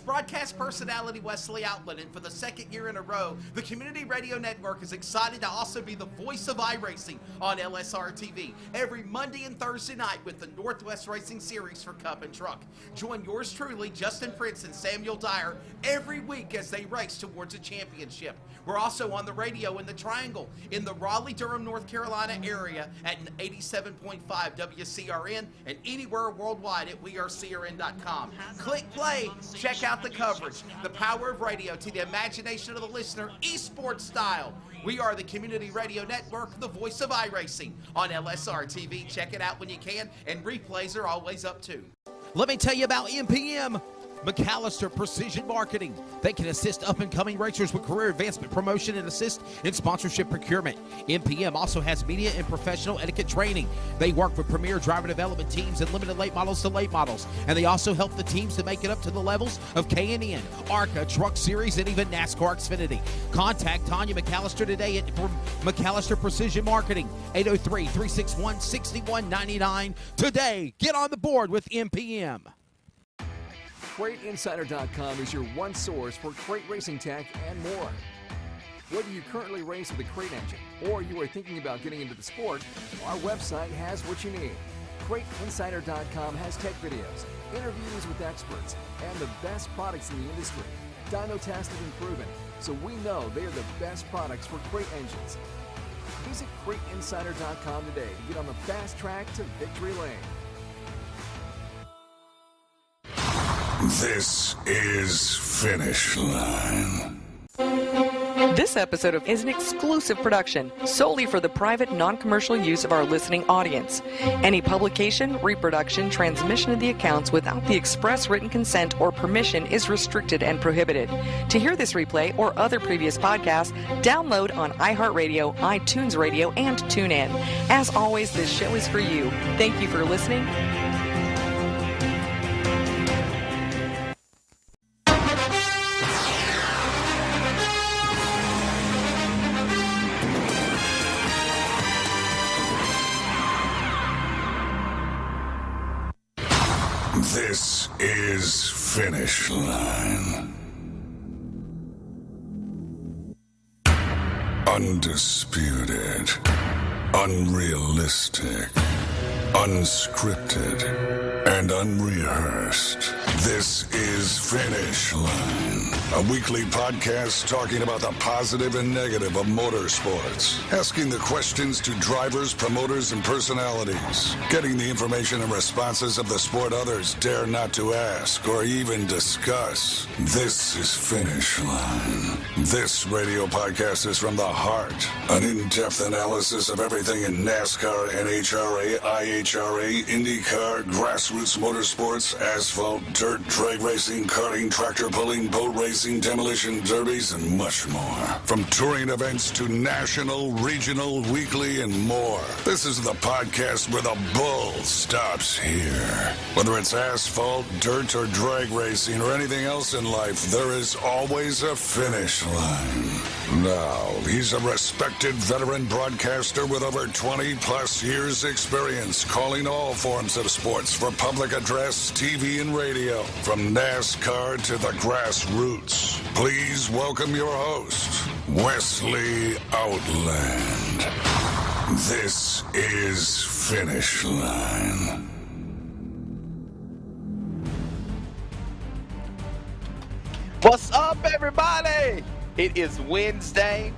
broadcast personality Wesley Outland, and for the second year in a row, the Community Radio Network is excited to also be the voice of iRacing on LSRTV every Monday and Thursday night with the Northwest Racing Series for Cup and Truck. Join yours truly, Justin Prince and Samuel Dyer, every week as they race towards a championship. We're also on the radio in the Triangle in the Raleigh-Durham, North Carolina area at 87.5 WCRN and anywhere worldwide at wearecrn.com. Click play, check out the coverage, the power of radio to the imagination of the listener, esports style. We are the Community Radio Network, the voice of iRacing on LSR-TV. Check it out when you can, and replays are always up too. Let me tell you about MPM. McAllister Precision Marketing. They can assist up-and-coming racers with career advancement, promotion, and assist in sponsorship procurement. MPM also has media and professional etiquette training. They work with premier driver development teams and limited late models to late models. And they also help the teams to make it up to the levels of K&N, ARCA, Truck Series, and even NASCAR Xfinity. Contact Tanya McAllister today at McAllister Precision Marketing, 803-361-6199. Today, get on the board with MPM. CrateInsider.com is your one source for crate racing tech and more. Whether you currently race with a crate engine or you are thinking about getting into the sport, our website has what you need. CrateInsider.com has tech videos, interviews with experts, and the best products in the industry. Dyno tested and proven, so we know they are the best products for crate engines. Visit CrateInsider.com today to get on the fast track to victory lane. This is Finish Line. This episode is an exclusive production solely for the private, non-commercial use of our listening audience. Any publication, reproduction, transmission of the accounts without the express written consent or permission is restricted and prohibited. To hear this replay or other previous podcasts, download on iHeartRadio, iTunes Radio, and TuneIn. As always, this show is for you. Thank you for listening. This is Finish Line. Undisputed, unrealistic, unscripted, and unrehearsed. This is Finish Line, a weekly podcast talking about the positive and negative of motorsports, asking the questions to drivers, promoters, and personalities, getting the information and responses of the sport others dare not to ask or even discuss. This is Finish Line. This radio podcast is from the heart, an in-depth analysis of everything in NASCAR, NHRA, IHRA, IndyCar, grassroots motorsports, asphalt, dirt, drag racing, karting, tractor pulling, boat racing, demolition derbies, and much more. From touring events to national, regional, weekly, and more. This is the podcast where the bull stops here. Whether it's asphalt, dirt, or drag racing, or anything else in life, there is always a finish line. Now, he's a respected veteran broadcaster with over 20-plus years experience calling all forms of sports for public address, TV, and radio. From NASCAR to the grassroots. Please welcome your host, Wesley Outland. This is Finish Line. What's up, everybody? It is Wednesday.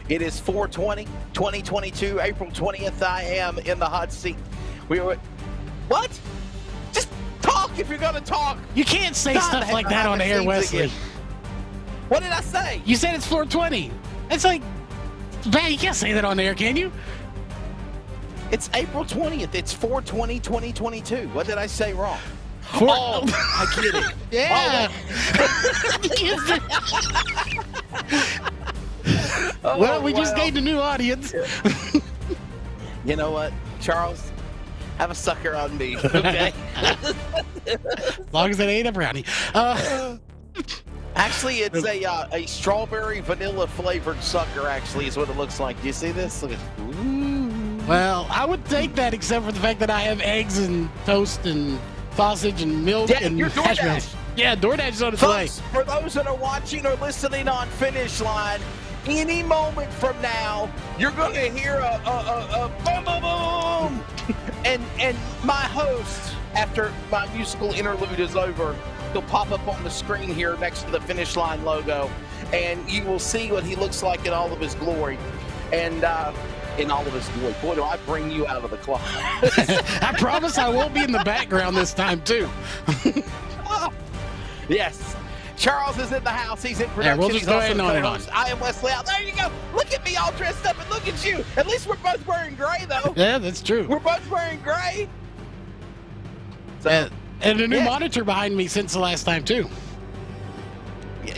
It is 4/20/2022, April 20th. I am in the hot seat. What? Just talk if you're going to talk. You can't say stuff like that on air, Wesley. Again. What did I say? You said it's 420. It's like, man, you can't say that on air, can you? It's April 20th. It's 4/20/2022. What did I say wrong? Oh, I get it. Yeah. Well, we just gained a new audience. You know what, Charles? Have a sucker on me, okay? As long as it ain't a brownie. Actually, it's a strawberry vanilla flavored sucker. Actually, is what it looks like. Do you see this? Look at. Ooh. Well, I would take that, except for the fact that I have eggs and toast and sausage and milk and you're hash browns. Yeah, DoorDash is on its way. Folks, for those that are watching or listening on Finish Line, any moment from now, you're going to hear a boom, boom, boom. And my host, after my musical interlude is over, he'll pop up on the screen here next to the Finish Line logo, and you will see what he looks like in all of his glory. And in all of his glory. Boy, do I bring you out of the closet. I promise I won't be in the background this time, too. Yes. Charles is in the house. He's in production. Yeah, we'll just go ahead and on it on. I am Wesley out. There you go. Look at me all dressed up, and look at you. At least we're both wearing gray, though. Yeah, that's true. We're both wearing gray. So, and a new monitor behind me since the last time, too.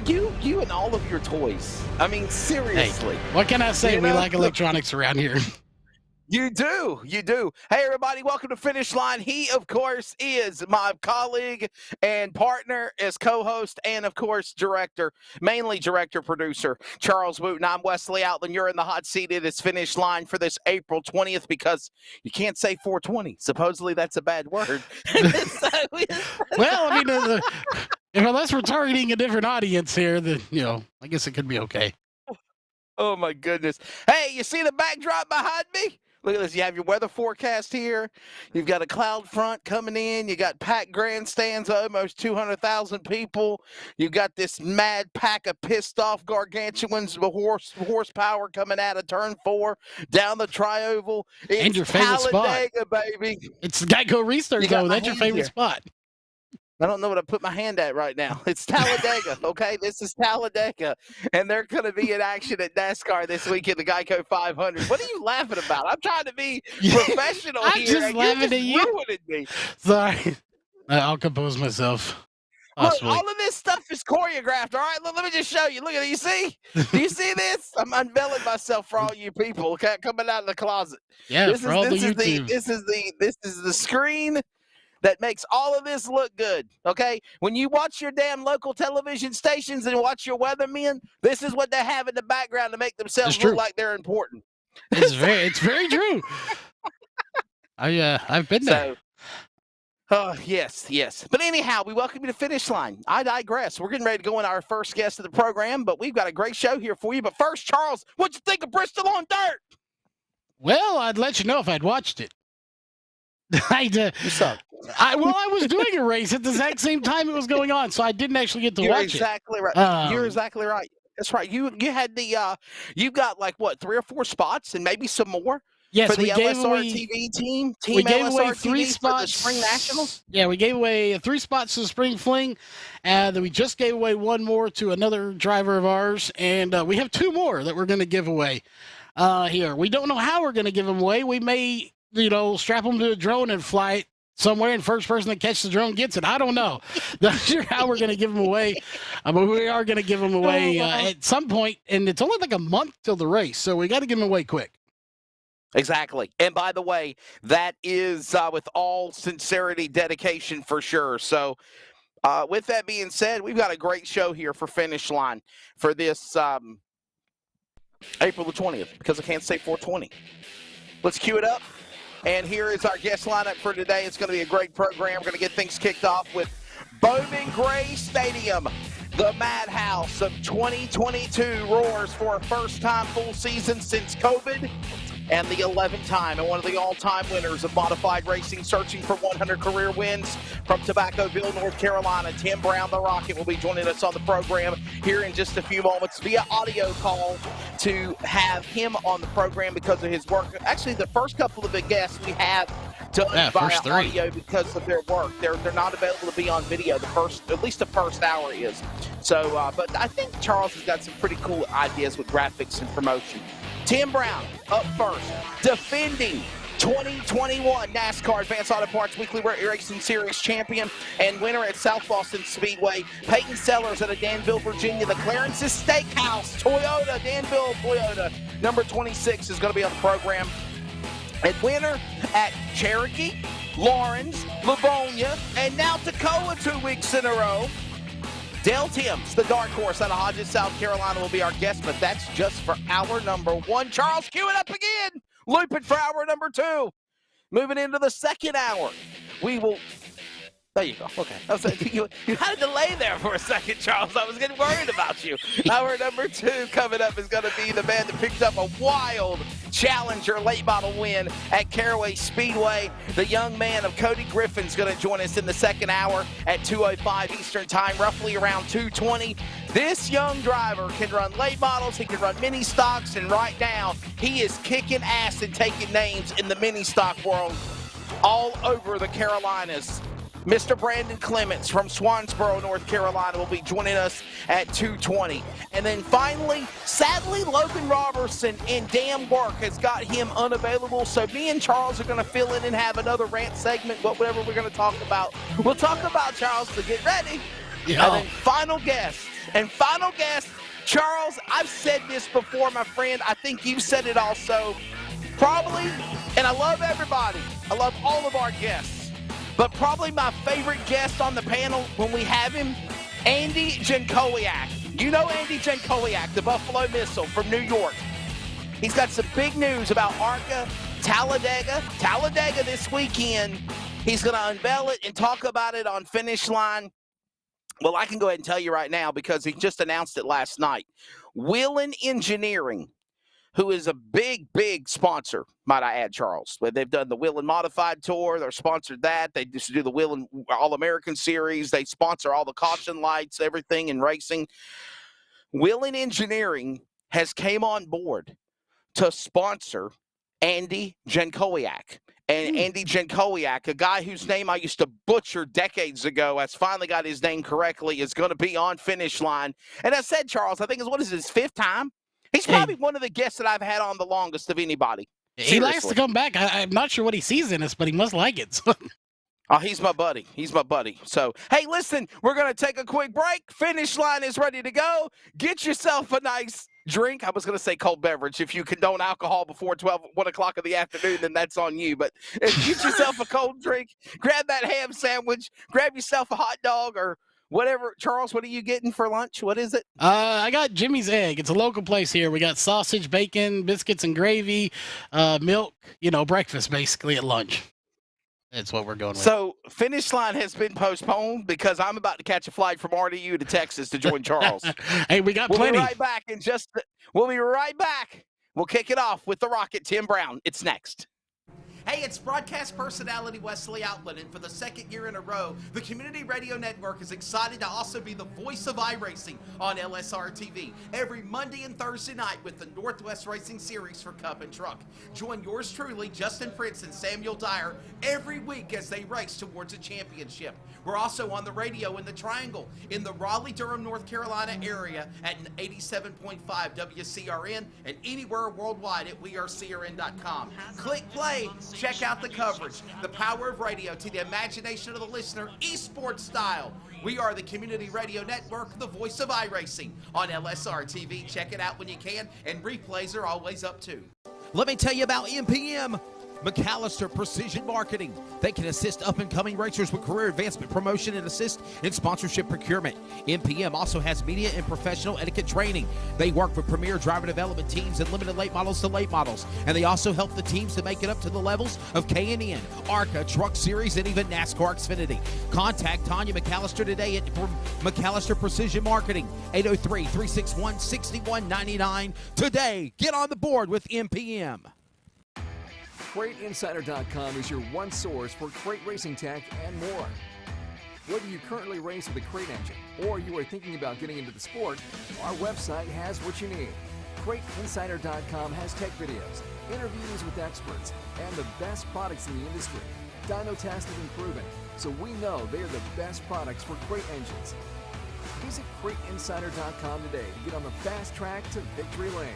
You and all of your toys. I mean, seriously. Hey, what can I say? We like electronics around here. You do. You do. Hey, everybody. Welcome to Finish Line. He, of course, is my colleague and partner as co-host and, of course, director, mainly director-producer, Charles Wooten. I'm Wesley Outland. You're in the hot seat. It is Finish Line for this April 20th because you can't say 420. Supposedly, that's a bad word. Well, I mean, unless we're targeting a different audience here, then, I guess it could be okay. Oh, my goodness. Hey, you see the backdrop behind me? Look at this. You have your weather forecast here. You've got a cloud front coming in. You got packed grandstands, almost 200,000 people. You've got this mad pack of pissed off gargantuans with horsepower coming out of turn 4 down the tri-oval. It's and your favorite spot. Baby. It's the Geico Restart, though. That's your favorite spot. I don't know what I put my hand at right now. It's Talladega, okay? This is Talladega, and they're going to be in action at NASCAR this week in the Geico 500. What are you laughing about? I'm trying to be professional I'm here, just and laughing you're at you. ruining me. Sorry. I'll compose myself. Look, all of this stuff is choreographed, all right? Let me just show you. Look at it. You see? Do you see this? I'm unveiling myself for all you people, okay? Coming out of the closet. Yeah, this is the screen that makes all of this look good, okay? When you watch your damn local television stations and watch your weathermen, this is what they have in the background to make themselves look like they're important. It's very true. I've been there. Oh, yes. But anyhow, we welcome you to Finish Line. I digress. We're getting ready to go in our first guest of the program, but we've got a great show here for you. But first, Charles, what'd you think of Bristol on Dirt? Well, I'd let you know if I'd watched it. You suck. I was doing a race at the exact same time it was going on, so I didn't actually get to watch it. You're exactly right. You're exactly right. That's right. You had you got like what, 3 or 4 spots and maybe some more. Yes, for the LSRTV team. We gave away 3 spots spots for the Spring Nationals. Yeah, we gave away 3 spots to the Spring Fling, and then we just gave away 1 more to another driver of ours, and we have 2 more that we're going to give away here. We don't know how we're going to give them away. We may, strap them to a drone and fly it somewhere, and first person that catches the drone gets it. I don't know. Not sure how we're going to give them away, but we are going to give them away at some point, and it's only like a month till the race, so we got to give them away quick. Exactly. And by the way, that is with all sincerity, dedication for sure. So with that being said, we've got a great show here for Finish Line for this April the 20th, because I can't say 420. Let's cue it up. And here is our guest lineup for today. It's going to be a great program. We're going to get things kicked off with Bowman Gray Stadium. The madhouse of 2022 roars for a first-time full season since COVID, and the 11th time and one of the all-time winners of modified racing, searching for 100 career wins from Tobaccoville, North Carolina. Tim Brown, the Rocket, will be joining us on the program here in just a few moments via audio call to have him on the program because of his work. Actually, the first couple of the guests we have done via audio because of their work. They're not available to be on video. At least the first hour is. So, but I think Charles has got some pretty cool ideas with graphics and promotion. Tim Brown up first, defending 2021 NASCAR Advanced Auto Parts Weekly Racing Series champion and winner at South Boston Speedway. Peyton Sellers out of Danville, Virginia. The Clarence's Steakhouse, Toyota, Danville, Toyota. Number 26 is going to be on the program. And winner at Cherokee, Lawrence, Livonia, and now Toccoa 2 weeks in a row. Dale Timms, the dark horse out of Hodges, South Carolina, will be our guest, but that's just for hour number 1. Charles, cue it up again. Loop it for hour number 2. Moving into the second hour, we will There you go. Okay. You had a delay there for a second, Charles. I was getting worried about you. Our number 2 coming up is going to be the man that picked up a wild Challenger late model win at Caraway Speedway. The young man of Cody Griffin's going to join us in the second hour at 2:05 Eastern Time, roughly around 2:20. This young driver can run late models, he can run mini stocks, and right now he is kicking ass and taking names in the mini stock world all over the Carolinas. Mr. Brandon Clements from Swansboro, North Carolina, will be joining us at 2:20. And then finally, sadly, Logan Robertson in damn work has got him unavailable. So me and Charles are going to fill in and have another rant segment, whatever we're going to talk about. We'll talk about Charles, so get ready. Yeah. And then final guest, Charles, I've said this before, my friend. I think you've said it also. Probably, and I love everybody. I love all of our guests. But probably my favorite guest on the panel when we have him, Andy Jankowiak. You know Andy Jankowiak, the Buffalo Missile from New York. He's got some big news about ARCA Talladega this weekend. He's going to unveil it and talk about it on Finish Line. Well, I can go ahead and tell you right now because he just announced it last night. Wheeling Engineering, who is a big, big sponsor, might I add, Charles. They've done the Wheeling Modified Tour. They're sponsored that. They used to do the Wheeling All-American Series. They sponsor all the caution lights, everything in racing. Wheeling Engineering has came on board to sponsor Andy Jankowiak. And Andy Jankowiak, a guy whose name I used to butcher decades ago, has finally got his name correctly, is going to be on Finish Line. And I said, Charles, I think what is his 5th time? He's probably one of the guests that I've had on the longest of anybody. Seriously. He likes to come back. I'm not sure what he sees in us, but he must like it. Oh, he's my buddy. He's my buddy. So, hey, listen, we're going to take a quick break. Finish Line is ready to go. Get yourself a nice drink. I was going to say cold beverage. If you condone alcohol before 1 o'clock in the afternoon, then that's on you. But get yourself a cold drink. Grab that ham sandwich. Grab yourself a hot dog or whatever. Charles, what are you getting for lunch? What is it? I got Jimmy's Egg. It's a local place here. We got sausage, bacon, biscuits, and gravy, milk, breakfast basically at lunch. That's what we're going with. So Finish Line has been postponed because I'm about to catch a flight from RDU to Texas to join Charles. Hey, we got plenty. We'll be right back we'll be right back. We'll kick it off with the Rocket, Tim Brown. It's next. Hey, it's broadcast personality Wesley Outland, and for the second year in a row, the Community Radio Network is excited to also be the voice of iRacing on LSRTV every Monday and Thursday night with the Northwest Racing Series for Cup and Truck. Join yours truly, Justin Prince and Samuel Dyer, every week as they race towards a championship. We're also on the radio in the Triangle in the Raleigh-Durham, North Carolina area at 87.5 WCRN and anywhere worldwide at wearecrn.com. Click play. Check out the coverage, the power of radio to the imagination of the listener, esports style. We are the Community Radio Network, the voice of iRacing on LSR-TV. Check it out when you can, and replays are always up too. Let me tell you about MPM. McAllister Precision Marketing. They can assist up-and-coming racers with career advancement, promotion, and assist in sponsorship procurement. MPM also has media and professional etiquette training. They work with premier driver development teams and limited late models to late models. And they also help the teams to make it up to the levels of K&N, ARCA, Truck Series, and even NASCAR Xfinity. Contact Tanya McAllister today at McAllister Precision Marketing, 803-361-6199. Today, get on the board with MPM. CrateInsider.com is your one source for crate racing tech and more. Whether you currently race with a crate engine or you are thinking about getting into the sport, our website has what you need. CrateInsider.com has tech videos, interviews with experts, and the best products in the industry. Dyno tested and proven, so we know they are the best products for crate engines. Visit CrateInsider.com today to get on the fast track to victory lane.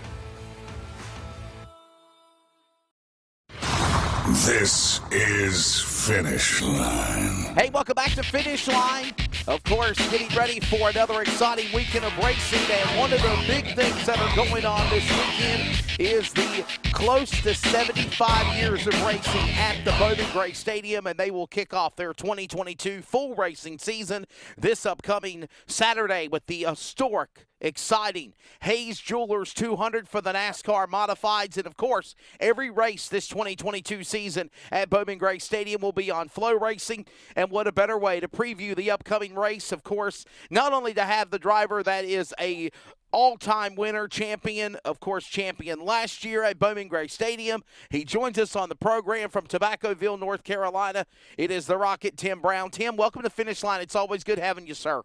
This is Finish Line. Hey, welcome back to Finish Line. Of course, getting ready for another exciting weekend of racing, and one of the big things that are going on this weekend is the close to 75 years of racing at the Bowman Gray Stadium, and they will kick off their 2022 full racing season this upcoming Saturday with the historic, exciting Hayes Jewelers 200 for the NASCAR Modifieds. And, of course, every race this 2022 season at Bowman Gray Stadium will be on Flow Racing. And what a better way to preview the upcoming race, of course, not only to have the driver that is a all-time winner, champion, of course, champion last year at Bowman Gray Stadium. He joins us on the program from Tobaccoville, North Carolina. It is the Rocket, Tim Brown. Tim, welcome to Finish Line. It's always good having you, sir.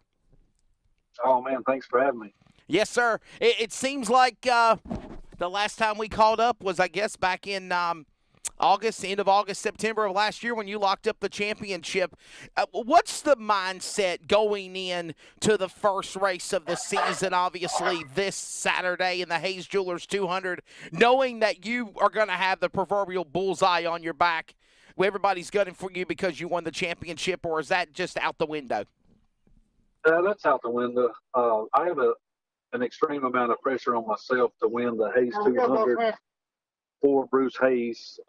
Oh, man, thanks for having me. Yes, sir. It seems like the last time we called up was, I guess, back in August, end of August, September of last year when you locked up the championship. What's the mindset going in to the first race of the season, obviously this Saturday in the Hayes Jewelers 200, knowing that you are going to have the proverbial bullseye on your back? Everybody's gunning for you because you won the championship, or is that just out the window? That's out the window. I have an extreme amount of pressure on myself to win the Hayes 200 for Bruce Hayes,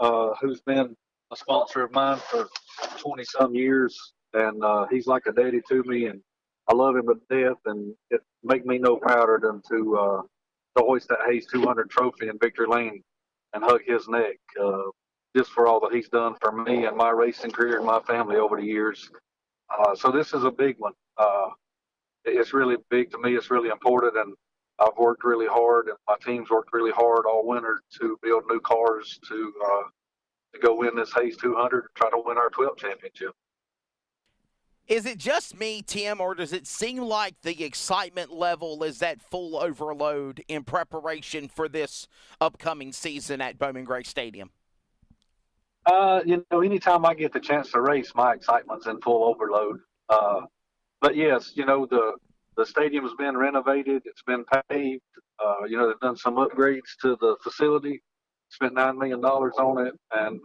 who's been a sponsor of mine for 20-some years, and he's like a daddy to me, and I love him to death, and it makes me no prouder than to hoist that Hayes 200 trophy in Victory Lane and hug his neck, just for all that he's done for me and my racing career and my family over the years. So this is a big one. It's really big to me. It's really important, and I've worked really hard, and my team's worked really hard all winter to build new cars to go win this Hayes 200 and try to win our 12th championship. Is it just me, Tim, or does it seem like the excitement level is at full overload in preparation for this upcoming season at Bowman Gray Stadium? Anytime I get the chance to race, my excitement's in full overload. But yes, the stadium's been renovated. It's been paved. They've done some upgrades to the facility, spent $9 million on it. And,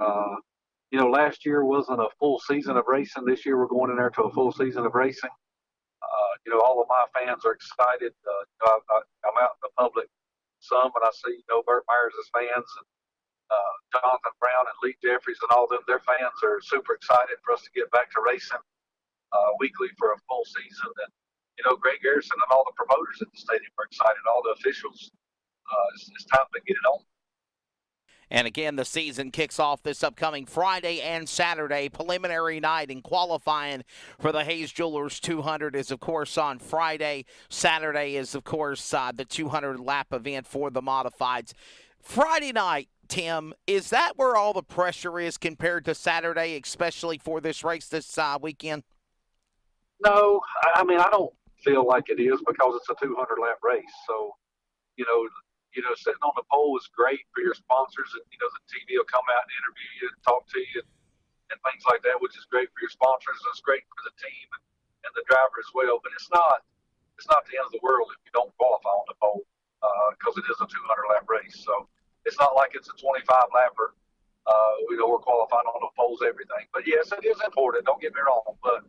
last year wasn't a full season of racing. This year we're going in there to a full season of racing. All of my fans are excited. I'm out in the public some, and I see, Burt Myers' fans and Jonathan Brown and Lee Jeffries and all them. Their fans are super excited for us to get back to racing weekly for a full season. And Greg Garrison and all the promoters at the stadium are excited. All the officials, it's time to get it on. And again, the season kicks off this upcoming Friday and Saturday. Preliminary night and qualifying for the Hayes Jewelers 200 is, of course, on Friday. Saturday is, of course, the 200-lap event for the Modifieds. Friday night, Tim, is that where all the pressure is compared to Saturday, especially for this race this weekend? No, I don't feel like it is because it's a 200-lap race. So, sitting on the pole is great for your sponsors, and the TV will come out and interview you and talk to you and things like that, which is great for your sponsors. And it's great for the team and the driver as well. But it's not the end of the world if you don't qualify on the pole because it is a 200-lap race. So it's not like it's a 25-lapper. We're qualifying on the poles, everything. But yes, it is important. Don't get me wrong, but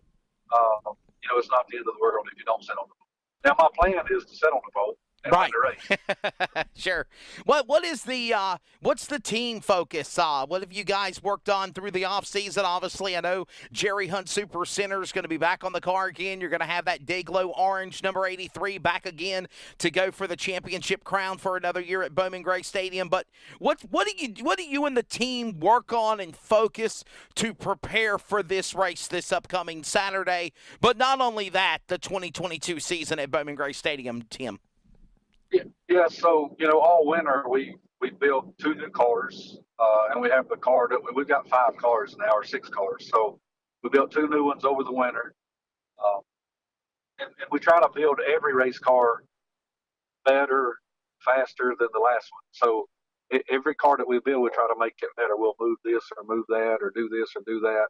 it's not the end of the world if you don't sit on the pole. Now, my plan is to sit on the pole and win the race. Sure. What's the team focus? What have you guys worked on through the off season? Obviously, I know Jerry Hunt Super Center is going to be back on the car again. You're going to have that Dayglow Orange number 83 back again to go for the championship crown for another year at Bowman Gray Stadium. But what do you and the team work on and focus to prepare for this race this upcoming Saturday? But not only that, the 2022 season at Bowman Gray Stadium, Tim. Yeah. So all winter we built 2 new cars, and we have the car that we've got 5 cars now, or 6 cars. So we built 2 new ones over the winter, and we try to build every race car better, faster than the last one. So every car that we build, we try to make it better. We'll move this or move that, or do this or do that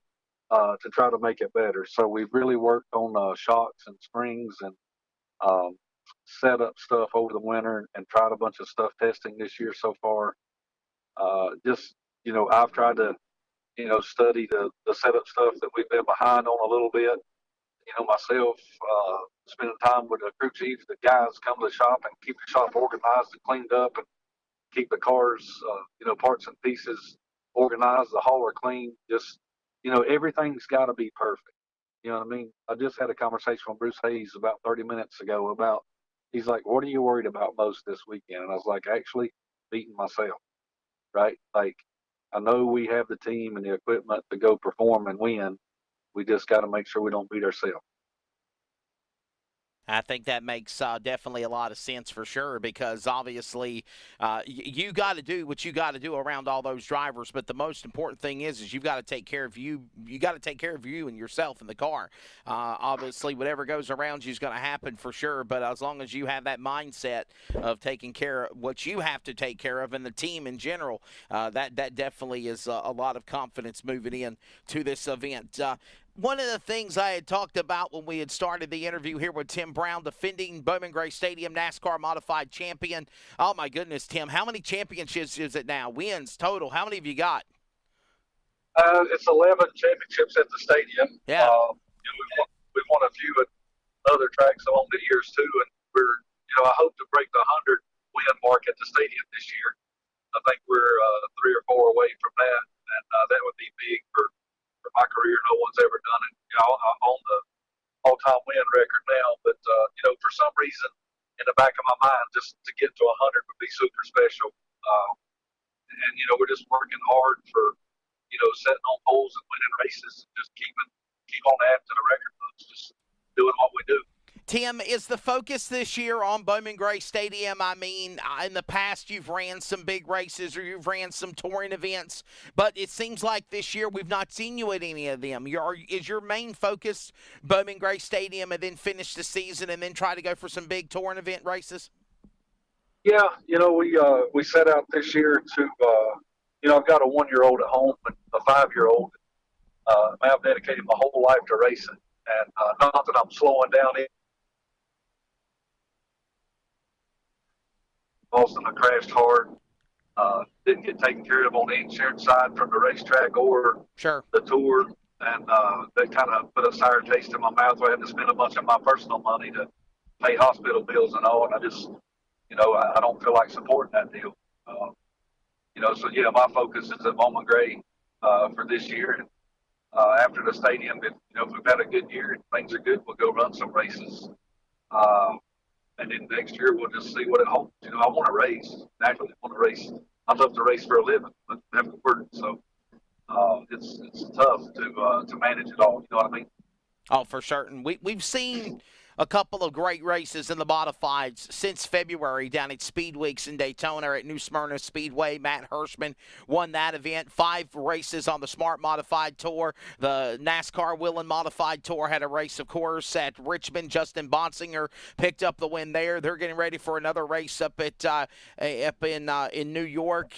to try to make it better. So we've really worked on shocks and springs and set up stuff over the winter and tried a bunch of stuff testing this year so far. I've tried to, study the setup stuff that we've been behind on a little bit. Myself, spending time with the crew chief, the guys come to the shop and keep the shop organized and cleaned up and keep the cars, parts and pieces organized, the hauler clean. Just, everything's got to be perfect. You know what I mean? I just had a conversation with Bruce Hayes about 30 minutes ago about, he's like, what are you worried about most this weekend? And I was like, actually beating myself, right? Like, I know we have the team and the equipment to go perform and win. We just got to make sure we don't beat ourselves. I think that makes definitely a lot of sense for sure, because obviously you got to do what you got to do around all those drivers. But the most important thing is you've got to take care of you. You got to take care of you and yourself in the car. Obviously, whatever goes around you is going to happen for sure. But as long as you have that mindset of taking care of what you have to take care of and the team in general, that definitely is a lot of confidence moving in to this event. One of the things I had talked about when we had started the interview here with Tim Brown, defending Bowman Gray Stadium NASCAR Modified Champion. Oh, my goodness, Tim, how many championships is it now? Wins total, how many have you got? It's 11 championships at the stadium. Yeah. We've won a few at other tracks along the years, too, and we're, I hope to break the 100 win mark at the stadium this year. I think we're 3 or 4 away from that, and that would be big for my career. No one's ever done it. I'm on the all-time win record now, but for some reason in the back of my mind, just to get to 100 would be super special. And we're just working hard for setting on poles and winning races, and just keep on adding to the record books, just doing what we do. Tim, is the focus this year on Bowman Gray Stadium? I mean, in the past you've ran some big races or you've ran some touring events, but it seems like this year we've not seen you at any of them. Is your main focus Bowman Gray Stadium and then finish the season and then try to go for some big touring event races? Yeah, we set out this year to, I've got a 1-year-old at home and a 5-year-old. I've dedicated my whole life to racing, and not that I'm slowing down. Boston, I crashed hard. Didn't get taken care of on the insurance side from the racetrack or the tour, and that kind of put a sour taste in my mouth. I had to spend a bunch of my personal money to pay hospital bills and all, and I just, I don't feel like supporting that deal. So yeah, my focus is at Bowman Gray for this year. And after the stadium, if we've had a good year and things are good, we'll go run some races. And then next year we'll just see what it holds. I want to race. Naturally, I want to race. I love to race for a living, but have to work. So it's tough to manage it all. You know what I mean? Oh, for certain. We've seen a couple of great races in the modifieds since February down at Speed Weeks in Daytona at New Smyrna Speedway. Matt Hirschman won that event. 5 races on the Smart Modified Tour. The NASCAR Willen Modified Tour had a race, of course, at Richmond. Justin Bonsinger picked up the win there. They're getting ready for another race up in New York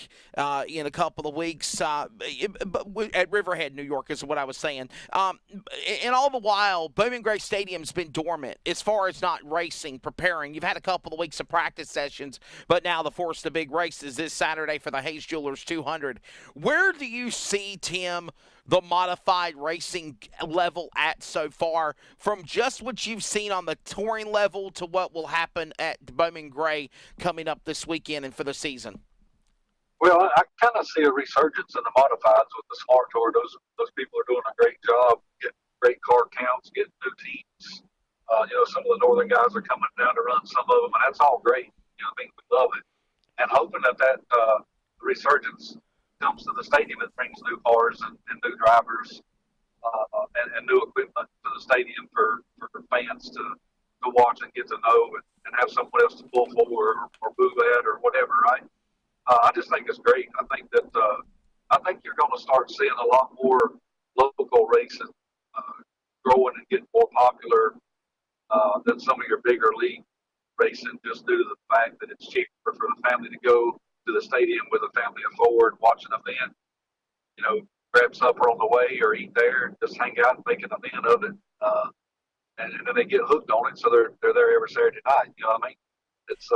in a couple of weeks. At Riverhead, New York is what I was saying. And all the while, Bowman Gray Stadium's been dormant as far as not racing, preparing. You've had a couple of weeks of practice sessions, but now the big race is this Saturday for the Hayes Jewelers 200. Where do you see, Tim, the modified racing level at so far, from just what you've seen on the touring level to what will happen at Bowman Gray coming up this weekend and for the season? Well, I kind of see a resurgence in the modifieds with the Smart Tour. Those people are doing a great job getting great car counts, getting new teams. Some of the northern guys are coming down to run some of them, and that's all great. We love it. And hoping that resurgence comes to the stadium, it brings new cars and new drivers and new equipment to the stadium for fans to watch and get to know and have someone else to pull for or move at or whatever, right? I just think it's great. I think you're going to start seeing a lot more local racing growing and getting more popular than some of your bigger league racing, just due to the fact that it's cheaper for the family to go to the stadium with a family of 4 and watch an event. Grab supper on the way or eat there and just hang out and make an event of it. And then they get hooked on it, so they're there every Saturday night. You know what I mean? It's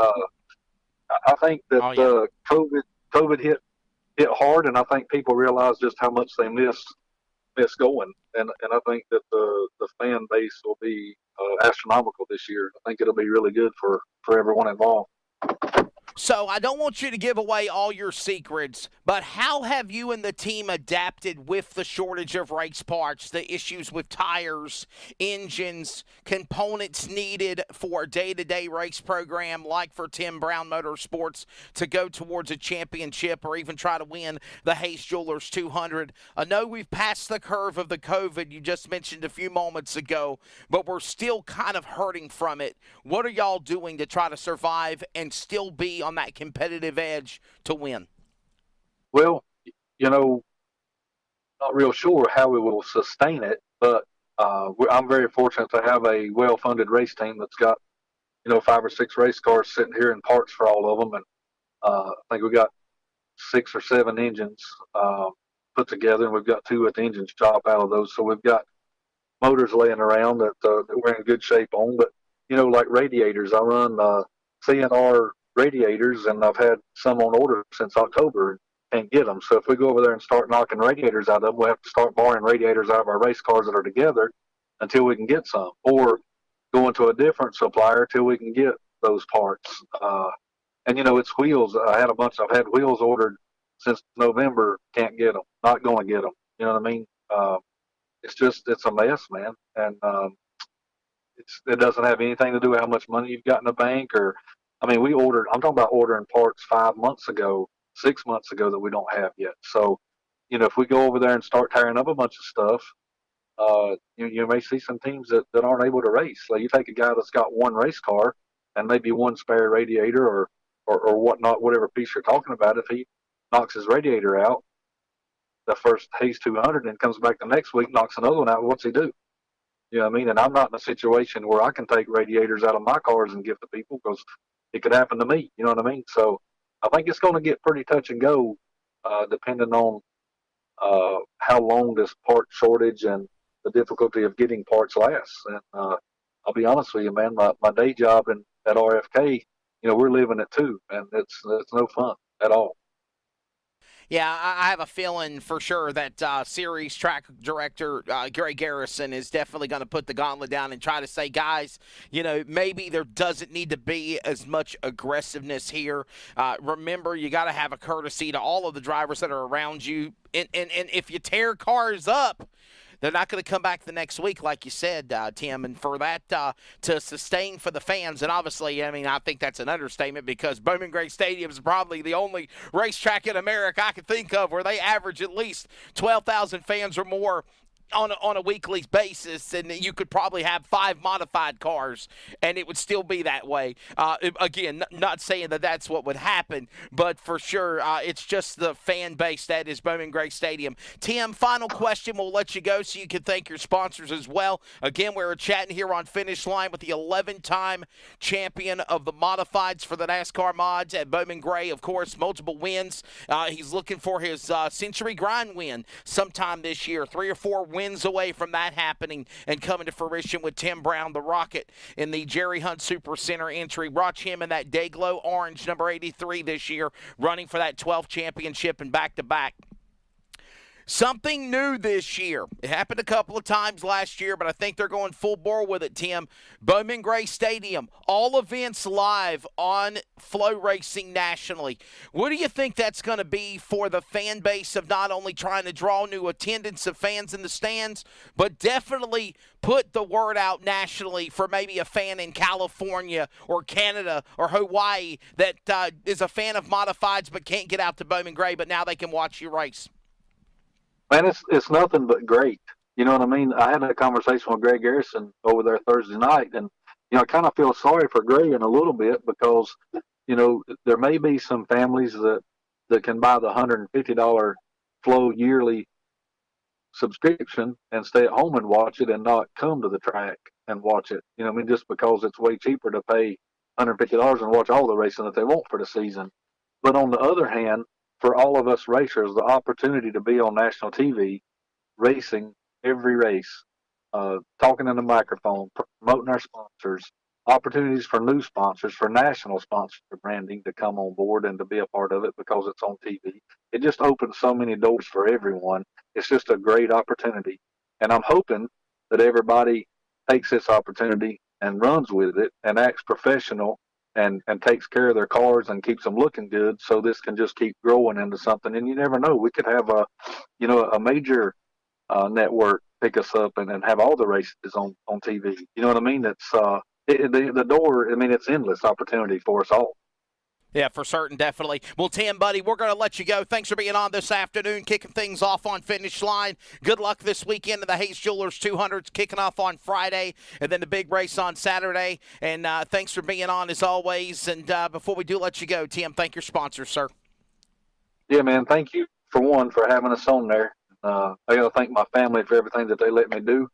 I think that COVID hit hard, and I think people realize just how much they missed going, and I think that the fan base will be astronomical this year. I think it'll be really good for everyone involved. So I don't want you to give away all your secrets, but how have you and the team adapted with the shortage of race parts, the issues with tires, engines, components needed for a day-to-day race program like for Tim Brown Motorsports to go towards a championship or even try to win the Hayes Jewelers 200? I know we've passed the curve of the COVID you just mentioned a few moments ago, but we're still kind of hurting from it. What are y'all doing to try to survive and still be on that competitive edge to win? Well, not real sure how we will sustain it, but I'm very fortunate to have a well-funded race team that's got 5 or 6 race cars sitting here in parts for all of them, and I think we got 6 or 7 engines put together, and we've got 2 at the engine shop out of those. So we've got motors laying around that we're in good shape on. But like radiators, I run CNR radiators, and I've had some on order since October and can't get them. So if we go over there and start knocking radiators out of them, we'll have to start borrowing radiators out of our race cars that are together until we can get some, or going to a different supplier till we can get those parts. And it's wheels. I've had wheels ordered since November. Can't get them. Not going to get them. You know what I mean? It's a mess, man. And it doesn't have anything to do with how much money you've got in the bank, I'm talking about ordering parts 5 months ago, 6 months ago that we don't have yet. So, if we go over there and start tearing up a bunch of stuff, you may see some teams that aren't able to race. So you take a guy that's got one race car and maybe one spare radiator or whatnot, whatever piece you're talking about. If he knocks his radiator out the first Hayes 200 and comes back the next week, knocks another one out, what's he do? You know what I mean? And I'm not in a situation where I can take radiators out of my cars and give to people, because it could happen to me. You know what I mean? So I think it's going to get pretty touch and go, depending on how long this part shortage and the difficulty of getting parts lasts. And I'll be honest with you, man, my day job at RFK, we're living it too, and it's no fun at all. Yeah, I have a feeling for sure that series track director Greg Garrison is definitely going to put the gauntlet down and try to say, guys, maybe there doesn't need to be as much aggressiveness here. Remember, you got to have a courtesy to all of the drivers that are around you. And if you tear cars up, they're not going to come back the next week, like you said, Tim. And for that to sustain for the fans, and obviously, I think that's an understatement, because Bowman Gray Stadium is probably the only racetrack in America I can think of where they average at least 12,000 fans or more on a weekly basis, and you could probably have 5 modified cars, and it would still be that way. Again, not saying that that's what would happen, but for sure, it's just the fan base that is Bowman Gray Stadium. Tim, final question. We'll let you go so you can thank your sponsors as well. Again, we're chatting here on Finish Line with the 11-time champion of the modifieds for the NASCAR mods at Bowman Gray. Of course, multiple wins. He's looking for his Century Grind win sometime this year. 3 or 4 wins away from that happening and coming to fruition with Tim Brown, the Rocket, in the Jerry Hunt Super Center entry. Watch him in that Dayglow Orange, number 83 this year, running for that 12th championship and back-to-back. Something new this year. It happened a couple of times last year, but I think they're going full bore with it, Tim. Bowman Gray Stadium, all events live on Flow Racing nationally. What do you think that's going to be for the fan base of not only trying to draw new attendance of fans in the stands, but definitely put the word out nationally for maybe a fan in California or Canada or Hawaii that is a fan of modifieds but can't get out to Bowman Gray, but now they can watch you race? Man, it's nothing but great. You know what I mean? I had a conversation with Greg Garrison over there Thursday night, and I kind of feel sorry for Gray in a little bit, because there may be some families that can buy the $150 Flow yearly subscription and stay at home and watch it, and not come to the track and watch it. Just because it's way cheaper to pay $150 and watch all the racing that they want for the season. But on the other hand, for all of us racers, the opportunity to be on national TV, racing every race, talking in the microphone, promoting our sponsors, opportunities for new sponsors, for national sponsor branding to come on board and to be a part of it because it's on TV. It just opens so many doors for everyone. It's just a great opportunity. And I'm hoping that everybody takes this opportunity and runs with it and acts professional and takes care of their cars and keeps them looking good. So this can just keep growing into something. And you never know, we could have a major network pick us up and have all the races on TV. You know what I mean? It's the door. I mean, it's endless opportunity for us all. Yeah, for certain, definitely. Well, Tim, buddy, we're going to let you go. Thanks for being on this afternoon, kicking things off on Finish Line. Good luck this weekend in the Hayes Jewelers 200s, kicking off on Friday, and then the big race on Saturday. And thanks for being on, as always. And before we do let you go, Tim, thank your sponsors, sir. Yeah, man, thank you, for having us on there. I got to thank my family for everything that they let me do.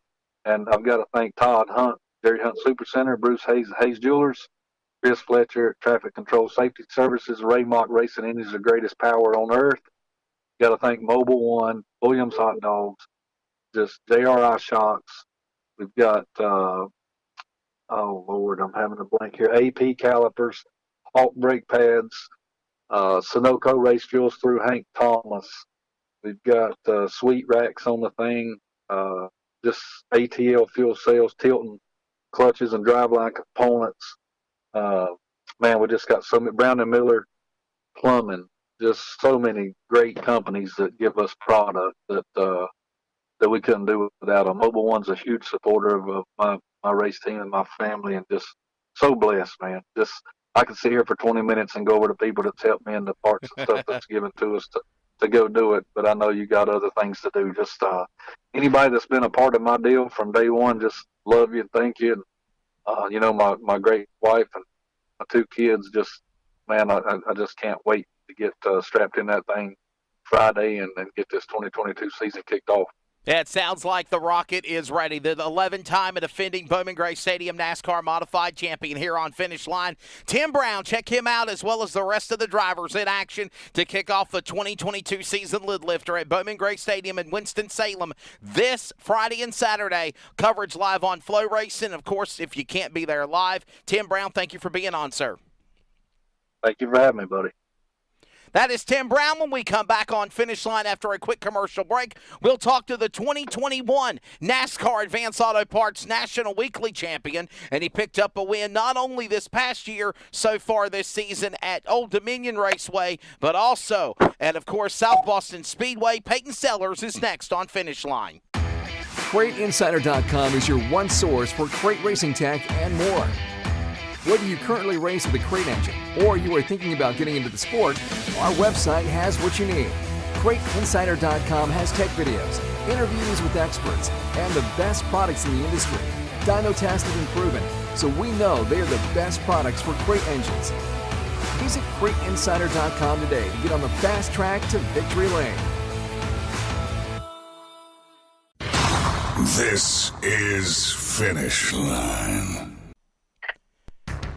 And I've got to thank Todd Hunt, Jerry Hunt Supercenter, Bruce Hayes, Hayes Jewelers, Chris Fletcher, Traffic Control Safety Services, Ray Mock Racing Indies, the greatest power on earth. Got to thank Mobile One, Williams Hot Dogs, just JRI Shocks. We've got, oh Lord, I'm having a blank here, AP Calipers, Alt Brake Pads, Sunoco Race Fuels through Hank Thomas. We've got Sweet Racks on the thing, just ATL Fuel Sales, Tilton clutches and driveline components. Man, we just got so many, Brown and Miller Plumbing, just so many great companies that give us product that we couldn't do without them. Mobile One's a huge supporter of my race team and my family, and just so blessed, man. Just I could sit here for 20 minutes and go over to people that's helped me in the parts and stuff that's given to us to go do it. But I know you got other things to do. Just anybody that's been a part of my deal from day one, just love you and thank you. And my great wife and my two kids, just, man, I just can't wait to get strapped in that thing Friday and get this 2022 season kicked off. Yeah, it sounds like the Rocket is ready. The 11-time and defending Bowman Gray Stadium NASCAR Modified Champion here on Finish Line. Tim Brown, check him out as well as the rest of the drivers in action to kick off the 2022 season lid lifter at Bowman Gray Stadium in Winston-Salem this Friday and Saturday. Coverage live on Flow Racing. Of course, if you can't be there live, Tim Brown, thank you for being on, sir. Thank you for having me, buddy. That is Tim Brown. When we come back on Finish Line after a quick commercial break, we'll talk to the 2021 NASCAR Advance Auto Parts National Weekly Champion, and he picked up a win not only this past year so far this season at Old Dominion Raceway, but also at, of course, South Boston Speedway. Peyton Sellers is next on Finish Line. CrateInsider.com is your one source for crate racing tech and more. Whether you currently race with a crate engine or you are thinking about getting into the sport, our website has what you need. CrateInsider.com has tech videos, interviews with experts, and the best products in the industry. Dyno tested and proven, so we know they are the best products for crate engines. Visit CrateInsider.com today to get on the fast track to victory lane. This is Finish Line.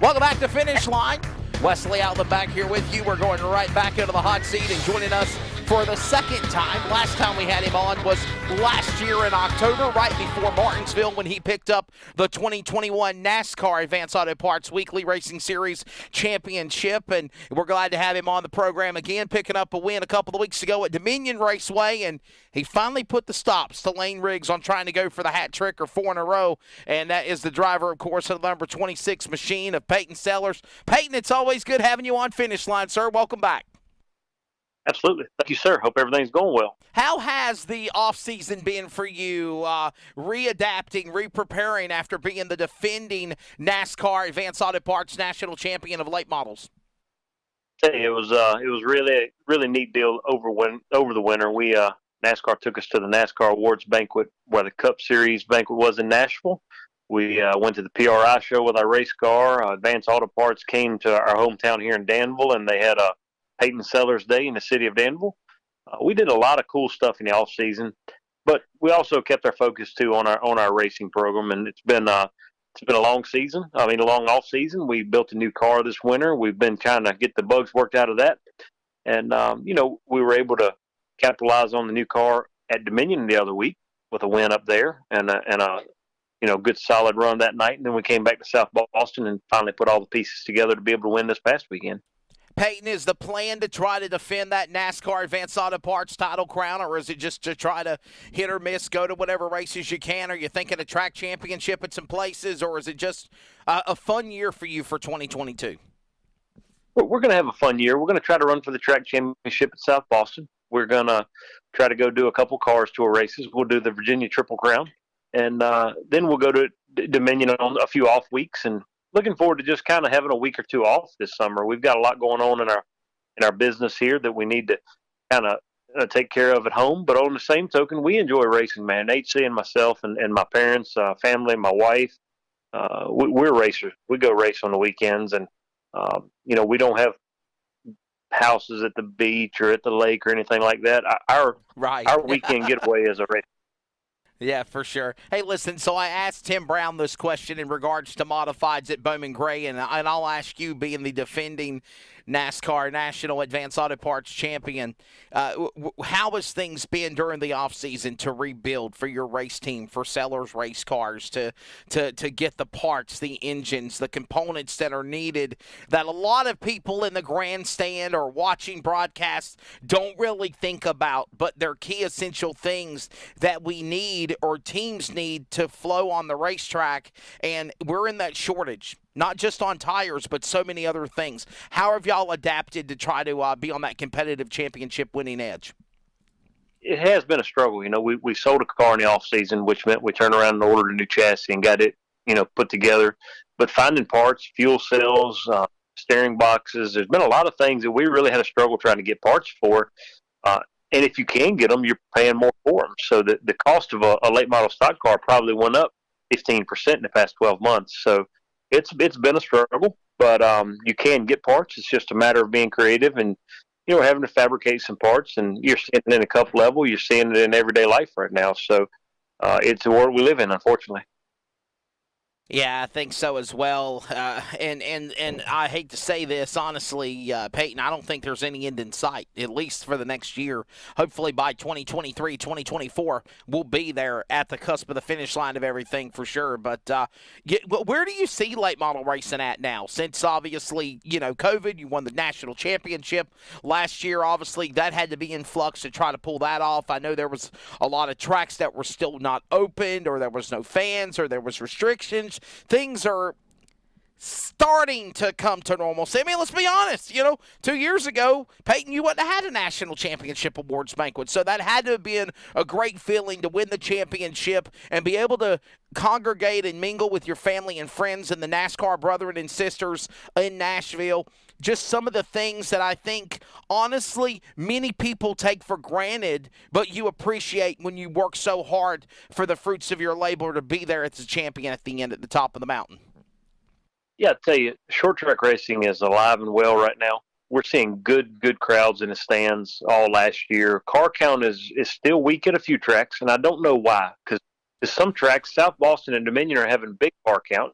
Welcome back to Finish Line. Wesley Outlet back here with you. We're going right back into the hot seat, and joining us for the second time. Last time we had him on was last year in October, right before Martinsville, when he picked up the 2021 NASCAR Advance Auto Parts Weekly Racing Series Championship. And we're glad to have him on the program again, picking up a win a couple of weeks ago at Dominion Raceway. And he finally put the stops to Lane Riggs on trying to go for the hat trick or 4 in a row. And that is the driver, of course, of the number 26 machine of Peyton Sellers. Peyton, it's always good having you on Finish Line, sir. Welcome back. Absolutely. Thank you, sir. Hope everything's going well. How has the offseason been for you, readapting, re-preparing after being the defending NASCAR Advance Auto Parts National Champion of late models? It was really neat deal over the winter. We NASCAR took us to the NASCAR Awards banquet where the Cup Series banquet was in Nashville. We went to the PRI show with our race car. Advance Auto Parts came to our hometown here in Danville, and they had a Peyton Sellers Day in the city of Danville. We did a lot of cool stuff in the off season, but we also kept our focus too on our racing program. And it's been a long season. I mean, a long off season. We built a new car this winter. We've been trying to get the bugs worked out of that, and we were able to capitalize on the new car at Dominion the other week with a win up there and a good solid run that night. And then we came back to South Boston and finally put all the pieces together to be able to win this past weekend. Peyton, is the plan to try to defend that NASCAR Advanced Auto Parts title crown, or is it just to try to hit or miss, go to whatever races you can? Are you thinking a track championship at some places, or is it just a fun year for you for 2022? we're going to have a fun year. We're going to try to run for the track championship at South Boston. We're going to try to go do a couple Cars Tour races. We'll do the Virginia Triple Crown, and then we'll go to Dominion on a few off weeks. And looking forward to just kind of having a week or two off this summer. We've got a lot going on in our business here that we need to kind of take care of at home. But on the same token, we enjoy racing, man. HC and myself and my parents, family, my wife, we're racers. We go race on the weekends, and we don't have houses at the beach or at the lake or anything like that. Our weekend getaway is a race. Yeah, for sure. Hey, listen, so I asked Tim Brown this question in regards to modifieds at Bowman Gray, and I'll ask you, being the defending NASCAR National Advanced Auto Parts champion, how has things been during the offseason to rebuild for your race team, for Sellers Race Cars, to get the parts, the engines, the components that are needed that a lot of people in the grandstand or watching broadcasts don't really think about, but they're key essential things that we need or teams need to flow on the racetrack, and we're in that shortage. Not just on tires, but so many other things. How have y'all adapted to try to be on that competitive championship winning edge? It has been a struggle. We sold a car in the off season, which meant we turned around and ordered a new chassis and got it, put together. But finding parts, fuel cells, steering boxes, there's been a lot of things that we really had a struggle trying to get parts for. And if you can get them, you're paying more for them. So the cost of a late model stock car probably went up 15% in the past 12 months. So it's been a struggle, but you can get parts. It's just a matter of being creative and, having to fabricate some parts. And you're seeing it in a cup level. You're seeing it in everyday life right now. So it's the world we live in, unfortunately. Yeah, I think so as well. And I hate to say this, honestly, Peyton, I don't think there's any end in sight, at least for the next year. Hopefully by 2023, 2024, we'll be there at the cusp of the finish line of everything for sure. But where do you see late model racing at now? Since obviously, COVID, you won the national championship last year. Obviously, that had to be in flux to try to pull that off. I know there was a lot of tracks that were still not opened, or there was no fans, or there was restrictions. Things are starting to come to normalcy. I mean, let's be honest. 2 years ago, Peyton, you wouldn't have had a national championship awards banquet. So that had to have been a great feeling to win the championship and be able to congregate and mingle with your family and friends and the NASCAR brethren and sisters in Nashville. Just some of the things that I think, honestly, many people take for granted, but you appreciate when you work so hard for the fruits of your labor to be there as a champion at the end, at the top of the mountain. Yeah, I tell you, short track racing is alive and well right now. We're seeing good crowds in the stands all last year. Car count is still weak at a few tracks, and I don't know why. Because some tracks, South Boston and Dominion, are having big car count.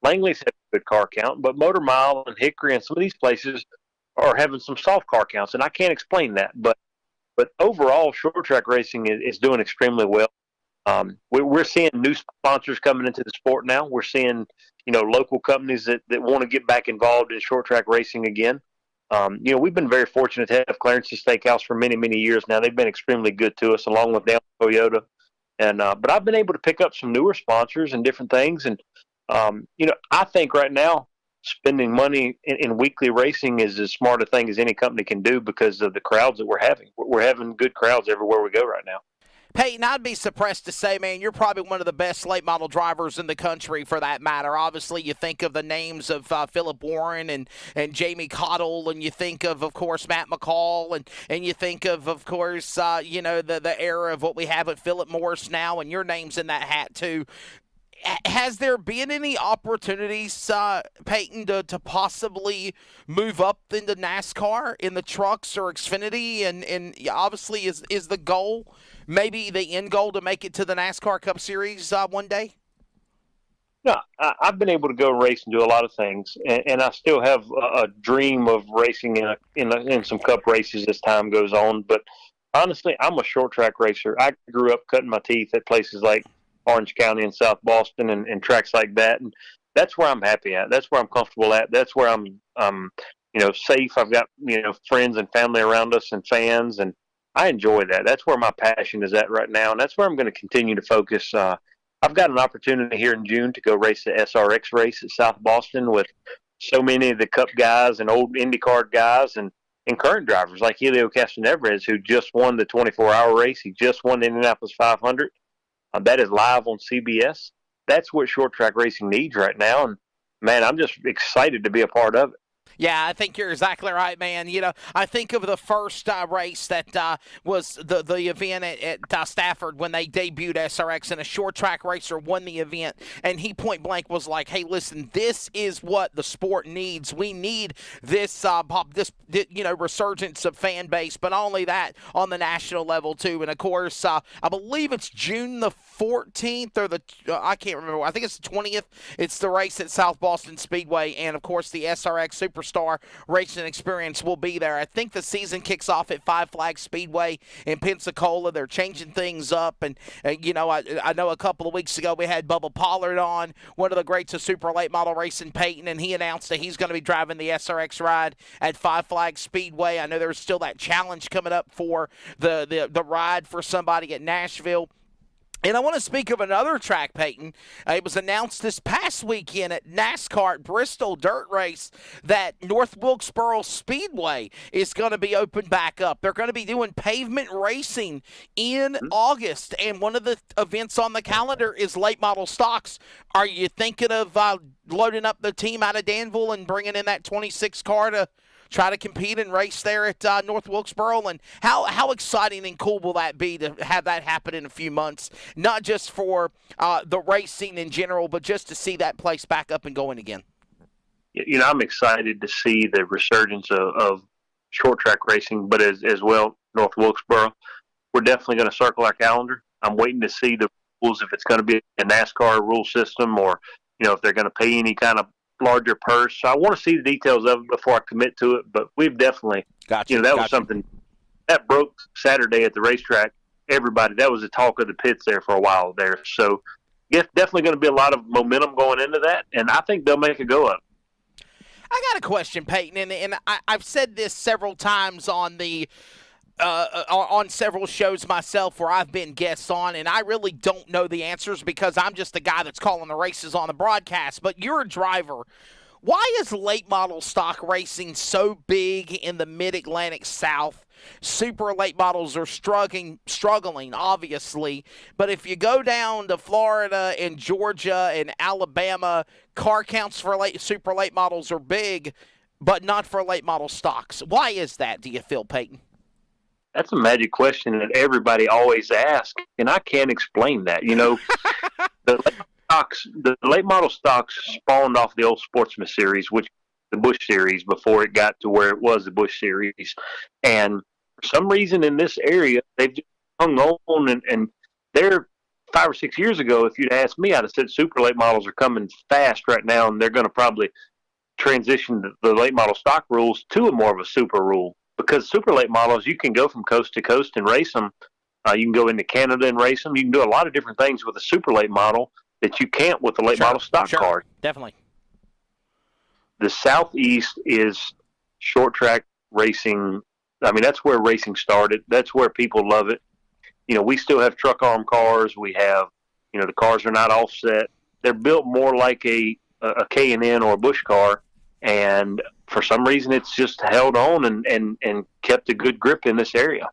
Langley's having a good car count, but Motor Mile and Hickory and some of these places are having some soft car counts, and I can't explain that. But overall, short track racing is doing extremely well. We're seeing new sponsors coming into the sport now. We're seeing, local companies that want to get back involved in short track racing again. We've been very fortunate to have Clarence's Steakhouse for many, many years now. They've been extremely good to us, along with Toyota. And but I've been able to pick up some newer sponsors and different things. And I think right now spending money in weekly racing is as smart a thing as any company can do because of the crowds that we're having. We're having good crowds everywhere we go right now. Peyton, I'd be suppressed to say, man, you're probably one of the best late model drivers in the country for that matter. Obviously, you think of the names of Philip Warren and Jamie Cottle, and you think of course, Matt McCall, and you think of course, the era of what we have at Philip Morris now, and your name's in that hat too. Has there been any opportunities, Peyton, to possibly move up into NASCAR in the trucks or Xfinity? And obviously, is the goal, maybe the end goal, to make it to the NASCAR Cup Series one day? No, I've been able to go race and do a lot of things, and I still have a dream of racing in some Cup races as time goes on. But honestly, I'm a short track racer. I grew up cutting my teeth at places like Orange County and South Boston and tracks like that. And that's where I'm happy at. That's where I'm comfortable at. That's where I'm safe. I've got, friends and family around us and fans, and I enjoy that. That's where my passion is at right now. And that's where I'm going to continue to focus. I've got an opportunity here in June to go race the SRX race at South Boston with so many of the Cup guys and old IndyCar guys and current drivers like Helio Castroneves, who just won the 24-hour race. He just won the Indianapolis 500. That is live on CBS. That's what short track racing needs right now. And, man, I'm just excited to be a part of it. Yeah, I think you're exactly right, man. You know, I think of the first race that was the event at Stafford when they debuted SRX, and a short track racer won the event, and he point blank was like, "Hey, listen, this is what the sport needs. We need this resurgence of fan base, but not only that, on the national level too." And of course, I believe it's June the 14th or I can't remember. I think it's the 20th. It's the race at South Boston Speedway, and of course the SRX Superstar Racing Experience will be there. I think the season kicks off at Five Flags Speedway in Pensacola. They're changing things up, and I know a couple of weeks ago we had Bubba Pollard on, one of the greats of super late model racing, Peyton, and he announced that he's going to be driving the SRX ride at Five Flags Speedway. I know there's still that challenge coming up for the ride for somebody at Nashville. And I want to speak of another track, Peyton. It was announced this past weekend at NASCAR at Bristol Dirt Race that North Wilkesboro Speedway is going to be opened back up. They're going to be doing pavement racing in August, and one of the events on the calendar is late model stocks. Are you thinking of loading up the team out of Danville and bringing in that 26 car to try to compete and race there at North Wilkesboro? And how exciting and cool will that be to have that happen in a few months, not just for the racing in general, but just to see that place back up and going again? You know, I'm excited to see the resurgence of short track racing, but as well, North Wilkesboro. We're definitely going to circle our calendar. I'm waiting to see the rules, if it's going to be a NASCAR rule system or, if they're going to pay any kind of larger purse. So I want to see the details of it before I commit to it, but we've definitely was something that broke Saturday at the racetrack. That was the talk of the pits there for a while there. So definitely going to be a lot of momentum going into that, and I think they'll make a go up. I got a question, Peyton, and I've said this several times on on several shows myself where I've been guests on, and I really don't know the answers because I'm just the guy that's calling the races on the broadcast. But you're a driver. Why is late model stock racing so big in the Mid-Atlantic South? Super late models are struggling, obviously. But if you go down to Florida and Georgia and Alabama, car counts for super late models are big, but not for late model stocks. Why is that, do you feel, Peyton? That's a magic question that everybody always asks, and I can't explain that. The late model stocks spawned off the old Sportsman series, which the Busch series, before it got to where it was the Busch series. And for some reason in this area, they've just hung on, and they're 5 or 6 years ago, if you'd asked me, I'd have said super late models are coming fast right now, and they're going to probably transition the late model stock rules to a more of a super rule. Because super late models, you can go from coast to coast and race them. You can go into Canada and race them. You can do a lot of different things with a super late model that you can't with the late model stock car. Definitely. The Southeast is short track racing. I mean, that's where racing started. That's where people love it. We still have truck arm cars. We have, the cars are not offset. They're built more like a K&N or a Busch car. And for some reason, it's just held on and kept a good grip in this area.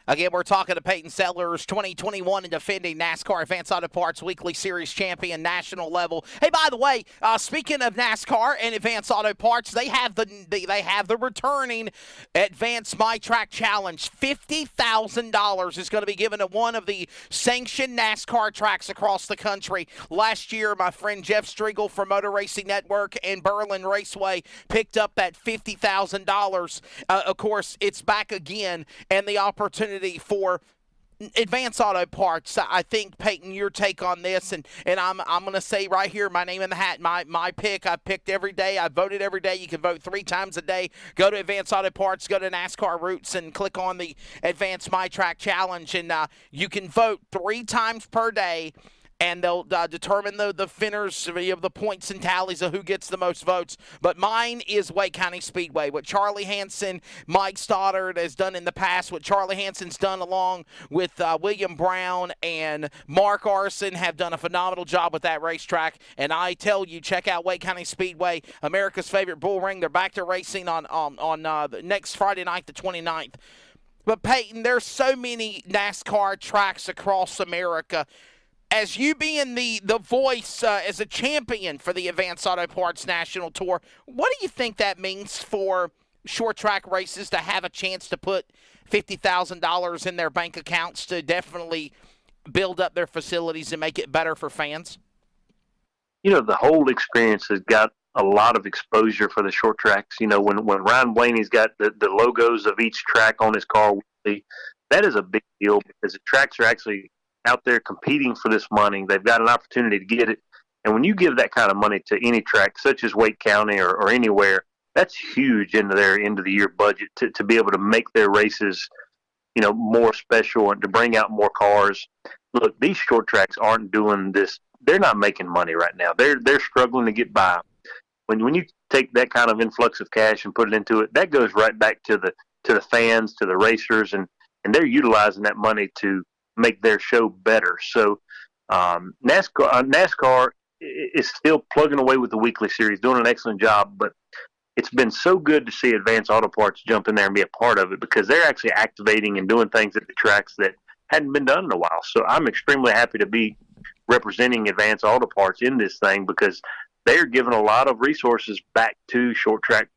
Again, we're talking to Peyton Sellers, 2021 and defending NASCAR Advanced Auto Parts Weekly Series champion, national level. Hey, by the way, speaking of NASCAR and Advanced Auto Parts, they have the returning Advanced My Track Challenge. $50,000 is going to be given to one of the sanctioned NASCAR tracks across the country. Last year, my friend Jeff Striegel from Motor Racing Network and Berlin Raceway picked up that $50,000. Of course, it's back again, and the opportunity for Advanced Auto Parts. I think, Peyton, your take on this, and I'm going to say right here, my name in the hat, my pick. I've picked every day. I've voted every day. You can vote 3 times a day. Go to Advanced Auto Parts, go to NASCAR Roots, and click on the Advanced My Track Challenge, and you can vote 3 times per day. and they'll determine the winners of the points and tallies of who gets the most votes. But mine is Wake County Speedway. What Charlie Hansen, Mike Stoddard has done in the past, what Charlie Hansen's done along with William Brown and Mark Arson have done a phenomenal job with that racetrack. And I tell you, check out Wake County Speedway, America's favorite bull ring. They're back to racing on the next Friday night, the 29th. But Peyton, there's so many NASCAR tracks across America. As you being the voice as a champion for the Advanced Auto Parts National Tour, what do you think that means for short track races to have a chance to put $50,000 in their bank accounts to definitely build up their facilities and make it better for fans? The whole experience has got a lot of exposure for the short tracks. When Ryan Blaney's got the logos of each track on his car, that is a big deal because the tracks are actually out there competing for this money. They've got an opportunity to get it. And when you give that kind of money to any track, such as Wake County or anywhere, that's huge into their end of the year budget to be able to make their races, more special and to bring out more cars. Look, these short tracks aren't doing this. They're not making money right now. They're struggling to get by. When you take that kind of influx of cash and put it into it, that goes right back to the fans, to the racers, and they're utilizing that money to make their show better. So NASCAR is still plugging away with the weekly series, doing an excellent job, but it's been so good to see Advanced Auto Parts jump in there and be a part of it because they're actually activating and doing things at the tracks that hadn't been done in a while. So I'm extremely happy to be representing Advanced Auto Parts in this thing because they're giving a lot of resources back to short tracks.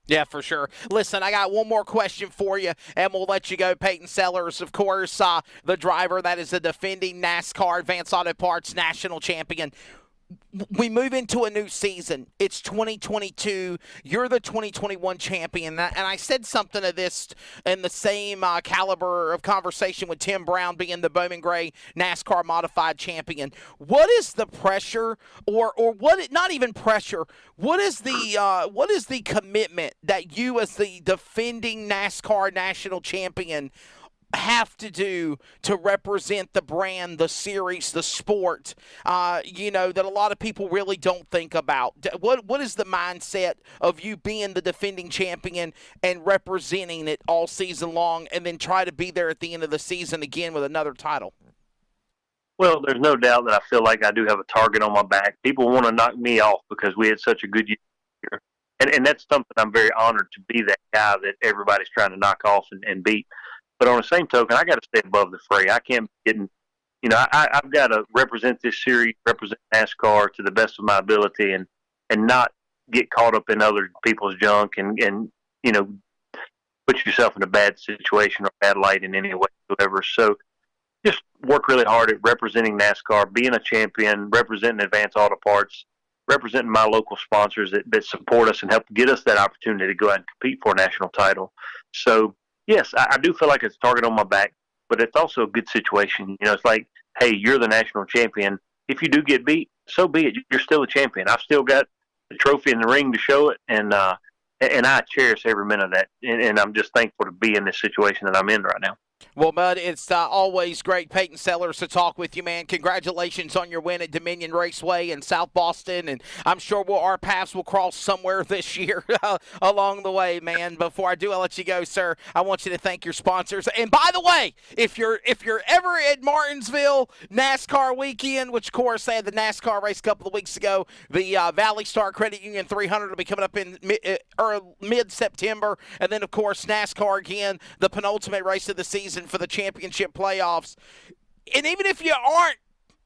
Yeah, for sure. Listen, I got one more question for you, and we'll let you go. Peyton Sellers, of course, the driver that is the defending NASCAR Advanced Auto Parts National Champion. We move into a new season. It's 2022. You're the 2021 champion. And I said something of this in the same caliber of conversation with Tim Brown being the Bowman Gray NASCAR modified champion. What is the pressure or what, not even pressure, what is the commitment that you as the defending NASCAR national champion have to do to represent the brand, the series, the sport, that a lot of people really don't think about? What is the mindset of you being the defending champion and representing it all season long and then try to be there at the end of the season again with another title? Well, there's no doubt that I feel like I do have a target on my back. People want to knock me off because we had such a good year. And that's something I'm very honored to be that guy that everybody's trying to knock off and beat. But on the same token, I got to stay above the fray. I can't be getting, I've got to represent this series, represent NASCAR to the best of my ability, and not get caught up in other people's junk and put yourself in a bad situation or bad light in any way, whatever. So just work really hard at representing NASCAR, being a champion, representing Advanced Auto Parts, representing my local sponsors that support us and help get us that opportunity to go out and compete for a national title. So, yes, I do feel like it's a target on my back, but it's also a good situation. It's like, hey, you're the national champion. If you do get beat, so be it. You're still a champion. I've still got the trophy in the ring to show it, and I cherish every minute of that. And I'm just thankful to be in this situation that I'm in right now. Well, Bud, it's always great, Peyton Sellers, to talk with you, man. Congratulations on your win at Dominion Raceway in South Boston, and I'm sure our paths will cross somewhere this year along the way, man. Before I do, I'll let you go, sir. I want you to thank your sponsors. And by the way, if you're ever at Martinsville NASCAR weekend, which of course they had the NASCAR race a couple of weeks ago, the Valley Star Credit Union 300 will be coming up in mid-September, and then of course NASCAR again, the penultimate race of the season for the championship playoffs. And even if you aren't,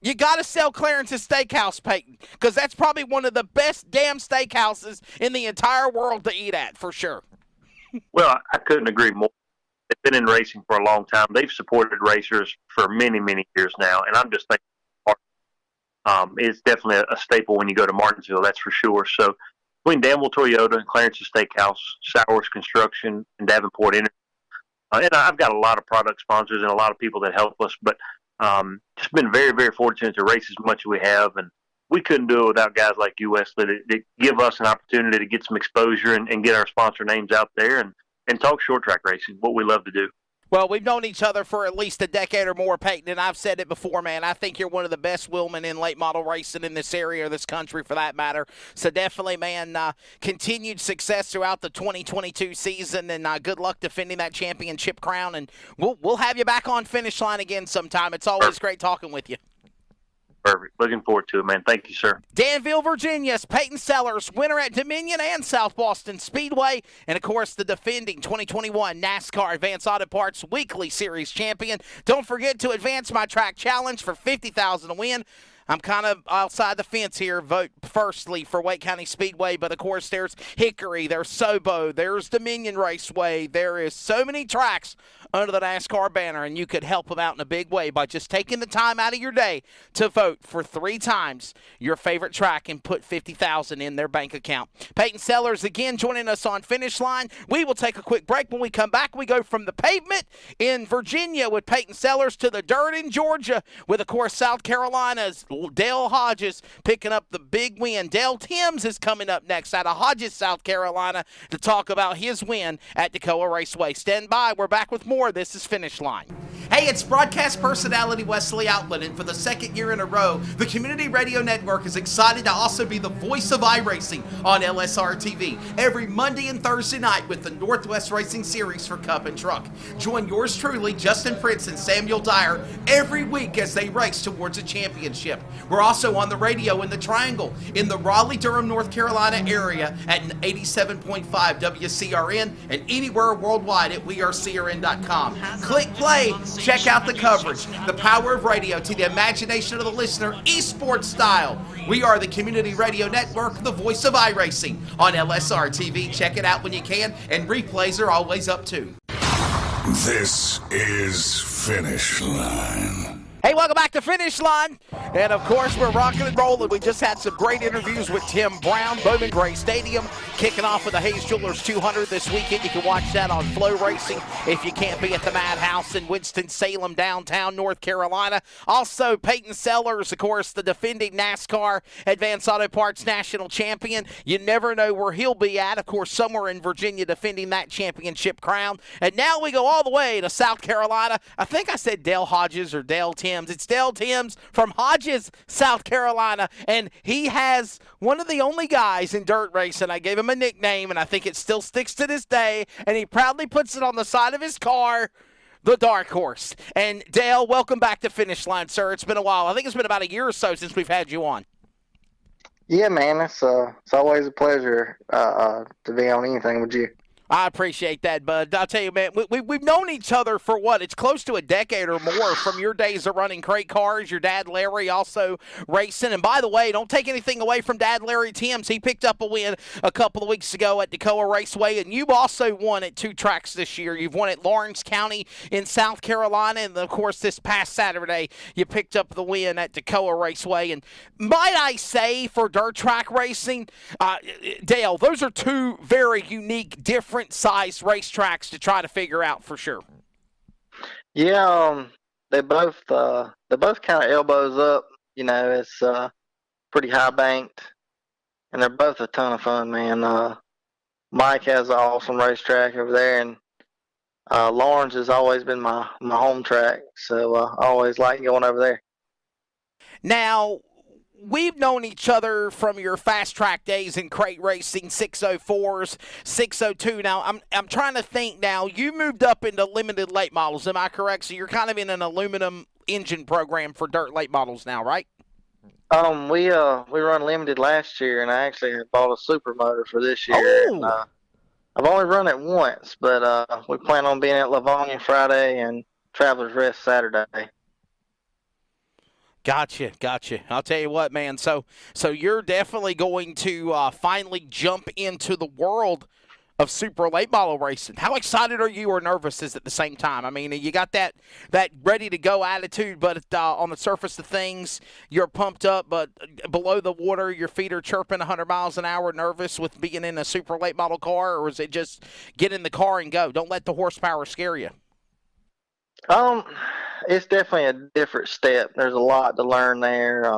you got to sell Clarence's Steakhouse, Peyton, because that's probably one of the best damn steakhouses in the entire world to eat at, for sure. Well, I couldn't agree more. They've been in racing for a long time. They've supported racers for many, many years now, and I'm just thinking it's definitely a staple when you go to Martinsville, that's for sure. So between Danville Toyota and Clarence's Steakhouse, Sowers Construction, and Davenport Energy, and I've got a lot of product sponsors and a lot of people that help us, but just been very, very fortunate to race as much as we have. And we couldn't do it without guys like you, Wesley, that give us an opportunity to get some exposure and get our sponsor names out there and talk short track racing, what we love to do. Well, we've known each other for at least a decade or more, Peyton, and I've said it before, man. I think you're one of the best wheelmen in late model racing in this area or this country for that matter. So definitely, man, continued success throughout the 2022 season, and good luck defending that championship crown. And we'll have you back on Finish Line again sometime. It's always great talking with you. Perfect. Looking forward to it, man. Thank you, sir. Danville, Virginia's Peyton Sellers, winner at Dominion and South Boston Speedway, and of course the defending 2021 NASCAR Advance Auto Parts Weekly Series champion. Don't forget to advance my track challenge for $50,000 to win. I'm kind of outside the fence here. Vote firstly for Wake County Speedway, but of course there's Hickory, there's Sobo, there's Dominion Raceway. There is so many tracks under the NASCAR banner, and you could help them out in a big way by just taking the time out of your day to vote for 3 times your favorite track and put $50,000 in their bank account. Peyton Sellers again joining us on Finish Line. We will take a quick break. When we come back, we go from the pavement in Virginia with Peyton Sellers to the dirt in Georgia with, of course, South Carolina's Dale Hodges picking up the big win. Dale Timms is coming up next out of Hodges, South Carolina, to talk about his win at Toccoa Raceway. Stand by. We're back with more. This is Finish Line. Hey, it's broadcast personality Wesley Outland, and for the second year in a row, the Community Radio Network is excited to also be the voice of iRacing on LSRTV every Monday and Thursday night with the Northwest Racing Series for Cup and Truck. Join yours truly, Justin Prince and Samuel Dyer, every week as they race towards a championship. We're also on the radio in the Triangle, in the Raleigh-Durham, North Carolina area at 87.5 WCRN and anywhere worldwide at wearecrn.com. Click play, check out the coverage, the power of radio to the imagination of the listener, esports style. We are the Community Radio Network, the voice of iRacing on LSR TV. Check it out when you can, and replays are always up too. This is Finish Line. Hey, welcome back to Finish Line. And, of course, we're rocking and rolling. We just had some great interviews with Tim Brown, Bowman Gray Stadium, kicking off with the Hayes Jewelers 200 this weekend. You can watch that on Flow Racing if you can't be at the Madhouse in Winston-Salem, downtown North Carolina. Also, Peyton Sellers, of course, the defending NASCAR Advance Auto Parts National Champion. You never know where he'll be at, of course, somewhere in Virginia defending that championship crown. And now we go all the way to South Carolina. I think I said Dale Hodges or Dale Timms. It's Dale Timms from Hodges, South Carolina, and he has one of the only guys in dirt racing. I gave him a nickname, and I think it still sticks to this day, and he proudly puts it on the side of his car, the Dark Horse. And Dale, welcome back to Finish Line, sir. It's been a while. I think it's been about a year or so since we've had you on. Yeah, man, it's always a pleasure to be on anything with you. I appreciate that, bud. I'll tell you, man, we've known each other for what? It's close to a decade or more from your days of running crate cars. Your dad, Larry, also racing. And by the way, don't take anything away from Dad, Larry Timms. He picked up a win a couple of weeks ago at Toccoa Raceway, and you've also won at 2 tracks this year. You've won at Lawrence County in South Carolina, and, of course, this past Saturday, you picked up the win at Toccoa Raceway. And might I say, for dirt track racing, Dale, those are 2 very unique, different size racetracks to try to figure out for sure. Yeah, they both kind of elbows up. You know, it's pretty high banked, and they're both a ton of fun, man. Mike has an awesome racetrack over there, and Lawrence has always been my home track, so I always like going over there. Now, we've known each other from your fast track days in crate racing, 604s, 602. Now, I'm trying to think now. You moved up into limited late models, am I correct? So you're kind of in an aluminum engine program for dirt late models now, right? We run limited last year, and I actually had bought a super motor for this year. Oh. And, I've only run it once, but we plan on being at Livonia Friday and Travelers Rest Saturday. Gotcha. I'll tell you what, man. So you're definitely going to finally jump into the world of super late model racing. How excited are you or nervous is at the same time? I mean, you got that ready to go attitude, but on the surface of things, you're pumped up, but below the water, your feet are chirping 100 miles an hour, nervous with being in a super late model car, or is it just get in the car and go? Don't let the horsepower scare you. It's definitely a different step. There's a lot to learn there.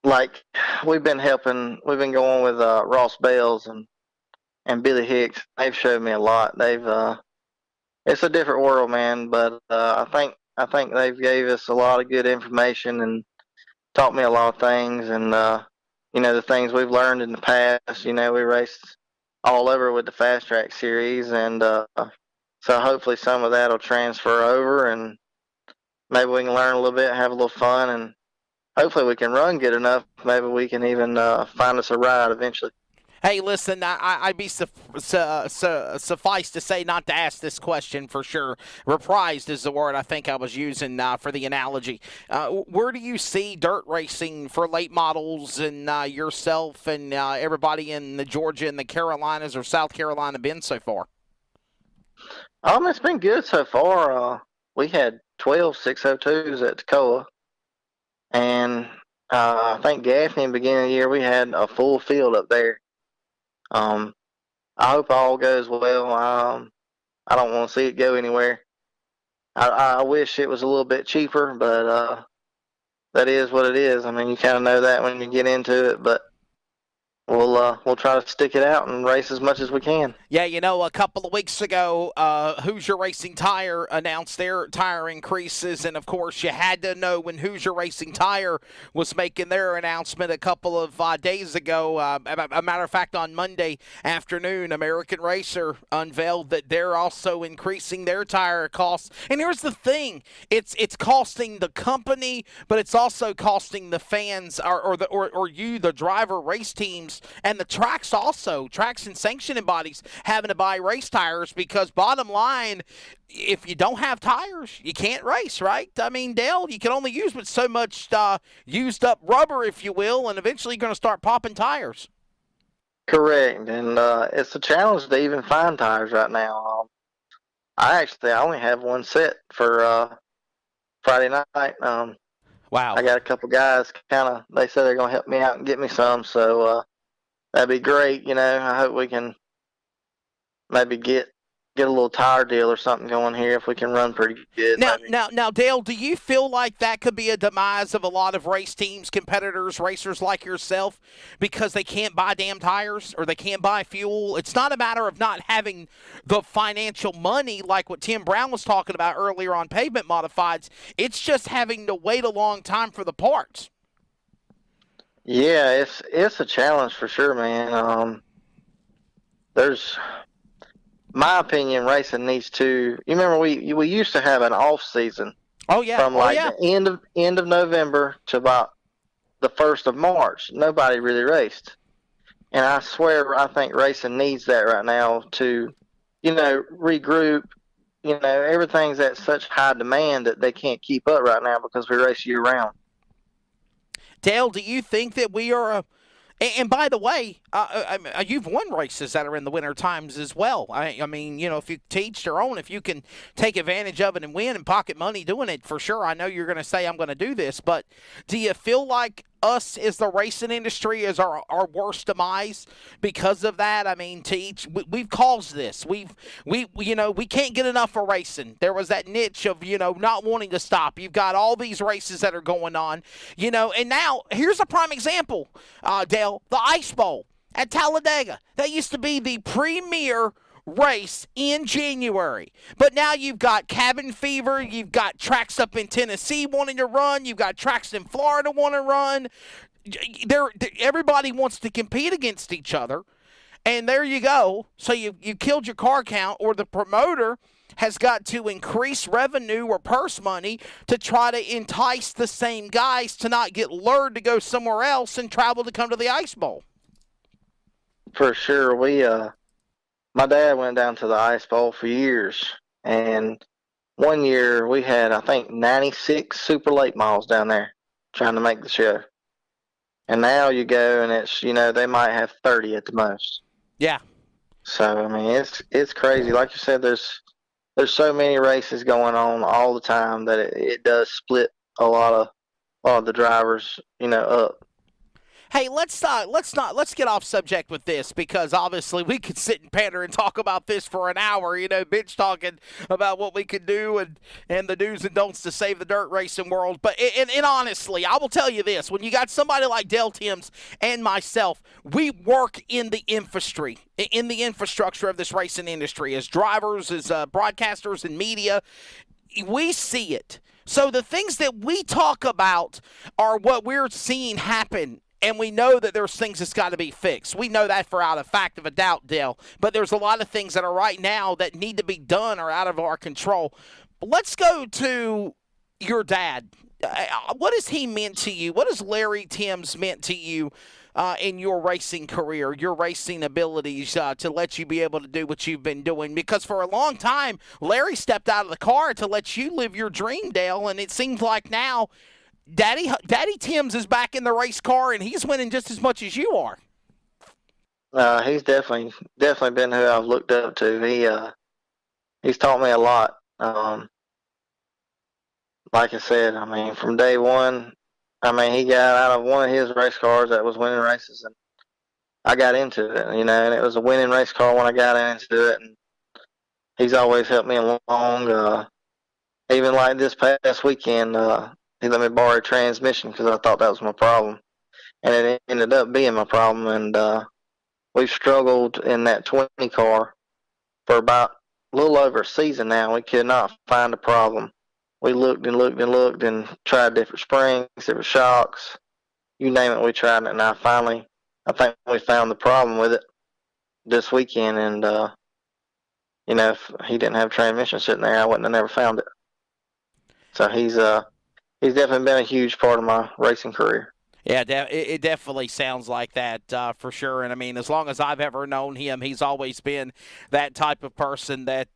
Like we've been going with Ross Bales and Billy Hicks. They've showed me a lot. They've it's a different world, man. But I think they've gave us a lot of good information and taught me a lot of things. And the things we've learned in the past. We raced all over with the Fast Track series, and so hopefully some of that will transfer over, and maybe we can learn a little bit, have a little fun, and hopefully we can run good enough. Maybe we can even find us a ride eventually. Hey, listen, I'd be suffice to say not to ask this question for sure. Reprised is the word I think I was using for the analogy. Where do you see dirt racing for late models and yourself and everybody in the Georgia and the Carolinas or South Carolina been so far? It's been good so far. We had 12 602s at Toccoa, and I think Gaffney in the beginning of the year we had a full field up there. I hope all goes well. I don't want to see it go anywhere. I wish it was a little bit cheaper, but that is what it is. I mean, you kind of know that when you get into it, but we'll try to stick it out and race as much as we can. Yeah, a couple of weeks ago, Hoosier Racing Tire announced their tire increases, and of course, you had to know when Hoosier Racing Tire was making their announcement a couple of days ago. A matter of fact, on Monday afternoon, American Racer unveiled that they're also increasing their tire costs. And here's the thing: it's costing the company, but it's also costing the fans or you, the driver, race teams. And the tracks and sanctioning bodies having to buy race tires because bottom line, if you don't have tires, you can't race, right? I mean, Dale, you can only use but so much used up rubber, if you will, and eventually you're going to start popping tires. Correct, and it's a challenge to even find tires right now. I only have one set for Friday night. Wow. I got a couple guys they said they're going to help me out and get me some, so that'd be great. I hope we can maybe get a little tire deal or something going here if we can run pretty good. Now, Dale, do you feel like that could be a demise of a lot of race teams, competitors, racers like yourself, because they can't buy damn tires or they can't buy fuel? It's not a matter of not having the financial money like what Tim Brown was talking about earlier on Pavement Modifieds. It's just having to wait a long time for the parts. Yeah, it's a challenge for sure, man. There's, my opinion, racing needs to. You remember we used to have an off season. Oh yeah. From the end of November to about the 1st of March. Nobody really raced, and I swear I think racing needs that right now to, regroup. Everything's at such high demand that they can't keep up right now because we race year round. Dale, do you think that we are and by the way, you've won races that are in the winter times as well. I mean, if you teach your own, if you can take advantage of it and win and pocket money doing it, for sure. I know you're going to say I'm going to do this, but do you feel like us as the racing industry is our worst demise because of that? I mean, we've caused this. We can't get enough for racing. There was that niche of, not wanting to stop. You've got all these races that are going on, and now here's a prime example, Dale, the Ice Bowl at Talladega. That used to be the premier race in January. But now you've got cabin fever, you've got tracks up in Tennessee wanting to run, you've got tracks in Florida want to run. Everybody wants to compete against each other. And there you go. So you killed your car count, or the promoter has got to increase revenue or purse money to try to entice the same guys to not get lured to go somewhere else and travel to come to the Ice Bowl. For sure. My dad went down to the Ice Bowl for years, and one year we had, I think, 96 super late models down there trying to make the show. And now you go and it's, they might have 30 at the most. Yeah. So, I mean, it's crazy. Like you said, there's so many races going on all the time that it does split a lot of the drivers, up. Hey, let's get off subject with this, because obviously we could sit and pander and talk about this for an hour, bitch talking about what we could do and the do's and don'ts to save the dirt racing world. But and honestly, I will tell you this: when you got somebody like Dale Timms and myself, we work in the infrastructure of this racing industry as drivers, as broadcasters, and media. We see it. So the things that we talk about are what we're seeing happen. And we know that there's things that's got to be fixed. We know that for out of fact of a doubt, Dale. But there's a lot of things that are right now that need to be done or out of our control. But let's go to your dad. What has he meant to you? What has Larry Timms meant to you in your racing career, your racing abilities to let you be able to do what you've been doing? Because for a long time, Larry stepped out of the car to let you live your dream, Dale. And it seems like now Daddy Timms is back in the race car, and he's winning just as much as you are. He's definitely been who I've looked up to. He's taught me a lot. Like I said, I mean, from day one, I mean, he got out of one of his race cars that was winning races, and I got into it, and it was a winning race car when I got into it, and he's always helped me along. Even like this past weekend, he let me borrow a transmission because I thought that was my problem, and it ended up being my problem. And we've struggled in that 20 car for about a little over a season now. We could not find a problem. We looked and looked and looked and tried different springs, different shocks, you name it. We tried it, and I think we found the problem with it this weekend. And if he didn't have a transmission sitting there, I wouldn't have never found it. So he's definitely been a huge part of my racing career. Yeah, it definitely sounds like that for sure. And, I mean, as long as I've ever known him, he's always been that type of person that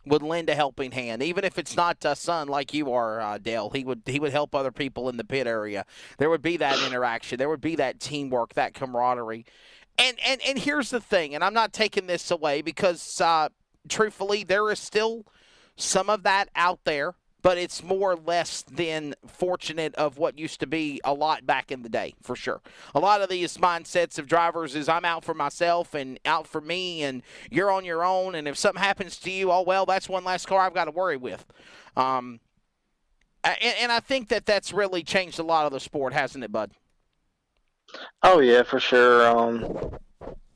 would lend a helping hand. Even if it's not son like you are, Dale, he would help other people in the pit area. There would be that interaction. There would be that teamwork, that camaraderie. And here's the thing, and I'm not taking this away because, truthfully, there is still some of that out there, but it's more or less than fortunate of what used to be a lot back in the day, for sure. A lot of these mindsets of drivers is I'm out for myself and out for me, and you're on your own, and if something happens to you, oh, well, that's one less car I've got to worry with. And I think that's really changed a lot of the sport, hasn't it, bud? Oh, yeah, for sure.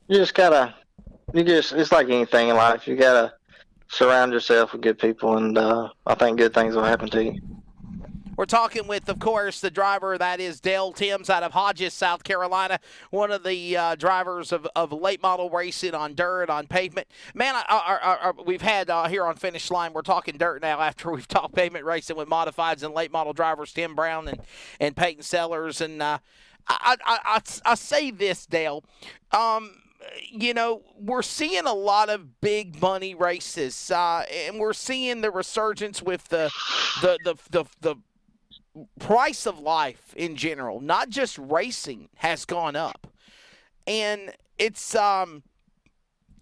It's like anything in life. You got to surround yourself with good people, and I think good things will happen to you. We're talking with, of course, the driver that is Dale Timms out of Hodges, South Carolina, one of the drivers of late model racing on dirt, on pavement. Man, we've had here on Finish Line, we're talking dirt now after we've talked pavement racing with modifieds and late model drivers, Tim Brown and Peyton Sellers. And I say this, Dale. We're seeing a lot of big money races, and we're seeing the resurgence with the price of life in general, not just racing, has gone up. And it's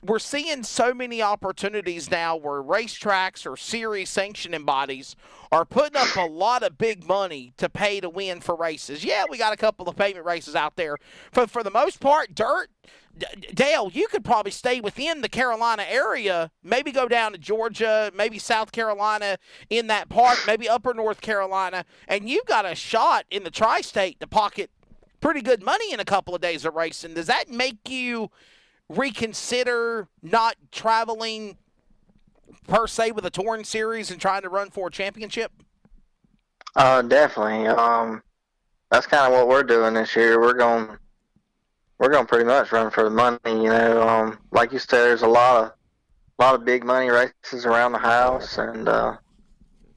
we're seeing so many opportunities now where racetracks or series sanctioning bodies are putting up a lot of big money to pay to win for races. Yeah, we got a couple of pavement races out there. For the most part, dirt, Dale, you could probably stay within the Carolina area, maybe go down to Georgia, maybe South Carolina in that part, maybe upper North Carolina, and you've got a shot in the tri-state to pocket pretty good money in a couple of days of racing. Does that make you reconsider not traveling per se with a touring series and trying to run for a championship? Definitely. That's kind of what we're doing this year. We're going pretty much run for the money. Like you said, there's a lot of big money races around the house, and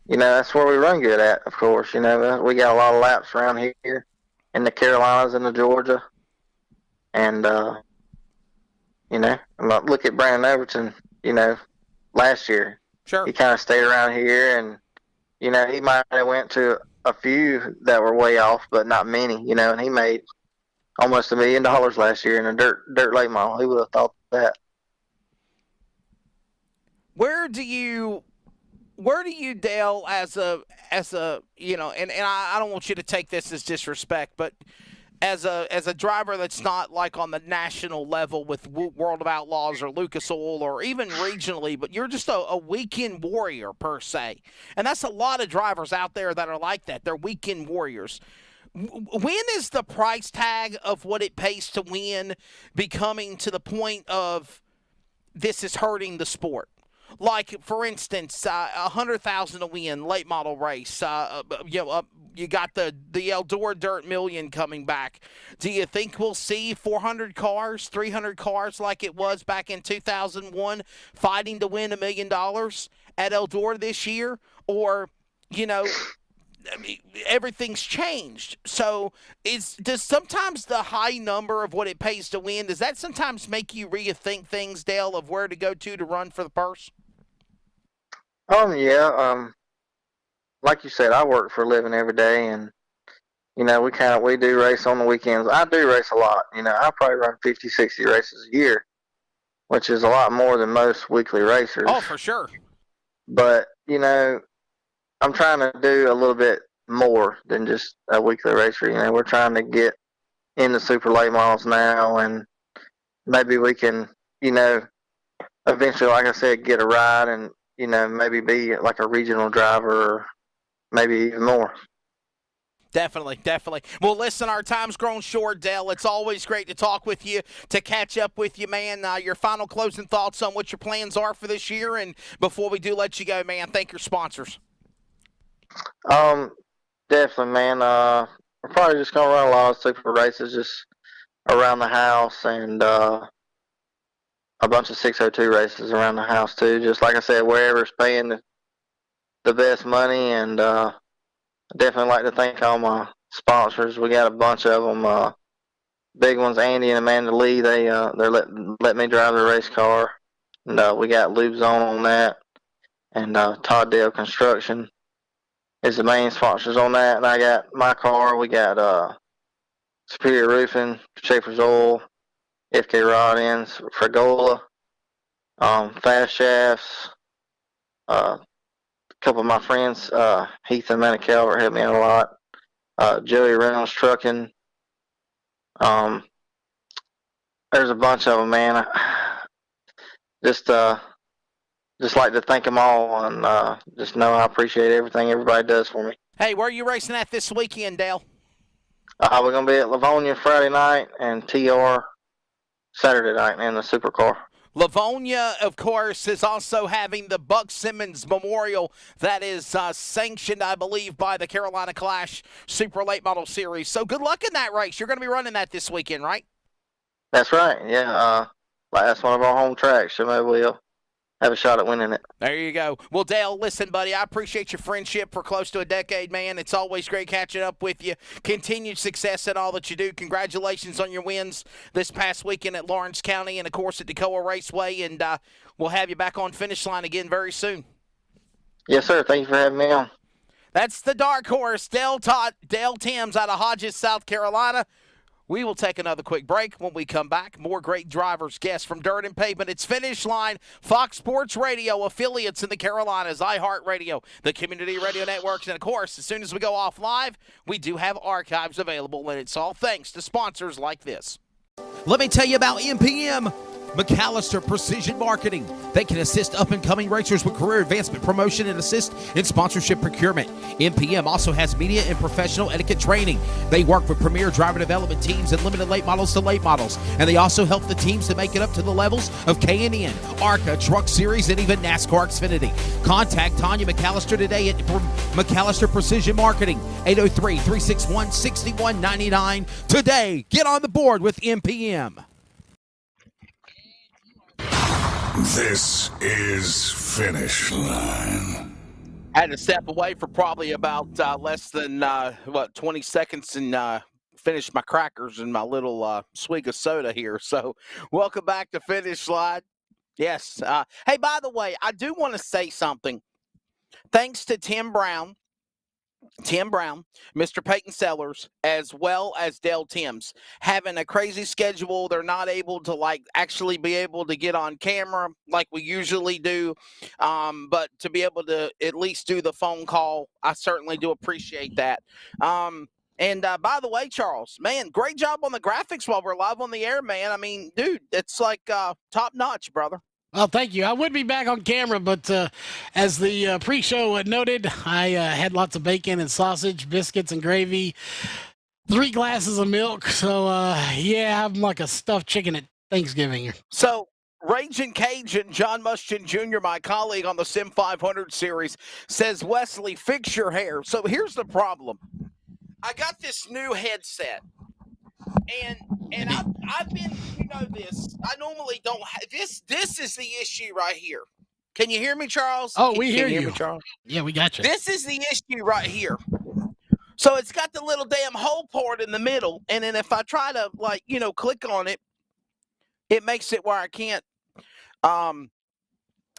that's where we run good at. Of course, we got a lot of laps around here in the Carolinas and the Georgia, and look at Brandon Overton. Last year, sure, he kind of stayed around here, and he might have went to a few that were way off, but not many. And he made almost $1 million last year in a dirt late model. Who would have thought that? Where do you, Dale, as a and I don't want you to take this as disrespect, but as a driver that's not like on the national level with World of Outlaws or Lucas Oil or even regionally, but you're just a weekend warrior per se. And that's a lot of drivers out there that are like that. They're weekend warriors. When is the price tag of what it pays to win becoming to the point of this is hurting the sport? Like, for instance, $100,000 to win, late model race. You got the Eldora Dirt Million coming back. Do you think we'll see 400 cars, 300 cars like it was back in 2001 fighting to win $1 million at Eldora this year? Or, I mean, everything's changed. So does sometimes the high number of what it pays to win, does that sometimes make you rethink things, Dale, of where to go to run for the purse? Yeah. Like you said, I work for a living every day, and we do race on the weekends. I do race a lot. I probably run 50, 60 races a year, which is a lot more than most weekly racers. Oh, for sure. But I'm trying to do a little bit more than just a weekly racer. We're trying to get in the super late models now, and maybe we can, eventually, like I said, get a ride and, maybe be like a regional driver or maybe even more. Definitely. Well, listen, our time's grown short, Dale. It's always great to talk with you, to catch up with you, man. Your final closing thoughts on what your plans are for this year, and before we do let you go, man, thank your sponsors. Definitely, man. We're probably just gonna run a lot of super races just around the house, and a bunch of 602 races around the house too. Just like I said, wherever's paying the best money, and I definitely like to thank all my sponsors. We got a bunch of them. Big ones, Andy and Amanda Lee. They're let me drive the race car, and we got Lube Zone on that, and Todd Dale Construction is the main sponsors on that. And I got my car. We got Superior Roofing, Schaefer's Oil, FK Rod Ends, Fragola, Fast Shafts. A couple of my friends, Heath and Manny Calvert, helped me out a lot. Joey Reynolds Trucking. There's a bunch of them, man. Just like to thank them all, and just know I appreciate everything everybody does for me. Hey, where are you racing at this weekend, Dale? We're going to be at Livonia Friday night and TR Saturday night in the supercar. Livonia, of course, is also having the Buck Simmons Memorial that is sanctioned, I believe, by the Carolina Clash Super Late Model Series. So good luck in that race. You're going to be running that this weekend, right? That's right, yeah. That's one of our home tracks, so maybe we'll have a shot at winning it. There you go. Well, Dale, listen, buddy, I appreciate your friendship for close to a decade, man. It's always great catching up with you. Continued success in all that you do. Congratulations on your wins this past weekend at Lawrence County and, of course, at Decoa Raceway. And we'll have you back on finish line again very soon. Yes, sir. Thank you for having me on. That's the dark horse, Dale Timms out of Hodges, South Carolina. We will take another quick break. When we come back, more great drivers, guests from Dirt and Pavement. It's Finish Line, Fox Sports Radio, affiliates in the Carolinas, iHeartRadio, the Community Radio Networks, and, of course, as soon as we go off live, we do have archives available, and it's all thanks to sponsors like this. Let me tell you about MPM. McAllister Precision Marketing. They can assist up-and-coming racers with career advancement, promotion, and assist in sponsorship procurement. MPM also has media and professional etiquette training. They work with premier driver development teams and limited late models to late models. And they also help the teams to make it up to the levels of K&N, ARCA, Truck Series, and even NASCAR Xfinity. Contact Tanya McAllister today at McAllister Precision Marketing, 803-361-6199. Today, get on the board with MPM. This is Finish Line. I had to step away for probably about less than 20 seconds and finish my crackers and my little swig of soda here. So welcome back to Finish Line. Yes. Hey, by the way, I do want to say something. Thanks to Tim Brown, Mr. Peyton Sellers, as well as Dale Timms, having a crazy schedule. They're not able to actually be able to get on camera like we usually do. But to be able to at least do the phone call, I certainly do appreciate that. And by the way, Charles, man, great job on the graphics while we're live on the air, man. I mean, dude, it's like top notch, brother. Well, thank you. I would be back on camera, but as the pre-show noted, I had lots of bacon and sausage, biscuits and gravy, 3 glasses of milk. So, yeah, I'm like a stuffed chicken at Thanksgiving. So, Raging Cajun, John Muschin Jr., my colleague on the Sim 500 series, says, Wesley, fix your hair. So here's the problem. I got this new headset, and I've been, you know this, I normally don't have, this is the issue right here. Can you hear me, Charles? Oh, we hear you. Me, Charles? Yeah, we got you. This is the issue right here. So it's got the little damn hole port in the middle, and then if I try to, like, you know, click on it, it makes it where I can't,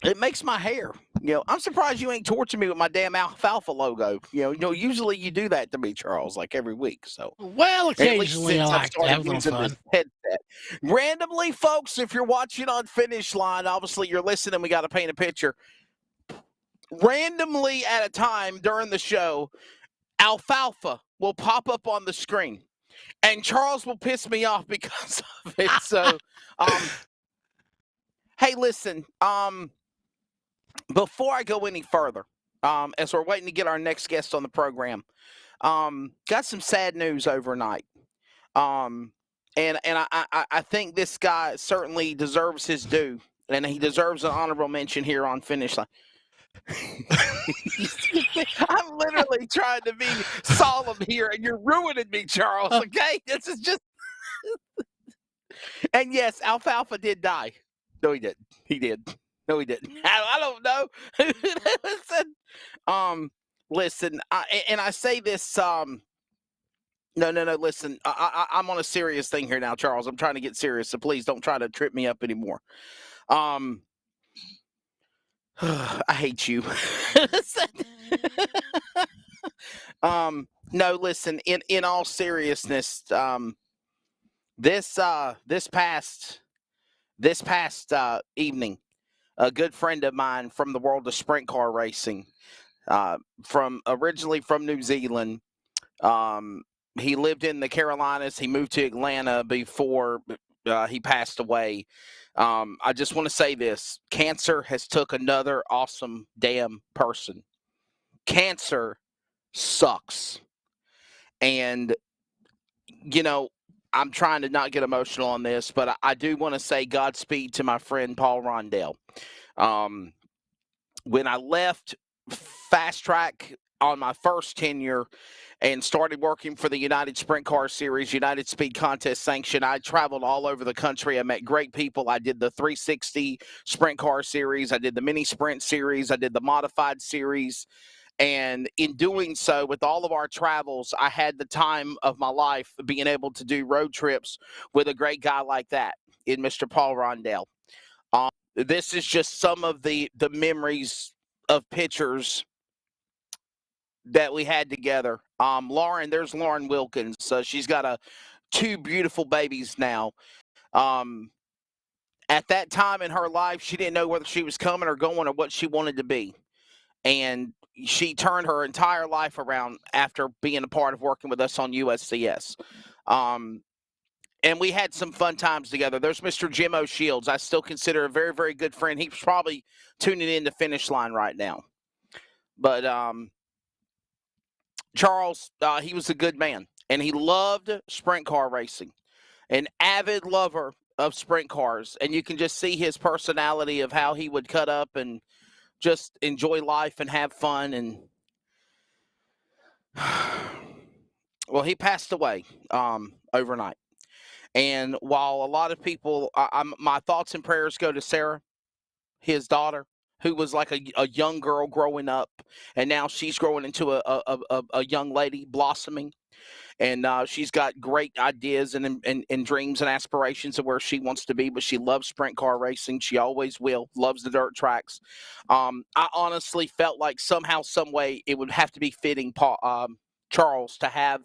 it makes my hair, you know, I'm surprised you ain't torturing me with my damn alfalfa logo. You know, usually you do that to me, Charles, like every week. So, well, occasionally I like to have a little fun. Headset. Randomly, folks, if you're watching on Finish Line, obviously you're listening, we got to paint a picture. Randomly at a time during the show, alfalfa will pop up on the screen, and Charles will piss me off because of it. So, hey, listen, before I go any further, as we're waiting to get our next guest on the program, got some sad news overnight. And I think this guy certainly deserves his due, and he deserves an honorable mention here on Finish Line. I'm literally trying to be solemn here, and you're ruining me, Charles. Okay, this is just. And yes, Alfalfa did die. No, he didn't. He did. No, he didn't. I don't know. Listen. I say this. No. Listen, I'm on a serious thing here now, Charles. I'm trying to get serious, so please don't try to trip me up anymore. I hate you. No, listen, in all seriousness, this past evening, a good friend of mine from the world of sprint car racing, originally from New Zealand, he lived in the Carolinas. He moved to Atlanta before he passed away. I just want to say this. Cancer has took another awesome damn person. Cancer sucks. And, you know, I'm trying to not get emotional on this, but I do want to say Godspeed to my friend Paul Rondell. When I left Fast Track on my first tenure and started working for the United Sprint Car Series, United Speed Contest Sanction, I traveled all over the country. I met great people. I did the 360 Sprint Car Series. I did the Mini Sprint Series. I did the Modified Series. And in doing so, with all of our travels, I had the time of my life being able to do road trips with a great guy like that in Mr. Paul Rondell. This is just some of the memories of pictures that we had together. There's Lauren Wilkins. She's got 2 beautiful babies now. At that time in her life, she didn't know whether she was coming or going or what she wanted to be. And she turned her entire life around after being a part of working with us on USCS. And we had some fun times together. There's Mr. Jim O'Shields. I still consider a very, very good friend. He's probably tuning in to Finish Line right now. But Charles, he was a good man, and he loved sprint car racing, an avid lover of sprint cars. And you can just see his personality of how he would cut up and just enjoy life and have fun. And well, he passed away overnight. And while a lot of people, my thoughts and prayers go to Sarah, his daughter, who was like a young girl growing up, and now she's growing into a young lady, blossoming. And she's got great ideas and dreams and aspirations of where she wants to be, but she loves sprint car racing. She always will, loves the dirt tracks. I honestly felt like somehow, some way, it would have to be fitting, Charles, to have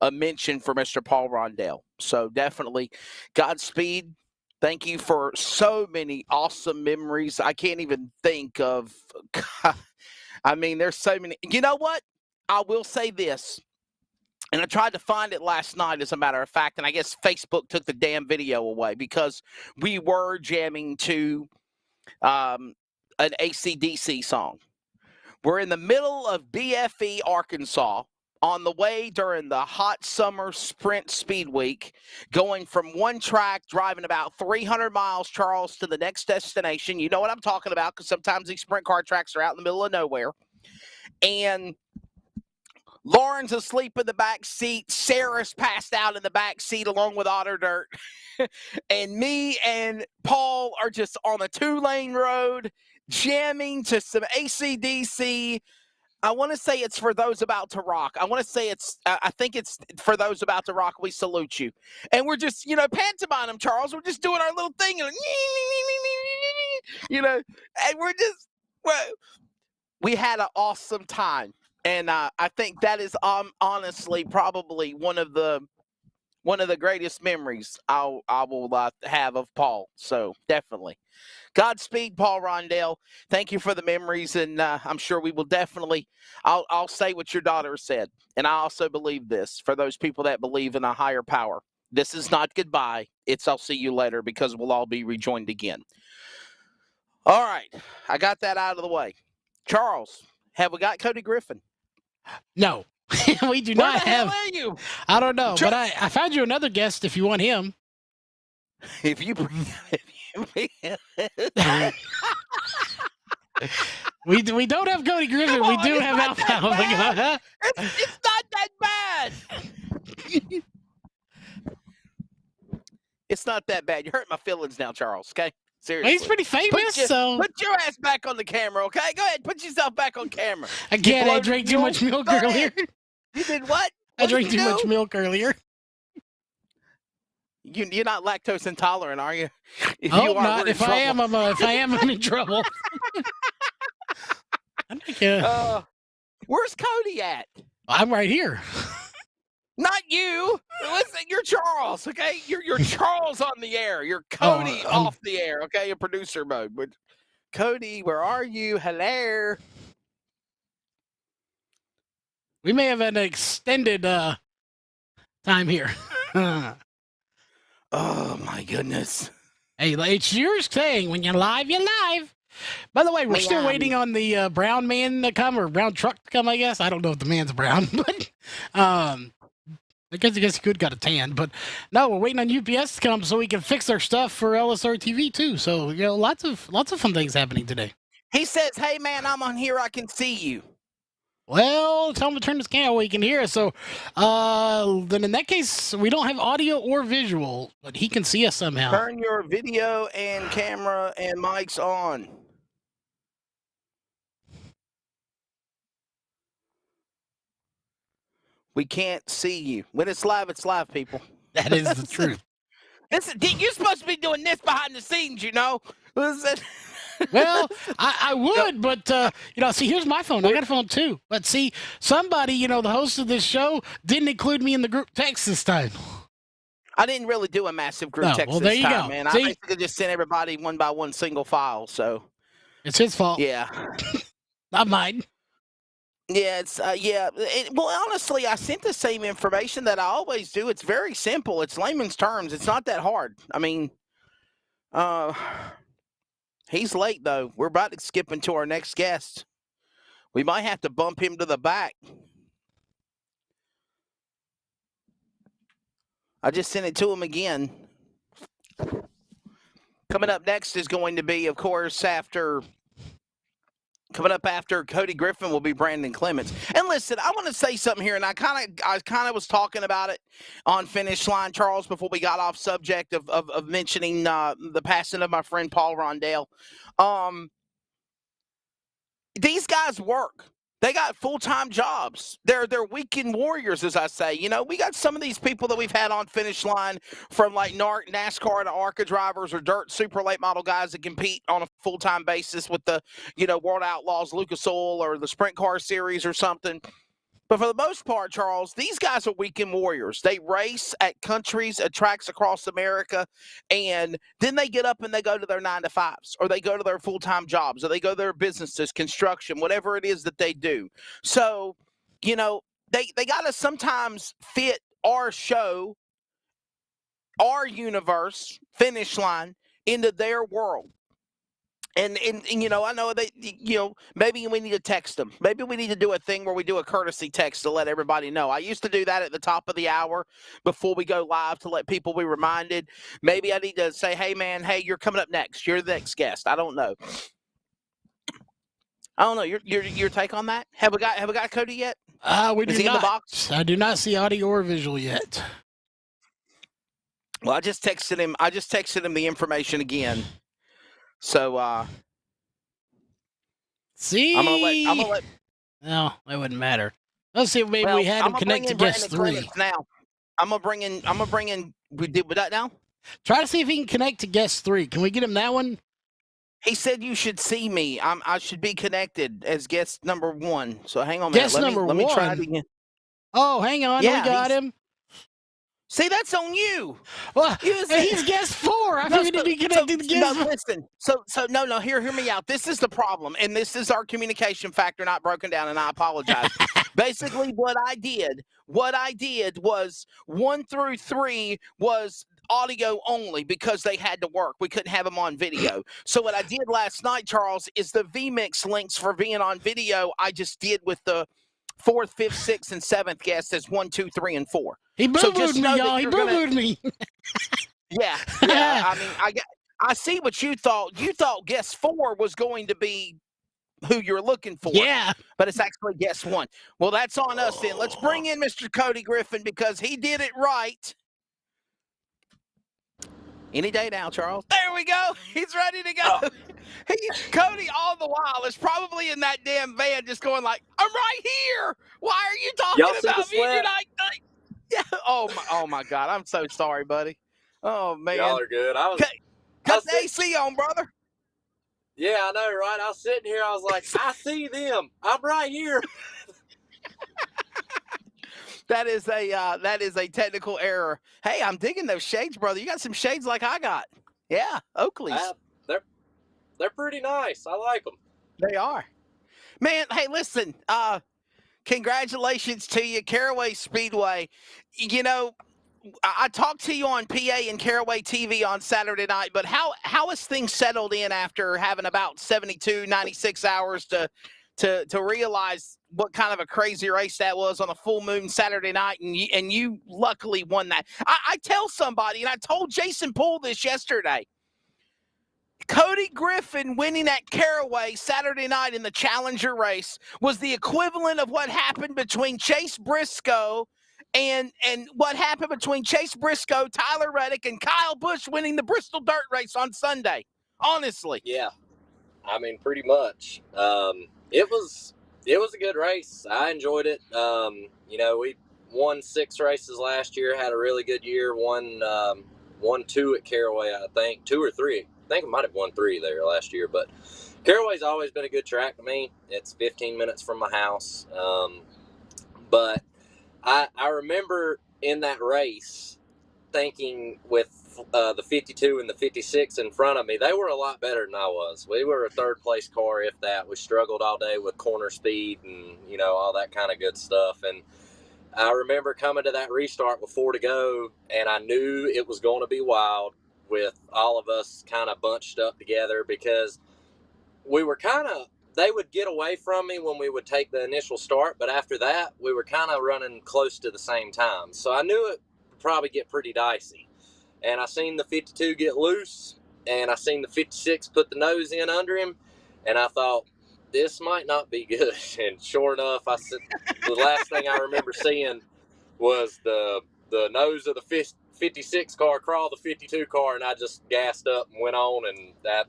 a mention for Mr. Paul Rondell. So definitely Godspeed. Thank you for so many awesome memories. I can't even think of, I mean, there's so many. You know what? I will say this. And I tried to find it last night, as a matter of fact, and I guess Facebook took the damn video away because we were jamming to an AC/DC song. We're in the middle of BFE, Arkansas, on the way during the hot summer sprint speed week, going from one track, driving about 300 miles, Charles, to the next destination. You know what I'm talking about, because sometimes these sprint car tracks are out in the middle of nowhere. And Lauren's asleep in the back seat. Sarah's passed out in the back seat along with Otter Dirt. And me and Paul are just on a 2-lane road jamming to some AC/DC. I want to say it's For Those About to Rock. I think it's For Those About to Rock, We Salute You. And we're just, pantomiming, Charles. We're just doing our little thing. And, and we had an awesome time. And I think that is honestly probably one of the greatest memories I will have of Paul. So definitely, Godspeed, Paul Rondell. Thank you for the memories, and I'm sure we will definitely. I'll say what your daughter said, and I also believe this. For those people that believe in a higher power, this is not goodbye. It's I'll see you later, because we'll all be rejoined again. All right, I got that out of the way. Charles, have we got Cody Griffin? No, we do Where not the have. hell are you? I don't know, but I found you another guest if you want him. If you we don't have Cody Griffin. Come We on, do it's have not that Alpha. bad. It's not that bad. It's not that bad. You hurt my feelings now, Charles. Okay, seriously. He's pretty famous, so put your ass back on the camera. Okay, go ahead. Put yourself back on camera. Again, I drank too much milk earlier. You did what? I drank too much milk earlier. You're not lactose intolerant, are you? If Oh, you are, not. If I am, I'm in trouble. Where's Cody at? I'm right here. Not you. Listen, you're Charles, okay? You're Charles on the air. You're Cody off the air, okay? In producer mode. But Cody, where are you? Hello. We may have an extended time here. Oh, my goodness. Hey, it's your saying. When you're live, you're live. By the way, we're still waiting on the brown man to come, or brown truck to come, I guess. I don't know if the man's brown, but I guess he could got a tan. But no, we're waiting on UPS to come so we can fix our stuff for LSRTV too. So, lots of fun things happening today. He says, hey, man, I'm on here. I can see you. Well, tell him to turn his camera where he can hear us. So then in that case, we don't have audio or visual, but he can see us somehow. Turn your video and camera and mics on. We can't see you. When it's live, people. That is the truth. You're supposed to be doing this behind the scenes, Listen. Well, I would, but, see, here's my phone. I got a phone, too. But, see, somebody, the host of this show didn't include me in the group text this time. I didn't really do a massive group text there this you time, go. man. See? I basically just sent everybody one by one single file, so. It's his fault. Yeah. Not mine. Yeah, well, honestly, I sent the same information that I always do. It's very simple. It's layman's terms. It's not that hard. I mean, he's late, though. We're about to skip into our next guest. We might have to bump him to the back. I just sent it to him again. Coming up next is going to be, of course, coming up after Cody Griffin will be Brandon Clements. And listen, I want to say something here, and I kind of was talking about it on Finish Line, Charles, before we got off subject of mentioning the passing of my friend Paul Rondell. These guys work. They got full-time jobs. They're weekend warriors, as I say. We got some of these people that we've had on Finish Line, from like NASCAR to ARCA drivers or dirt super late model guys that compete on a full-time basis with the, World Outlaws, Lucas Oil, or the Sprint Car Series or something. But for the most part, Charles, these guys are weekend warriors. They race at tracks across America, and then they get up and they go to their 9-to-5s, or they go to their full-time jobs, or they go to their businesses, construction, whatever it is that they do. So, they got to sometimes fit our show, our universe, finish line into their world. And you know, I know that, you know, maybe we need to text them. Maybe we need to do a thing where we do a courtesy text to let everybody know. I used to do that at the top of the hour before we go live to let people be reminded. Maybe I need to say, hey, man, hey, you're coming up next. You're the next guest. I don't know. Your take on that? Have we got Cody yet? We do Is he not. in the box? I do not see audio or visual yet. Well, I just texted him the information again. So see, I'm gonna let. No, that wouldn't matter. Let's see if maybe we had him connect to guest 3 now. I'm gonna bring in. We did with that now. Try to see if he can connect to guest 3. Can we get him that one? He said you should see me. I should be connected as guest number 1. So hang on a guest minute. number Let me try it again. Oh, hang on. Yeah, we got him. See, that's on you. Well, he's guest 4. I figured he'd be connected to guest. No, listen. No. Hear me out. This is the problem, and this is our communication factor not broken down, and I apologize. Basically, what I did was 1 through 3 was audio only because they had to work. We couldn't have them on video. So what I did last night, Charles, is the VMix links for being on video. I just did with the 4th, 5th, 6th, and 7th guests as 1, 2, 3, and 4. He boo-booed me, y'all. He boo-booed me. Yeah. I mean, I see what you thought. You thought guest 4 was going to be who you're looking for. Yeah. But it's actually guest 1. Well, that's on us then. Let's bring in Mr. Cody Griffin because he did it right. Any day now, Charles. There we go. He's ready to go. Oh. Cody, all the while, is probably in that damn van just going like, I'm right here. Why are you talking about me? You're not, yeah. Oh, my God. I'm so sorry, buddy. Oh, man. Y'all are good. Cut the AC on, brother. Yeah, I know, right? I was sitting here. I was like, I see them. I'm right here. That is a technical error. Hey, I'm digging those shades, brother. You got some shades like I got. Yeah, Oakley's. They're pretty nice. I like them. They are. Man, hey, listen. Congratulations to you, Caraway Speedway. You know, I talked to you on PA and Caraway TV on Saturday night, but how has things settled in after having about 72, 96 hours to realize what kind of a crazy race that was on a full moon Saturday night, and you luckily won that? I tell somebody, and I told Jason Poole this yesterday, Cody Griffin winning at Caraway Saturday night in the Challenger race was the equivalent of what happened between Chase Briscoe and what happened between Chase Briscoe, Tyler Reddick, and Kyle Busch winning the Bristol Dirt Race on Sunday. Honestly. Yeah. I mean, pretty much. It was a good race. I enjoyed it. You know, we won 6 races last year, had a really good year, won 2 at Caraway, I think, 2 or 3. I think I might have won 3 there last year, but Caraway's always been a good track to me. It's 15 minutes from my house. But I remember in that race thinking with the 52 and the 56 in front of me, they were a lot better than I was. We were a 3rd place car, if that. We struggled all day with corner speed and, you know, all that kind of good stuff. And I remember coming to that restart with 4 to go, and I knew it was going to be wild with all of us kind of bunched up together because we were they would get away from me when we would take the initial start, but after that, we were kind of running close to the same time. So I knew it would probably get pretty dicey. And I seen the 52 get loose, and I seen the 56 put the nose in under him, and I thought, this might not be good. And sure enough, the last thing I remember seeing was the nose of the 56 car crawl the 52 car, and I just gassed up and went on, and that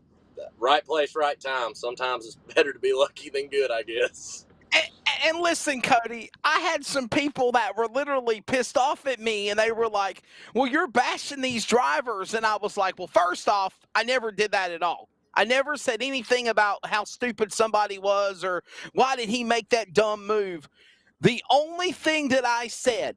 right place, right time. Sometimes it's better to be lucky than good, I guess. And listen, Cody, I had some people that were literally pissed off at me, and they were like, well, you're bashing these drivers. And I was like, well, first off, I never did that at all. I never said anything about how stupid somebody was or why did he make that dumb move. The only thing that I said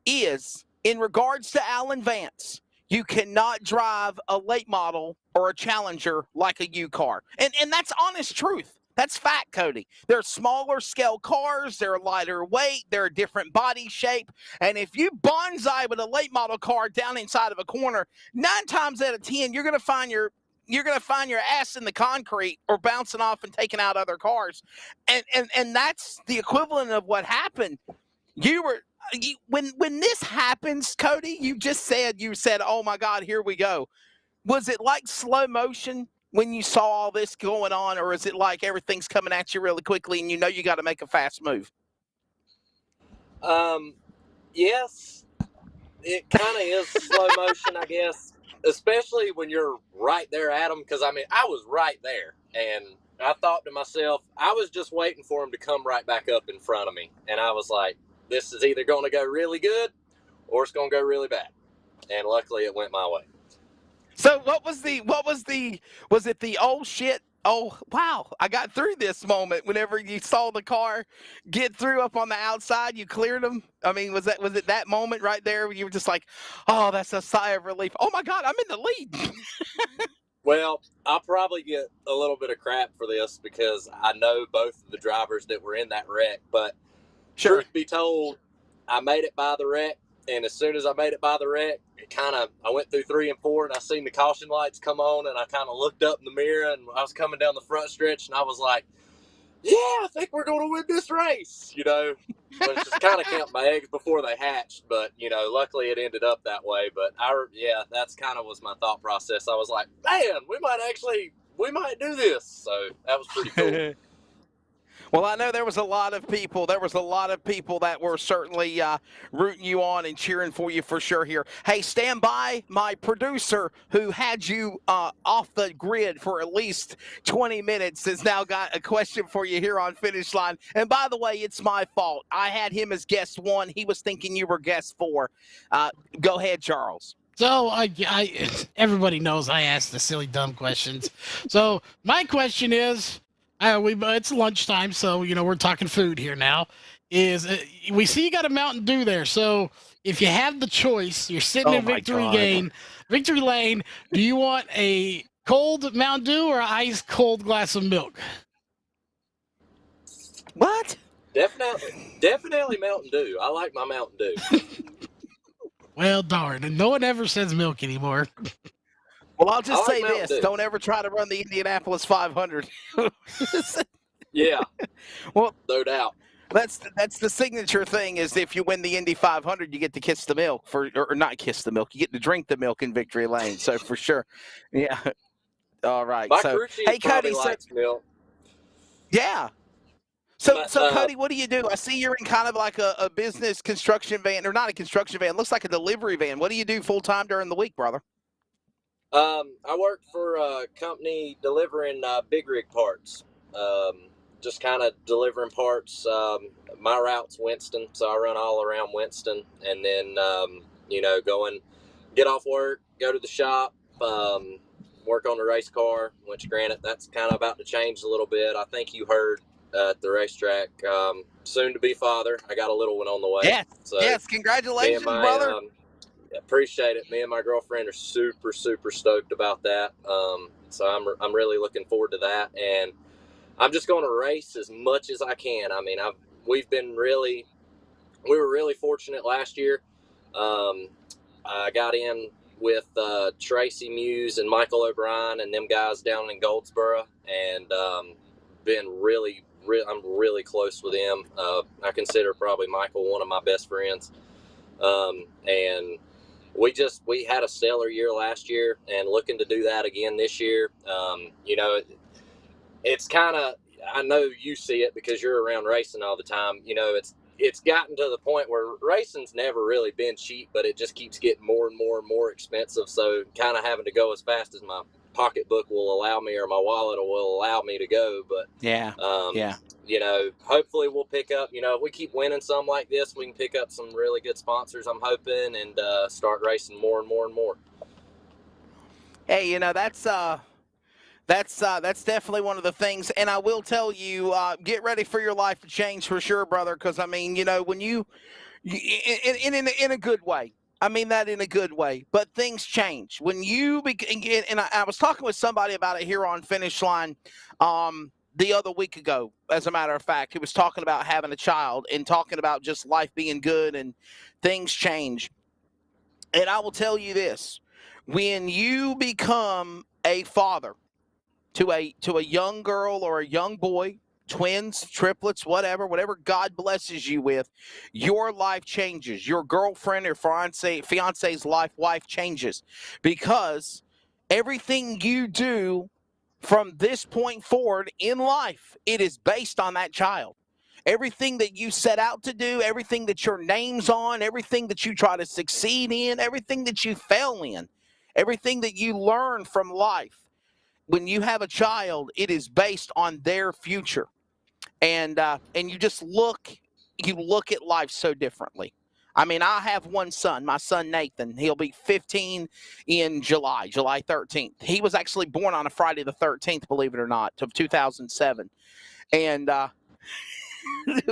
is, in regards to Alan Vance, you cannot drive a late model or a Challenger like a U car. And that's honest truth. That's fact, Cody. They're smaller scale cars. They're lighter weight. They're a different body shape. And if you bonsai with a late model car down inside of a corner, 9 times out of 10, you're going to find your ass in the concrete or bouncing off and taking out other cars. And that's the equivalent of what happened. When this happens, Cody, you said, oh my God, here we go. Was it like slow motion when you saw all this going on, or is it like everything's coming at you really quickly and you know you got to make a fast move? Yes, it kind of is slow motion, I guess, especially when you're right there at them. Because, I mean, I was right there, and I thought to myself, I was just waiting for him to come right back up in front of me. And I was like, this is either going to go really good or it's going to go really bad. And luckily it went my way. So was it the oh shit, oh wow, I got through this moment whenever you saw the car get through up on the outside, you cleared them? I mean, was it that moment right there where you were just like, oh, that's a sigh of relief. Oh my God, I'm in the lead. Well, I'll probably get a little bit of crap for this because I know both of the drivers that were in that wreck, but Sure. Truth be told, I made it by the wreck, and as soon as I made it by the wreck, I went through 3 and 4, and I seen the caution lights come on, and I kind of looked up in the mirror, and I was coming down the front stretch, and I was like, yeah, I think we're going to win this race, you know. But just kind of count my eggs before they hatched, but, you know, luckily it ended up that way. But, that's kind of was my thought process. I was like, man, we might do this. So that was pretty cool. Well, I know there was a lot of people that were certainly rooting you on and cheering for you for sure here. Hey, stand by. My producer, who had you off the grid for at least 20 minutes, has now got a question for you here on Finish Line. And by the way, it's my fault. I had him as guest 1. He was thinking you were guest 4. Go ahead, Charles. So everybody knows I ask the silly, dumb questions. So my question is, it's lunchtime, so we're talking food here now. We see you got a Mountain Dew there, so if you have the choice, you're sitting in Victory Lane. Do you want a cold Mountain Dew or an ice cold glass of milk? What? Definitely Mountain Dew. I like my Mountain Dew. Well, darn, and no one ever says milk anymore. Well, I'll just say this. Dew. Don't ever try to run the Indianapolis 500. Yeah. Well, no doubt. That's the signature thing is if you win the Indy 500, you get to kiss the milk or not kiss the milk. You get to drink the milk in Victory Lane. So for sure. Yeah. All right. My so, hey, Cody, likes milk. Yeah. So Cody, what do you do? I see you're in kind of like a business construction van, or not a construction van. It looks like a delivery van. What do you do full time during the week, brother? I work for a company delivering big rig parts. Just kind of delivering parts. My route's Winston, so I run all around Winston, and then get off work, go to the shop, work on the race car. Which, granted, that's kind of about to change a little bit. I think you heard at the racetrack. Soon to be father. I got a little one on the way. Yes, so yes, congratulations, brother. Appreciate it. Me and my girlfriend are super, super stoked about that. So I'm really looking forward to that, and I'm just going to race as much as I can. I mean, we were really fortunate last year. I got in with Tracy Muse and Michael O'Brien and them guys down in Goldsboro, and I'm really close with them. I consider probably Michael one of my best friends, and we had a stellar year last year and looking to do that again this year. It's kind of, I know you see it because you're around racing all the time. It's gotten to the point where racing's never really been cheap, but it just keeps getting more and more and more expensive. So kind of having to go as fast as my pocketbook will allow me or my wallet will allow me to go. But hopefully we'll pick up, if we keep winning some like this, we can pick up some really good sponsors, I'm hoping, and start racing more and more and more. Hey, that's definitely one of the things, and I will tell you, get ready for your life to change for sure, brother. Because I mean, when you in a good way. I mean that in a good way, but things change when you and I was talking with somebody about it here on Finish Line. the other week ago, as a matter of fact. He was talking about having a child and talking about just life being good and things change. And I will tell you this, when you become a father to a young girl or a young boy, twins, triplets, whatever God blesses you with, your life changes. Your girlfriend or fiance's wife changes, because everything you do from this point forward in life, it is based on that child. Everything that you set out to do, everything that your name's on, everything that you try to succeed in, everything that you fail in, everything that you learn from life, when you have a child, it is based on their future. And you just look at life so differently. I mean, I have one son, my son Nathan. He'll be 15 in July 13th. He was actually born on a Friday the 13th, believe it or not, of 2007. And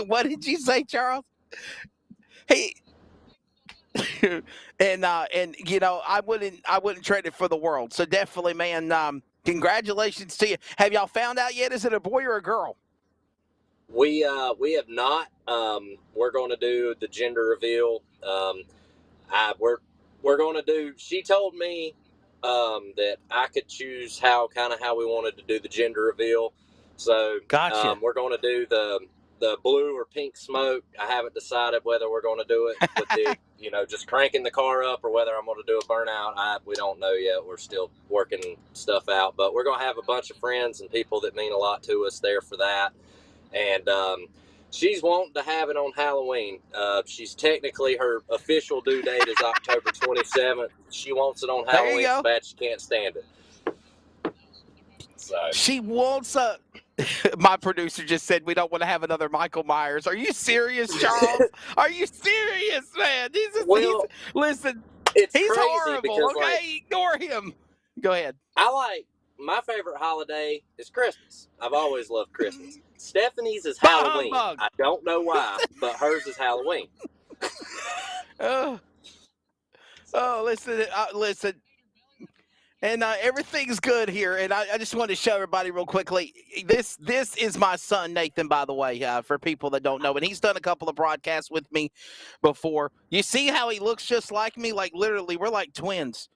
what did you say, Charles? He and you know, I wouldn't trade it for the world. So definitely, man, congratulations to you. Have y'all found out yet? Is it a boy or a girl? We have not. We're going to do the gender reveal. We're going to do. She told me that I could choose how we wanted to do the gender reveal. So Gotcha. We're going to do the blue or pink smoke. I haven't decided whether we're going to do it with the just cranking the car up, or whether I'm going to do a burnout. We don't know yet. We're still working stuff out, but we're going to have a bunch of friends and people that mean a lot to us there for that. And she's wanting to have it on Halloween. She's technically, her official due date is October 27th. She wants it on Halloween so bad she can't stand it. So she wants a. My producer just said we don't want to have another Michael Myers. Are you serious, Charles? Are you serious, man? Listen, it's he's crazy horrible. because, okay, ignore him. Go ahead. My favorite holiday is Christmas. I've always loved Christmas. Stephanie's is Halloween. I don't know why, but hers is Halloween. Listen. And everything's good here. And I just wanted to show everybody real quickly. This is my son, Nathan, by the way, for people that don't know. And he's done a couple of broadcasts with me before. You see how he looks just like me? Like, literally, we're like twins.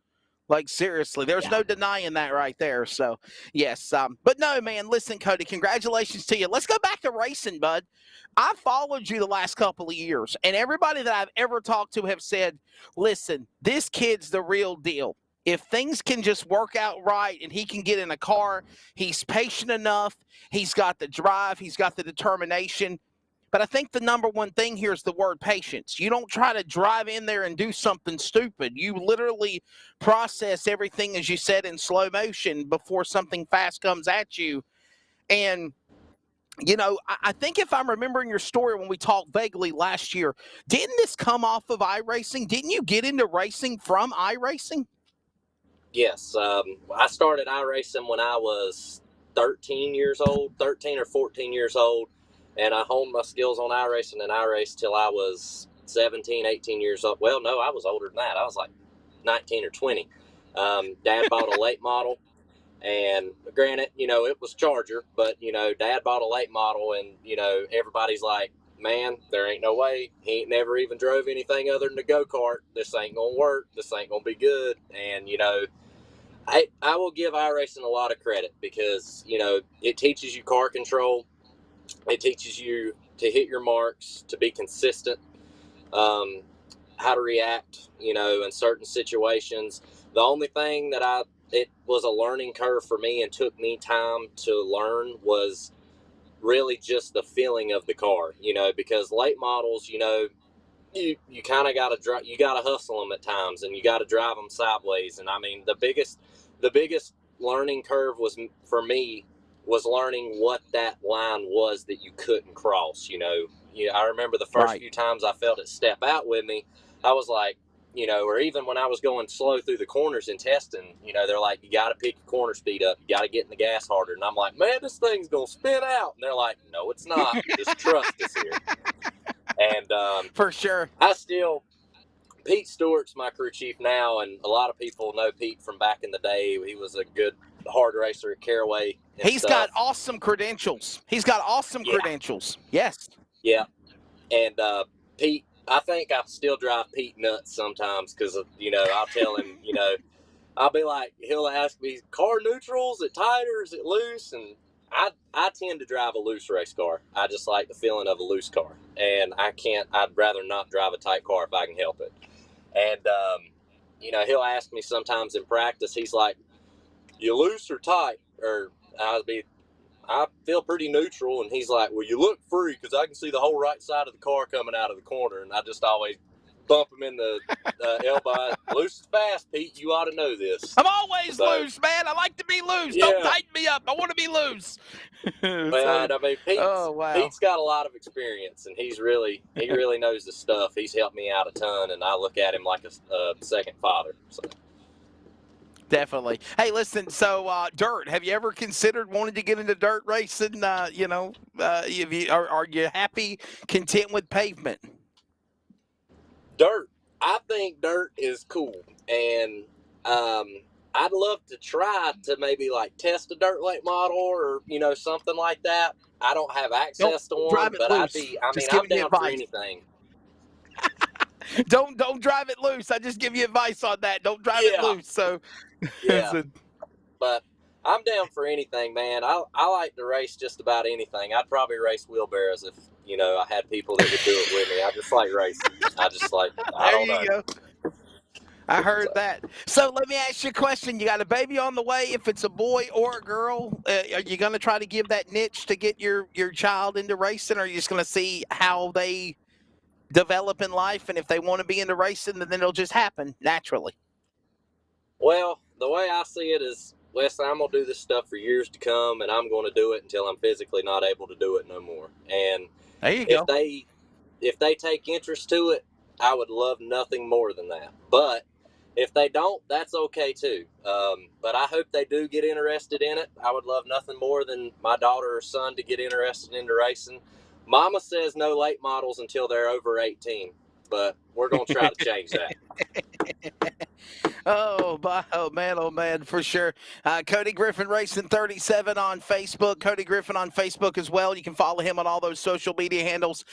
Like, seriously, there's no denying that right there. So, yes. But no, man, listen, Cody, congratulations to you. Let's go back to racing, bud. I followed you the last couple of years, and everybody that I've ever talked to have said, listen, this kid's the real deal. If things can just work out right and he can get in a car, he's patient enough, he's got the drive, he's got the determination. But I think the number one thing here is the word patience. You don't try to drive in there and do something stupid. You literally process everything, as you said, in slow motion before something fast comes at you. And, I think if I'm remembering your story when we talked vaguely last year, didn't this come off of iRacing? Didn't you get into racing from iRacing? Yes. I started iRacing when I was 13 or 14 years old. And I honed my skills on iRacing, and I raced till I was 17, 18 years old. Well, no, I was older than that. I was like 19 or 20. Dad bought a late model, and granted, it was Charger, but, Dad bought a late model, and, everybody's like, man, there ain't no way. He ain't never even drove anything other than a go-kart. This ain't going to work. This ain't going to be good. And, I will give iRacing a lot of credit because, it teaches you car control. It teaches you to hit your marks, to be consistent, how to react, in certain situations. The only thing that it was a learning curve for me and took me time to learn was really just the feeling of the car, because late models, you kind of got to hustle them at times, and you got to drive them sideways. And I mean, the biggest learning curve for me was learning what that line was that you couldn't cross. I remember the first few times I felt it step out with me, I was like, or even when I was going slow through the corners in testing, they're like, you got to pick your corner speed up, you got to get in the gas harder. And I'm like, man, this thing's gonna spin out. And they're like, no, it's not. Just trust us here. And for sure, Pete Stewart's my crew chief now, and a lot of people know Pete from back in the day. He was a good hard racer at Caraway and He's stuff. got awesome credentials. Credentials. Yes. Yeah. And Pete, I think I still drive Pete nuts sometimes because, I'll tell him, I'll be like, he'll ask me, car neutral, is it tight or is it loose? And I tend to drive a loose race car. I just like the feeling of a loose car. And I'd rather not drive a tight car if I can help it. And, he'll ask me sometimes in practice, he's like, you loose or tight? Or I feel pretty neutral. And he's like, well, you look free because I can see the whole right side of the car coming out of the corner. And I just always bump him in the elbow. Loose is fast, Pete. You ought to know this. I'm always loose, man. I like to be loose. Yeah. Don't tighten me up. I want to be loose. Well, Pete's got a lot of experience, and he really knows the stuff. He's helped me out a ton, and I look at him like a second father. So. Definitely. Hey, listen, so dirt, have you ever considered wanting to get into dirt racing? Are you happy, content with pavement? Dirt. I think dirt is cool, and I'd love to try to maybe like test a dirt late model or something like that. I don't have access to one, but I'm down for anything. Don't drive it loose. I just give you advice on that. Don't drive it loose. So yeah, but I'm down for anything, man. I like to race just about anything. I'd probably race wheelbarrows if I had people that would do it with me. I just like racing. I don't know. Go. I heard that. So let me ask you a question. You got a baby on the way. If it's a boy or a girl, are you going to try to give that niche to get your child into racing, or are you just going to see how they develop in life? And if they want to be into racing, then it'll just happen naturally. Well, the way I see it is, Wes, I'm going to do this stuff for years to come, and I'm going to do it until I'm physically not able to do it no more. And there you go. If they take interest to it, I would love nothing more than that. But if they don't, that's okay too. But I hope they do get interested in it. I would love nothing more than my daughter or son to get interested into racing. Mama says no late models until they're over 18, but we're going to try to change that. Oh man, for sure. Cody Griffin Racing 37 on Facebook. Cody Griffin on Facebook as well. You can follow him on all those social media handles.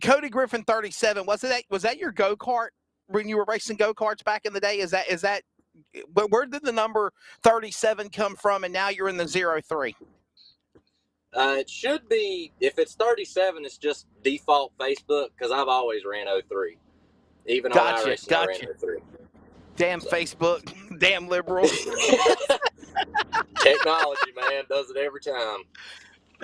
Cody Griffin 37. Was that your go-kart when you were racing go-karts back in the day? Is that where did the number 37 come from? And now you're in the 03. It should be, if it's 37, it's just default Facebook because I've always ran 03. Even on iRacing, I ran 03. Damn Facebook, damn liberals. Technology, man, does it every time.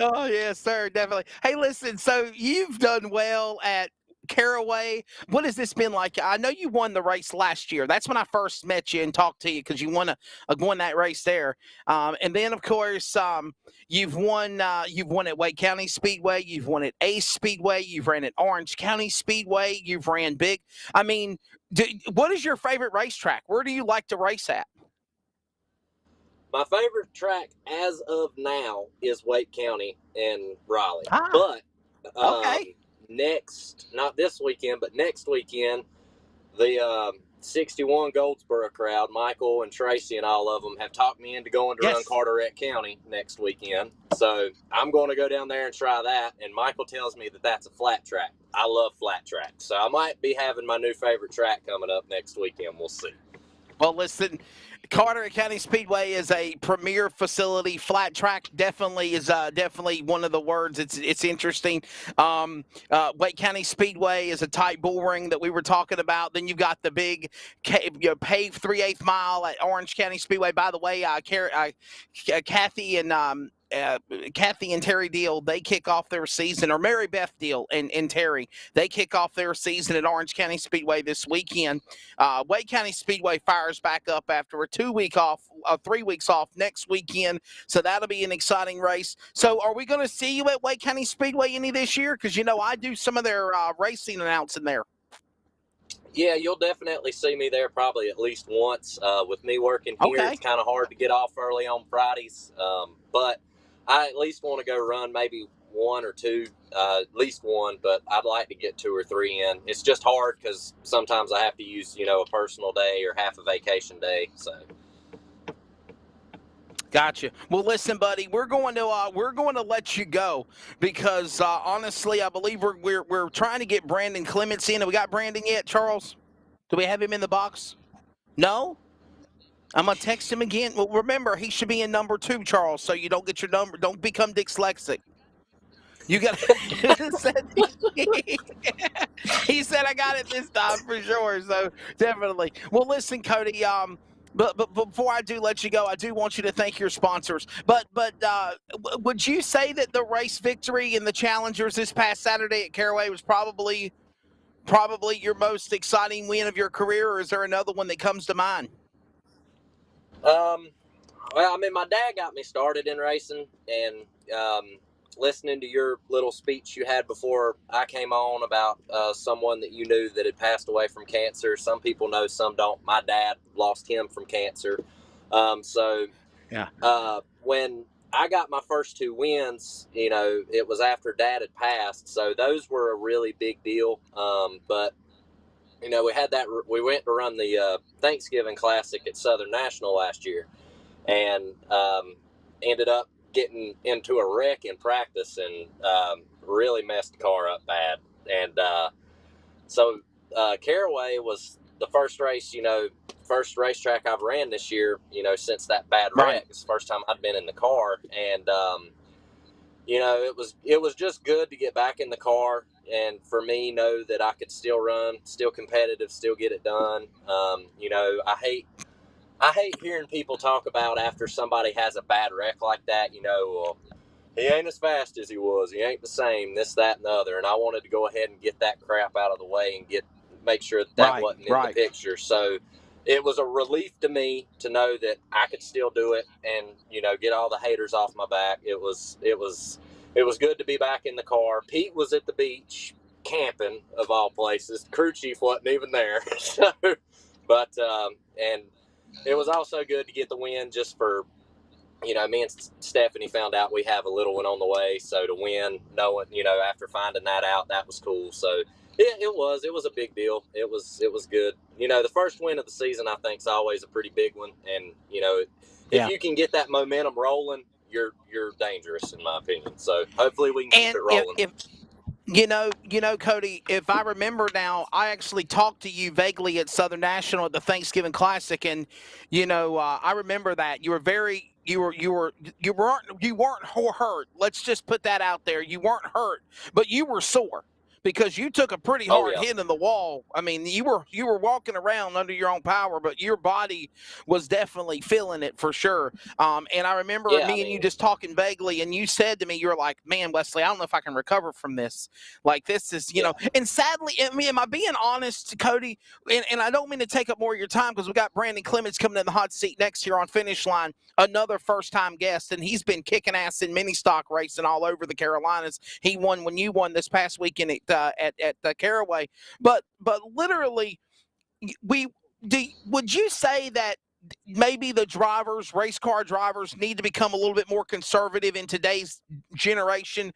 Oh, yes, sir, definitely. Hey, listen, so you've done well at Caraway. What has this been like? I know you won the race last year. That's when I first met you and talked to you because you won that race there. And then, of course, you've won at Wake County Speedway. You've won at Ace Speedway. You've ran at Orange County Speedway. You've ran big. I mean, what is your favorite racetrack? Where do you like to race at? My favorite track as of now is Wake County and Raleigh. But okay. Not this weekend, but next weekend, the 61 Goldsboro crowd, Michael and Tracy and all of them, have talked me into going to run Carteret County next weekend. So I'm going to go down there and try that. And Michael tells me that that's a flat track. I love flat tracks. So I might be having my new favorite track coming up next weekend. We'll see. Well, listen, Carteret County Speedway is a premier facility. Flat track definitely is definitely one of the words. It's interesting. Wake County Speedway is a tight bull ring that we were talking about. Then you've got the big paved 3/8 mile at Orange County Speedway. By the way, Kathy and Terry Deal, they kick off their season, or Mary Beth Deal and Terry, they kick off their season at Orange County Speedway this weekend. Wake County Speedway fires back up after a 3 weeks off next weekend, so that'll be an exciting race. So are we going to see you at Wake County Speedway any this year? Because, I do some of their racing announcing there. Yeah, you'll definitely see me there probably at least once. With me working here, It's kind of hard to get off early on Fridays, but I at least want to go run maybe one or two, at least one, but I'd like to get 2 or 3 in. It's just hard because sometimes I have to use, a personal day or half a vacation day. So. Gotcha. Well, listen, buddy, we're going to let you go because honestly, I believe we're trying to get Brandon Clements in. Have we got Brandon yet, Charles? Do we have him in the box? No. I'm gonna text him again. Well, remember he should be in number 2, Charles, so you don't get your number. Don't become dyslexic. You got. He said I got it this time for sure. So definitely. Well, listen, Cody. But before I do let you go, I do want you to thank your sponsors. But would you say that the race victory in the Challengers this past Saturday at Caraway was probably your most exciting win of your career, or is there another one that comes to mind? Well, I mean, my dad got me started in racing, and listening to your little speech you had before I came on about someone that you knew that had passed away from cancer. Some people know, some don't. My dad lost him from cancer. When I got my first 2 wins, it was after Dad had passed. So those were a really big deal. But we went to run the Thanksgiving Classic at Southern National last year, and ended up getting into a wreck in practice and really messed the car up bad. And so Caraway was the first race, first racetrack I've ran this year, since that bad wreck. Right. It's the first time I'd been in the car. And, it was just good to get back in the car and for me know that I could still run, still competitive, still get it done. I hate hearing people talk about after somebody has a bad wreck like that, well, he ain't as fast as he was. He ain't the same, this, that, and the other. And I wanted to go ahead and get that crap out of the way and make sure that wasn't in the picture. So it was a relief to me to know that I could still do it and, get all the haters off my back. It was good to be back in the car. Pete was at the beach camping, of all places. The crew chief wasn't even there. And it was also good to get the win just for, me and Stephanie found out we have a little one on the way. So to win, knowing, after finding that out, that was cool. So it was a big deal. It was good. The first win of the season, I think, is always a pretty big one. And, if you can get that momentum rolling, you're dangerous in my opinion. So hopefully we can keep it rolling. Cody, if I remember now, I actually talked to you vaguely at Southern National at the Thanksgiving Classic, and I remember that you weren't hurt. Let's just put that out there. You weren't hurt, but you were sore because you took a pretty hard hit in the wall. I mean, you were walking around under your own power, but your body was definitely feeling it for sure. And I remember and you just talking vaguely, and you said to me, you're like, man, Wesley, I don't know if I can recover from this. Like, this is, and sadly, am I being honest, Cody? And I don't mean to take up more of your time because we got Brandon Clements coming in the hot seat next year on Finish Line, another first-time guest, and he's been kicking ass in mini stock racing all over the Carolinas. He won when you won this past weekend at the Caraway, but literally, would you say that maybe the race car drivers need to become a little bit more conservative in today's generation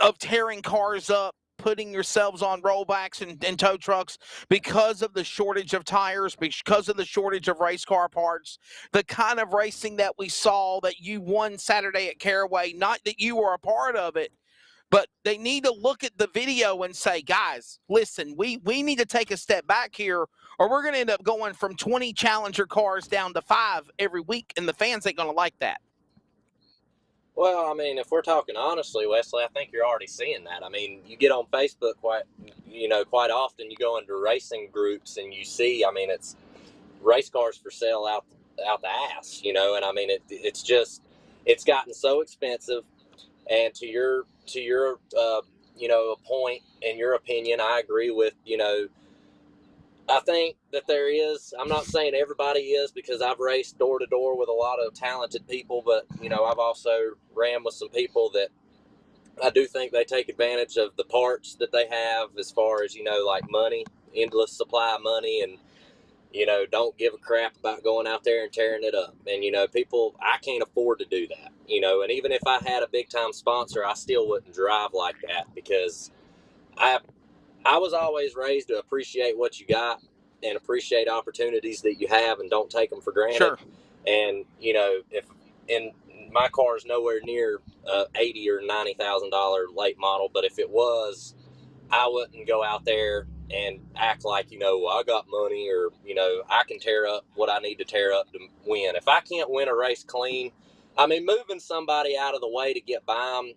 of tearing cars up, putting yourselves on rollbacks and tow trucks because of the shortage of tires, because of the shortage of race car parts, the kind of racing that we saw that you won Saturday at Caraway, not that you were a part of it, but they need to look at the video and say, guys, listen, we need to take a step back here, or we're going to end up going from 20 Challenger cars down to 5 every week, and the fans ain't going to like that. Well, I mean, if we're talking honestly, Wesley, I think you're already seeing that. I mean, you get on Facebook quite often. You go into racing groups and you see, I mean, it's race cars for sale out the ass, and I mean, it's gotten so expensive. And to your point and your opinion, I agree with, I think that there is, I'm not saying everybody is because I've raced door to door with a lot of talented people, but, I've also ran with some people that I do think they take advantage of the parts that they have as far as, like money, endless supply of money, and, don't give a crap about going out there and tearing it up. And, people, I can't afford to do that, and even if I had a big time sponsor, I still wouldn't drive like that because I was always raised to appreciate what you got and appreciate opportunities that you have and don't take them for granted. Sure. And, and my car is nowhere near $80,000 or $90,000 late model, but if it was, I wouldn't go out there and act like, I got money, or, I can tear up what I need to tear up to win. If I can't win a race clean, moving somebody out of the way to get by them,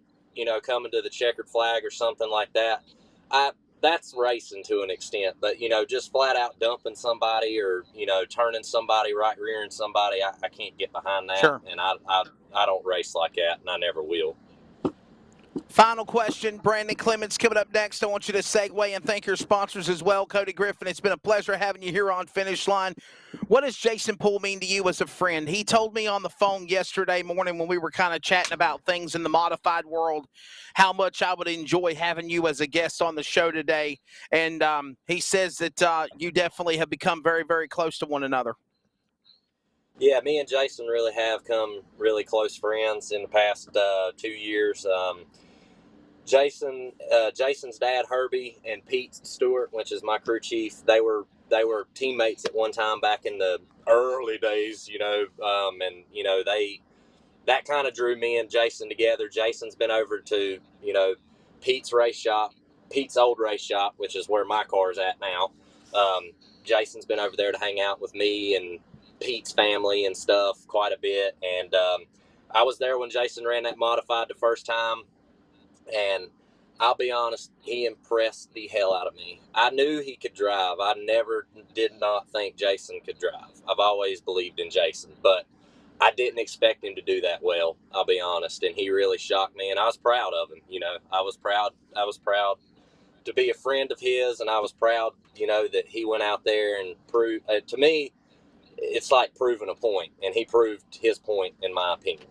coming to the checkered flag or something like that, that's racing to an extent. But, just flat out dumping somebody, or, turning somebody, right rearing somebody, I can't get behind that. Sure. And I don't race like that, and I never will. Final question, Brandon Clements coming up next. I want you to segue and thank your sponsors as well. Cody Griffin, it's been a pleasure having you here on Finish Line. What does Jason Poole mean to you as a friend? He told me on the phone yesterday morning when we were kind of chatting about things in the modified world, how much I would enjoy having you as a guest on the show today. And he says that you definitely have become very, very close to one another. Yeah, me and Jason really have come really close friends in the past 2 years. Jason's dad, Herbie, and Pete Stewart, which is my crew chief, they were teammates at one time back in the early days, that kind of drew me and Jason together. Jason's been over to, Pete's old race shop, which is where my car's at now. Jason's been over there to hang out with me and Pete's family and stuff quite a bit. And I was there when Jason ran that modified the first time. And I'll be honest, he impressed the hell out of me. I knew he could drive. I did not think Jason could drive. I've always believed in Jason, but I didn't expect him to do that well, I'll be honest. And he really shocked me, and I was proud of him. I was proud to be a friend of his, and I was proud, that he went out there and proved, to me, it's like proving a point, and he proved his point, in my opinion.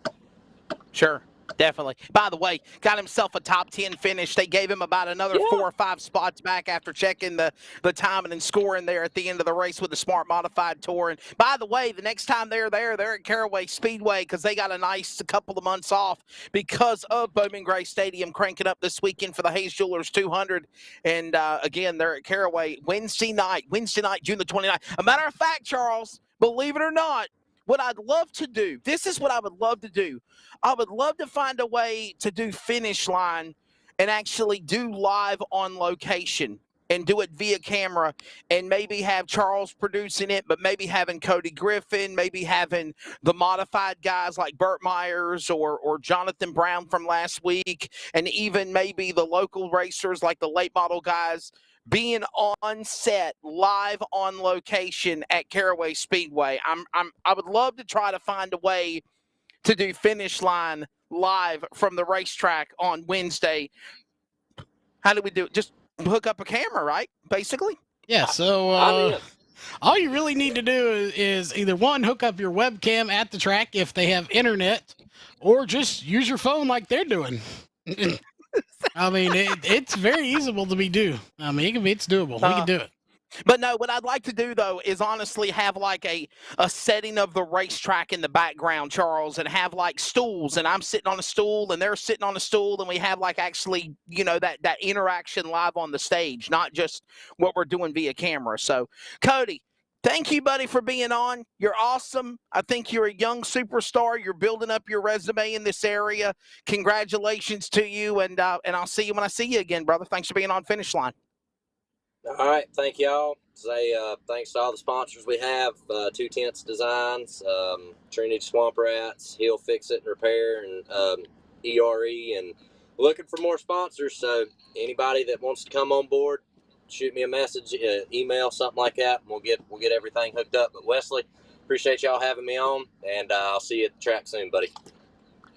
Sure. Definitely. By the way, got himself a top 10 finish. They gave him about another 4 or 5 spots back after checking the timing and scoring there at the end of the race with the Smart Modified Tour. And by the way, the next time they're there, they're at Caraway Speedway, because they got a nice couple of months off because of Bowman Gray Stadium cranking up this weekend for the Hayes Jewelers 200. And again, they're at Caraway Wednesday night, June the 29th. A matter of fact, Charles, believe it or not, what I'd love to do, this is what I would love to do. I would love to find a way to do Finish Line and actually do live on location and do it via camera, and maybe have Charles producing it, but maybe having Cody Griffin, maybe having the modified guys like Burt Myers or Jonathan Brown from last week, and even maybe the local racers like the late model guys being on set live on location at Caraway Speedway. I would love to try to find a way to do Finish Line live from the racetrack on Wednesday. How do we do it? Just hook up a camera, right? Basically. Yeah. So all you really need to do is either one, hook up your webcam at the track if they have internet, or just use your phone like they're doing. It's very easable to be do. It's doable. We can do it. But no, what I'd like to do, though, is honestly have like a setting of the racetrack in the background, Charles, and have like stools, and I'm sitting on a stool and they're sitting on a stool, and we have like actually, that interaction live on the stage, not just what we're doing via camera. So, Cody, thank you, buddy, for being on. You're awesome. I think you're a young superstar. You're building up your resume in this area. Congratulations to you, and I'll see you when I see you again, brother. Thanks for being on Finish Line. All right, thank y'all. Say thanks to all the sponsors we have: 2 Tenths Designs, Trinity Swamp Rats, He'll Fix It and Repair, and ERE. And looking for more sponsors. So anybody that wants to come on board, shoot me a message, email, something like that, and we'll get everything hooked up. But Wesley, appreciate y'all having me on, and I'll see you at the track soon, buddy.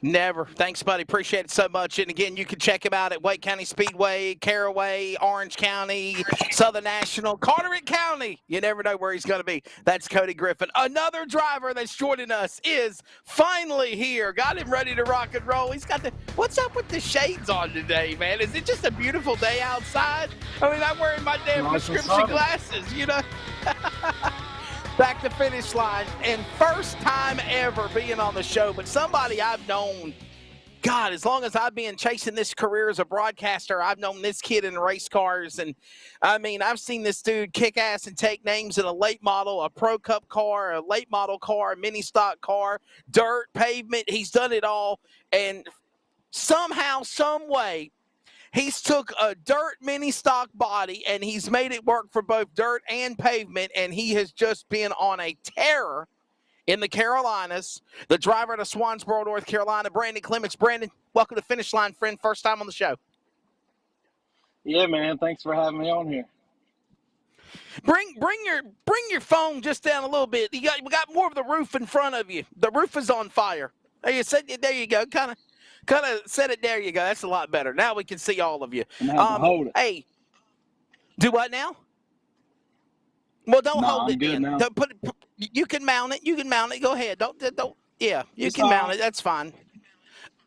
Never. Thanks, buddy. Appreciate it so much. And again, you can check him out at Wake County Speedway, Caraway, Orange County, Southern National, Carteret County. You never know where he's going to be. That's Cody Griffin. Another driver that's joining us is finally here. Got him ready to rock and roll. He's got what's up with the shades on today, man? Is it just a beautiful day outside? I'm wearing my damn prescription glasses, Back to Finish Line, and first time ever being on the show, but somebody I've known God, as long as I've been chasing this career as a broadcaster, I've known this kid in race cars. And, I mean, I've seen this dude kick ass and take names in a late model, a Pro Cup car, a late model car, a mini stock car, dirt, pavement. He's done it all. And somehow, some way, he's took a dirt mini stock body and he's made it work for both dirt and pavement. And he has just been on a tear in the Carolinas, the driver out of Swansboro, North Carolina, Brandon Clements. Brandon, welcome to Finish Line, friend. First time on the show. Yeah, man. Thanks for having me on here. Bring your phone just down a little bit. We got more of the roof in front of you. The roof is on fire. There you go. Kind of set it. There you go. That's a lot better. Now we can see all of you. Hold it. Hey, do what now? Well, don't hold it in. Don't put it. You can mount it. You can mount it. Go ahead. Don't. Yeah, you can mount it. That's fine.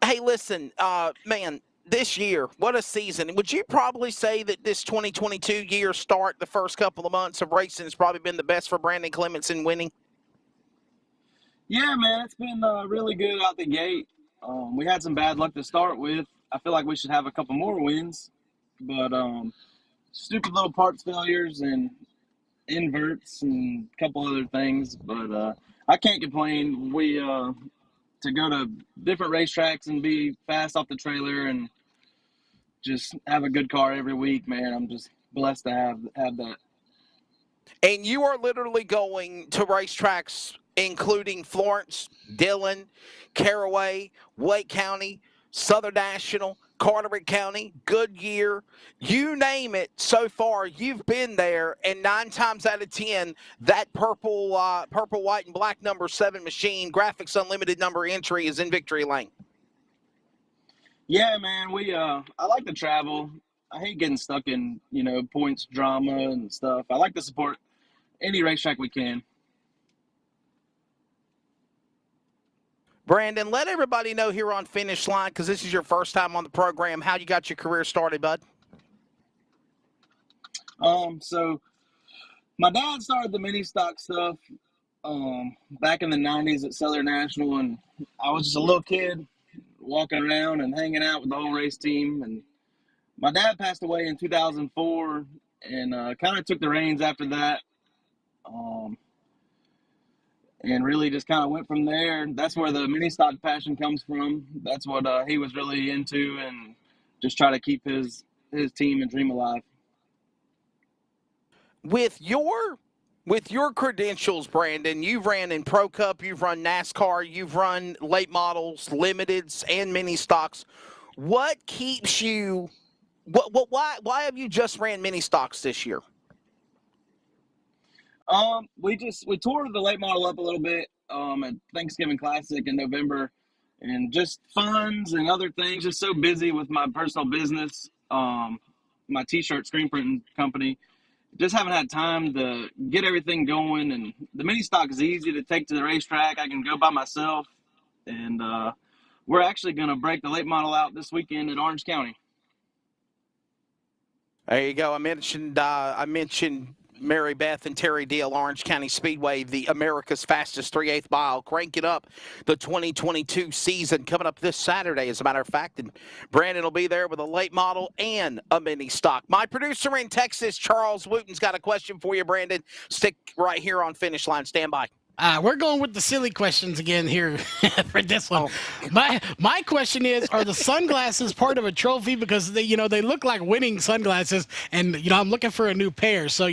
Hey, listen, man, this year, what a season. Would you probably say that this 2022 year start, the first couple of months of racing, has probably been the best for Brandon Clements in winning? Yeah, man, it's been really good out the gate. We had some bad luck to start with. I feel like we should have a couple more wins, but stupid little parts failures and inverts and a couple other things, but I can't complain. We to go to different racetracks and be fast off the trailer and just have a good car every week, man. I'm just blessed to have that. And you are literally going to racetracks including Florence, Dillon, Caraway, Wake County, Southern National, Carteret County, Goodyear, you name it. So far, you've been there, and 9 times out of 10, that purple, white, and black number 7 machine, Graphics Unlimited number entry, is in victory lane. Yeah, man. I like to travel. I hate getting stuck in points drama and stuff. I like to support any racetrack we can. Brandon, let everybody know here on Finish Line, because this is your first time on the program, how you got your career started, bud. So my dad started the mini stock stuff back in the 90s at Southern National, and I was just a little kid walking around and hanging out with the whole race team. And my dad passed away in 2004 and kind of took the reins after that. And really just kind of went from there. That's where the mini stock passion comes from. That's what he was really into, and just try to keep his team and dream alive. With your credentials, Brandon, you've ran in Pro Cup, you've run NASCAR, you've run late models, limiteds, and mini stocks. What keeps you? Why have you just ran mini stocks this year? We tore the late model up a little bit at Thanksgiving Classic in November, and just funds and other things. Just so busy with my personal business, my T-shirt screen printing company. Just haven't had time to get everything going. And the mini stock is easy to take to the racetrack. I can go by myself, and we're actually going to break the late model out this weekend at Orange County. There you go. I mentioned Mary Beth and Terry Deal, Orange County Speedway, the America's fastest 3/8 mile, cranking up the 2022 season coming up this Saturday, as a matter of fact. And Brandon will be there with a late model and a mini stock. My producer in Texas, Charles Wooten's got a question for you, Brandon. Stick right here on Finish Line. Stand by. We're going with the silly questions again here for this one. My question is, are the sunglasses part of a trophy? Because they look like winning sunglasses, and I'm looking for a new pair. So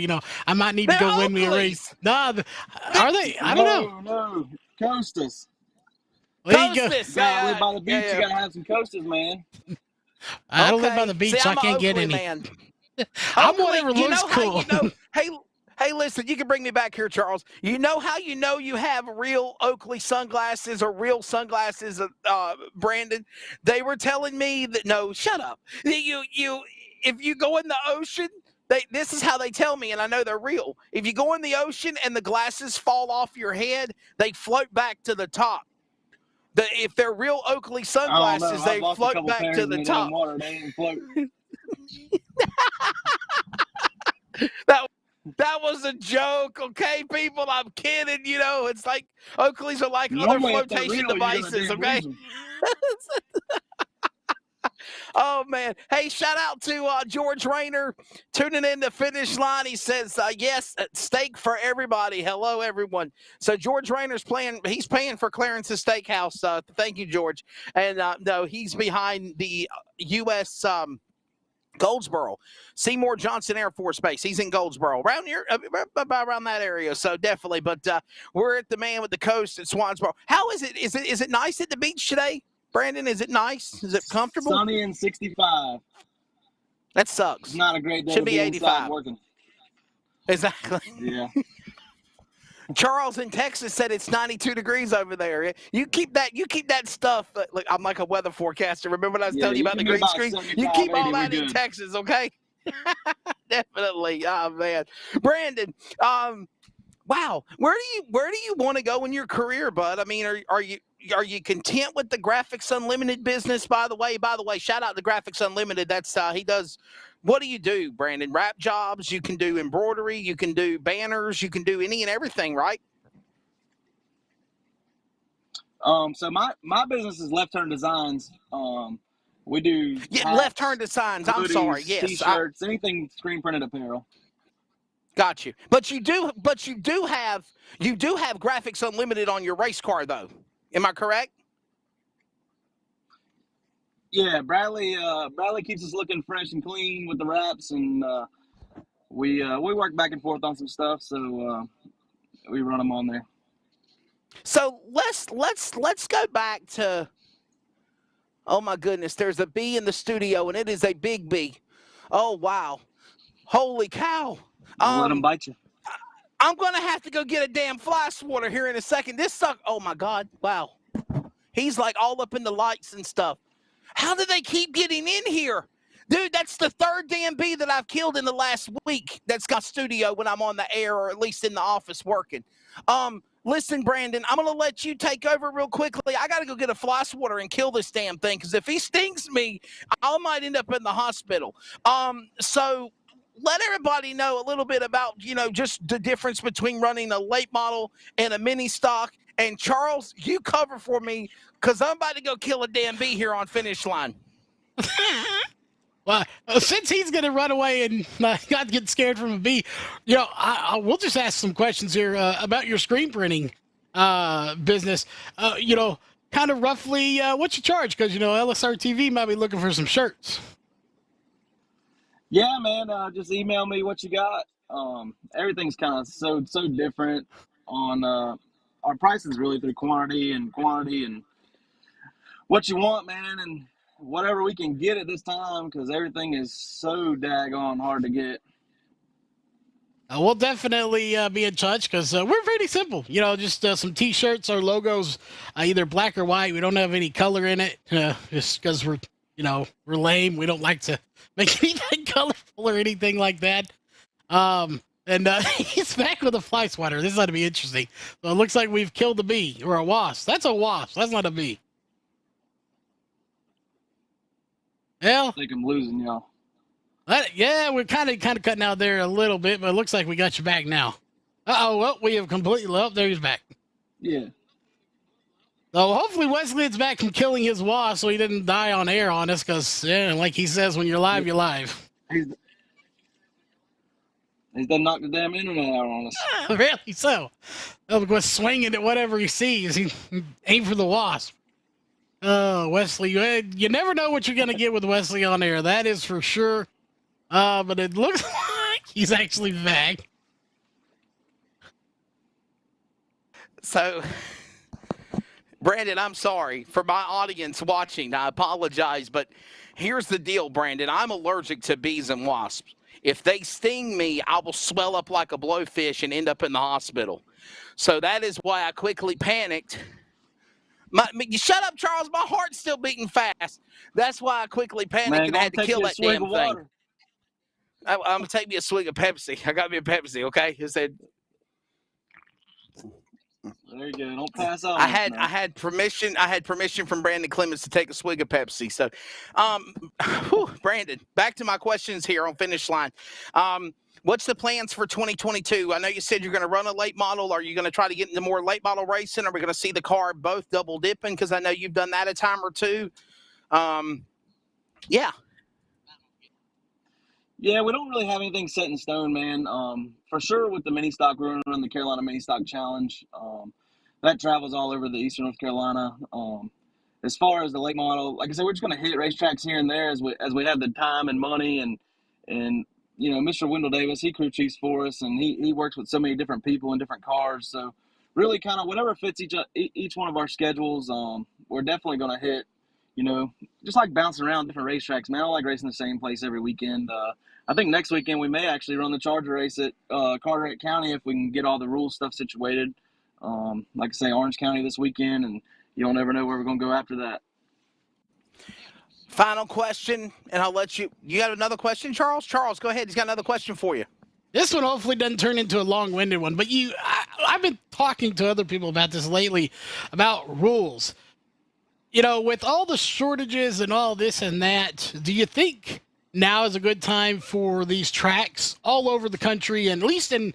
I might need to go win me a race. No, are they? I don't know. No, Costas. There you go. Yeah, live by the beach. You gotta have some Costas, man. I don't live by the beach, so I can't get any. Man. I'm whatever looks cool. Hey, listen, you can bring me back here, Charles. You know how you have real Oakley sunglasses or real sunglasses, Brandon? They were telling me that, no, shut up. If you go in the ocean, this is how they tell me, and I know they're real. If you go in the ocean and the glasses fall off your head, they float back to the top. If they're real Oakley sunglasses, they float back to the top. Water, they ain't float. That was a joke, okay, people? I'm kidding, It's like Oakleys are like other flotation devices, okay? Oh, man. Hey, shout out to George Rayner tuning in the finish line. He says, yes, steak for everybody. Hello, everyone. So George Rayner's he's paying for Clarence's Steakhouse. Thank you, George. And no, he's behind the U.S. Goldsboro, Seymour Johnson Air Force Base. He's in Goldsboro, around here, around that area. So definitely. But we're at the Man with the Coast at Swansboro. How is it? Is it nice at the beach today, Brandon? Is it nice? Is it comfortable? Sunny and 65. That sucks. It's not a great day Should to be be 85. inside working. Exactly. Yeah. Charles in Texas said it's 92 degrees over there. You keep that stuff. Look, I'm like a weather forecaster. Remember when I was telling you about the green screen? You keep all that in Texas, okay? Definitely. Oh man, Brandon. Wow. Where do you want to go in your career, bud? I mean, are you content with the Graphics Unlimited business? By the way, shout out to Graphics Unlimited. That's he does. What do you do, Brandon? Wrap jobs. You can do embroidery. You can do banners. You can do any and everything, right? So my business is Left Turn Designs. We do hats, Left Turn Designs. I'm hoodies, sorry. Yes, T-shirts, anything screen printed apparel. Got you. But you do have Graphics Unlimited on your race car, though. Am I correct? Yeah, Bradley keeps us looking fresh and clean with the wraps, and we work back and forth on some stuff, so we run them on there. So let's go back to. Oh my goodness, there's a bee in the studio, and it is a big bee. Oh wow, holy cow! Don't let them bite you. I'm gonna have to go get a damn fly swatter here in a second. This suck. Oh my God! Wow, he's like all up in the lights and stuff. How do they keep getting in here? Dude, that's the third damn bee that I've killed in the last week that's got studio when I'm on the air or at least in the office working. Listen, Brandon, I'm going to let you take over real quickly. I got to go get a fly swatter and kill this damn thing because if he stings me, I might end up in the hospital. So let everybody know a little bit about, just the difference between running a late model and a mini stock. And Charles, you cover for me because I'm about to go kill a damn bee here on finish line. Well, since he's going to run away and not get scared from a bee, we'll just ask some questions here about your screen printing business. Kind of roughly what you charge because, LSRTV might be looking for some shirts. Yeah, man, just email me what you got. Everything's kind of so different on our pricing is really through quantity and what you want, man, and whatever we can get at this time because everything is so daggone hard to get. We'll definitely be in touch because we're pretty simple. Just some T-shirts, our logos, either black or white. We don't have any color in it just because we're lame. We don't like to make anything colorful or anything like that. And he's back with a fly swatter. This ought to be interesting. So it looks like we've killed a bee or a wasp. That's a wasp. That's not a bee. Well, I think I'm losing y'all. Yeah, we're kind of cutting out there a little bit, but it looks like we got you back now. Well, we have completely up. There he's back. Yeah. So hopefully Wesley is back from killing his wasp so he didn't die on air on us because, like he says, when you're live, you're live. He's done knocked the damn internet out on us. Really so. He'll go swinging at whatever he sees. He aim for the wasp. Oh, Wesley, you never know what you're going to get with Wesley on air. That is for sure. But it looks like he's actually back. So, Brandon, I'm sorry for my audience watching. I apologize, but here's the deal, Brandon. I'm allergic to bees and wasps. If they sting me, I will swell up like a blowfish and end up in the hospital. So that is why I quickly panicked. You shut up, Charles. My heart's still beating fast. That's why I quickly panicked and had to kill that damn thing. I'm going to take me a swig of Pepsi. I got me a Pepsi, okay? He said. There you go. Don't pass on. I had permission from Brandon Clemens to take a swig of Pepsi. So, Brandon, back to my questions here on Finish Line. What's the plans for 2022? I know you said you're going to run a late model. Are you going to try to get into more late model racing? Are we going to see the car both double dipping? Because I know you've done that a time or two. Yeah. Yeah, we don't really have anything set in stone, man. For sure, with the mini stock, we're going to run the Carolina Mini Stock Challenge. That travels all over the eastern North Carolina. As far as the late model, like I said, we're just going to hit racetracks here and there as we have the time and money and you know, Mr. Wendell Davis, he crew chiefs for us, and he works with so many different people in different cars. So really, kind of whatever fits each one of our schedules, we're definitely going to hit. You know, just like bouncing around different racetracks, man. I don't like racing the same place every weekend. I think next weekend we may actually run the Charger race at Carteret County if we can get all the rule stuff situated. Like I say, Orange County this weekend, and you don't ever know where we're going to go after that. Final question, and I'll let you. You got another question, Charles? Charles, go ahead. He's got another question for you. This one hopefully doesn't turn into a long-winded one, but I've been talking to other people about this lately, about rules. You know, with all the shortages and all this and that, do you think now is a good time for these tracks all over the country, and at least in,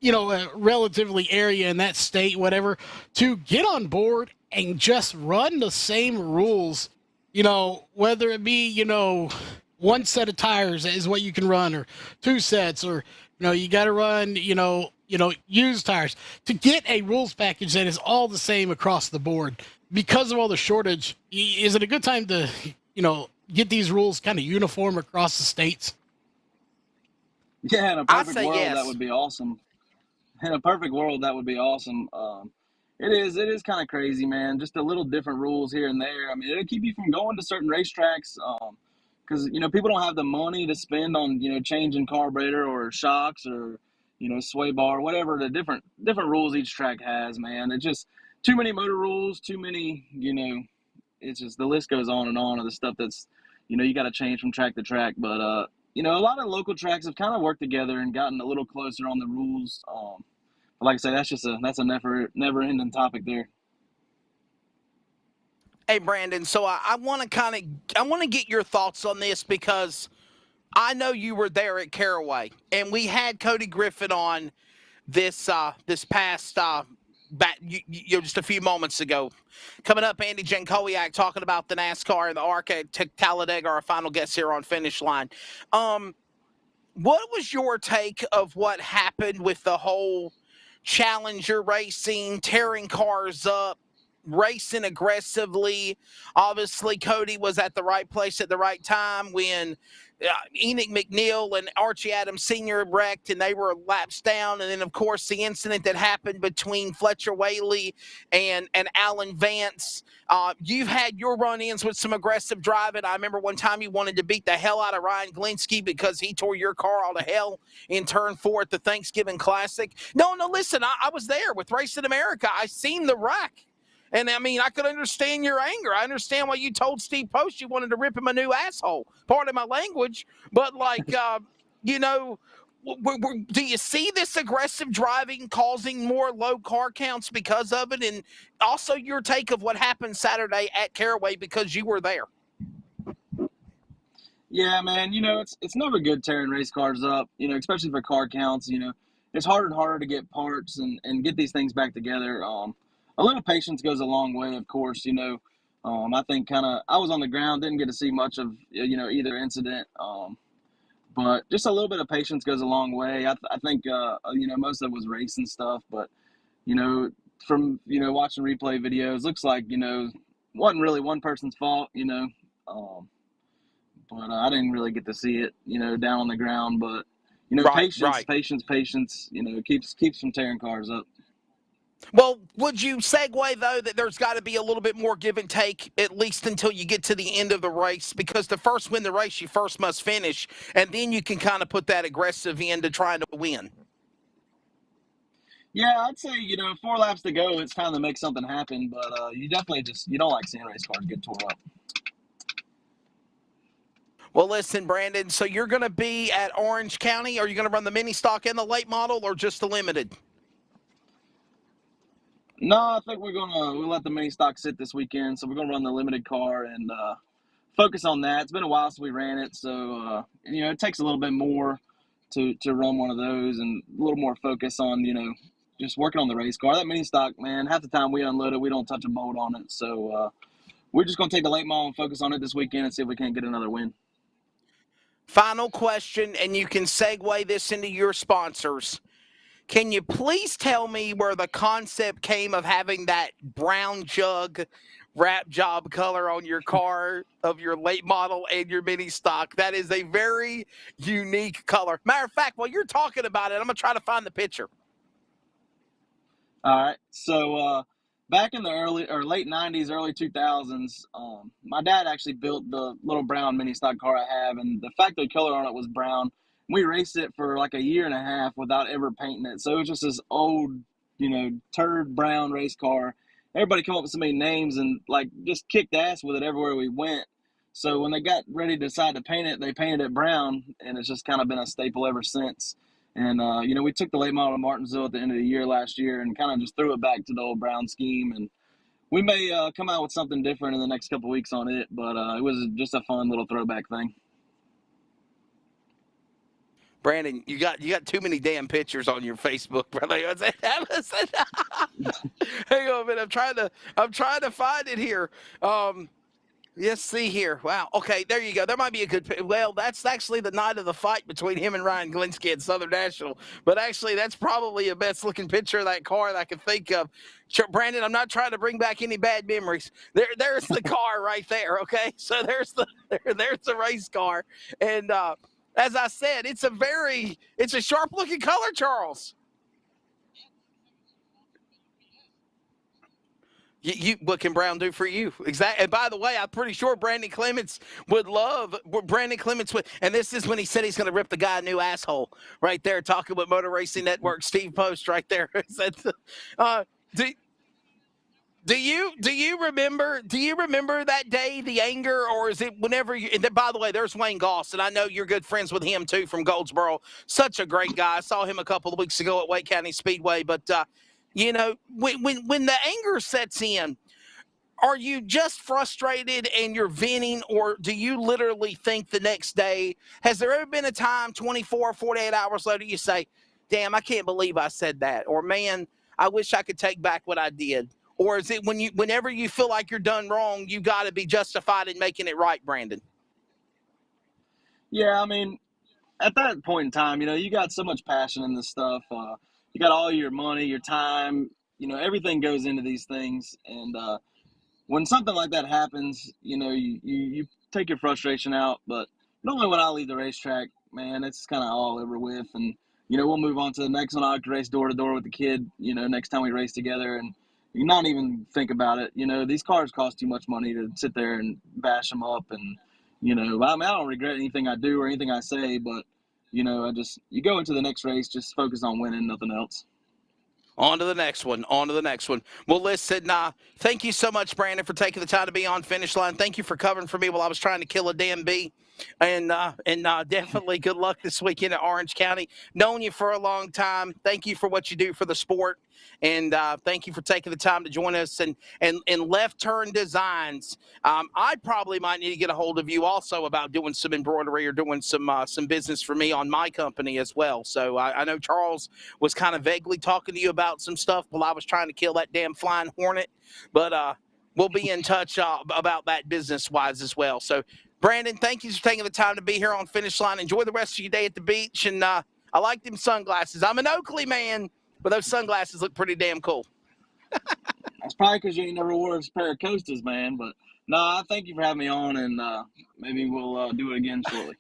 you know, a relatively area in that state, whatever, to get on board and just run the same rules, you know, whether it be, you know, one set of tires is what you can run, or two sets, or, you know, you got to run, you know, used tires, to get a rules package that is all the same across the board. Because of all the shortage, is it a good time to, you know, get these rules kind of uniform across the states? Yeah, in a perfect world, yes. That would be awesome. In a perfect world, that would be awesome. It is kind of crazy, man. Just a little different rules here and there. I mean, it'll keep you from going to certain racetracks because, you know, people don't have the money to spend on, you know, changing carburetor or shocks or, you know, sway bar, whatever the different rules each track has, man. It's just too many motor rules, too many, you know, it's just the list goes on of the stuff that's, you know, you got to change from track to track. But, you know, a lot of local tracks have kind of worked together and gotten a little closer on the rules. But like I say, that's a never ending topic there. Hey, Brandon, so I want to get your thoughts on this, because I know you were there at Caraway, and we had Cody Griffin on this past just a few moments ago. Coming up, Andy Jankowiak talking about the NASCAR and the ARC at Talladega, our final guest here on Finish Line. What was your take of what happened with the whole Challenger racing, tearing cars up, racing aggressively? Obviously, Cody was at the right place at the right time when Enoch McNeil and Archie Adams Sr. wrecked and they were laps down. And then, of course, the incident that happened between Fletcher Whaley and Alan Vance. You've had your run-ins with some aggressive driving. I remember one time you wanted to beat the hell out of Ryan Glinsky because he tore your car all to hell in turn 4 at the Thanksgiving Classic. No, listen, I was there with Racing America. I seen the wreck. And, I mean, I could understand your anger. I understand why you told Steve Post you wanted to rip him a new asshole. Pardon my language. But, like, you know, do you see this aggressive driving causing more low car counts because of it? And also your take of what happened Saturday at Caraway, because you were there. Yeah, man, you know, it's never good tearing race cars up, you know, especially for car counts. You know, it's harder and harder to get parts and get these things back together. A little patience goes a long way, of course. You know, I think I was on the ground, didn't get to see much of, you know, either incident. But just a little bit of patience goes a long way. I think, you know, most of it was racing stuff. But, you know, from, you know, watching replay videos, looks like, you know, wasn't really one person's fault, you know. But I didn't really get to see it, you know, down on the ground. But, you know, patience, you know, keeps from tearing cars up. Well, would you segue, though, that there's got to be a little bit more give and take, at least until you get to the end of the race? Because to first win the race, you first must finish, and then you can kind of put that aggressive into trying to win. Yeah, I'd say, you know, 4 laps to go, it's time to make something happen. But you definitely you don't like seeing race cars get tore up. Well, listen, Brandon, so you're going to be at Orange County. Are you going to run the mini stock and the late model, or just the limited? No, I think we'll let the mini stock sit this weekend. So we're gonna run the limited car and focus on that. It's been a while since we ran it, so you know, it takes a little bit more to run one of those, and a little more focus on, you know, just working on the race car. That mini stock, man, half the time we unload it, we don't touch a bolt on it. So we're just going to take the late model and focus on it this weekend and see if we can't get another win. Final question, and you can segue this into your sponsors. Can you please tell me where the concept came of having that brown jug wrap job color on your car of your late model and your mini stock? That is a very unique color. Matter of fact, while you're talking about it, I'm going to try to find the picture. All right. So back in the late 90s, early 2000s, my dad actually built the little brown mini stock car I have, and the factory color on it was brown. We raced it for like a year and a half without ever painting it. So it was just this old, turd brown race car. Everybody came up with so many names and like just kicked ass with it everywhere we went. So when they got ready to decide to paint it, they painted it brown, and it's just kind of been a staple ever since. And, we took the late model to Martinsville at the end of the year last year and kind of just threw it back to the old brown scheme. And we may come out with something different in the next couple of weeks on it, but it was just a fun little throwback thing. Brandon, you got too many damn pictures on your Facebook, brother. Hang on a minute. I'm trying to find it here. Let's see here. Wow. Okay, there you go. There might be a good. Well, that's actually the night of the fight between him and Ryan Glinski at Southern National. But actually, that's probably the best looking picture of that car that I can think of. Brandon, I'm not trying to bring back any bad memories. There's the car right there. Okay, so there's the race car, and as I said, it's a sharp looking color, Charles. What can Brown do for you? Exactly. And by the way, I'm pretty sure Brandon Clements would love and this is when he said he's going to rip the guy a new asshole right there, talking with Motor Racing Network, Steve Post right there. Do you remember that day, the anger, or is it whenever you, and by the way, there's Wayne Goss, and I know you're good friends with him too from Goldsboro. Such a great guy. I saw him a couple of weeks ago at Wake County Speedway, but when the anger sets in, are you just frustrated and you're venting, or do you literally think the next day, has there ever been a time 24, 48 hours later you say, damn, I can't believe I said that, or man, I wish I could take back what I did? Or is it whenever you feel like you're done wrong, you got to be justified in making it right, Brandon? Yeah, I mean, at that point in time, you got so much passion in this stuff. You got all your money, your time, everything goes into these things. And when something like that happens, you take your frustration out. But normally when I leave the racetrack, man, it's kind of all over with. And, we'll move on to the next one. I like to race door to door with the kid, next time we race together. And you not even think about it. These cars cost too much money to sit there and bash them up. And, I don't regret anything I do or anything I say, but, you go into the next race, just focus on winning, nothing else. On to the next one. Well, listen, thank you so much, Brandon, for taking the time to be on Finish Line. Thank you for covering for me while I was trying to kill a damn bee. And definitely good luck this weekend at Orange County. Known you for a long time. Thank you for what you do for the sport. And thank you for taking the time to join us. And Left Turn Designs, I probably might need to get a hold of you also about doing some embroidery or doing some business for me on my company as well. So I know Charles was kind of vaguely talking to you about some stuff while I was trying to kill that damn flying hornet. But we'll be in touch about that business-wise as well. So, Brandon, thank you for taking the time to be here on Finish Line. Enjoy the rest of your day at the beach. And I like them sunglasses. I'm an Oakley man, but those sunglasses look pretty damn cool. That's probably because you ain't never wore a pair of Costas, man. But, no, I thank you for having me on, and maybe we'll do it again shortly.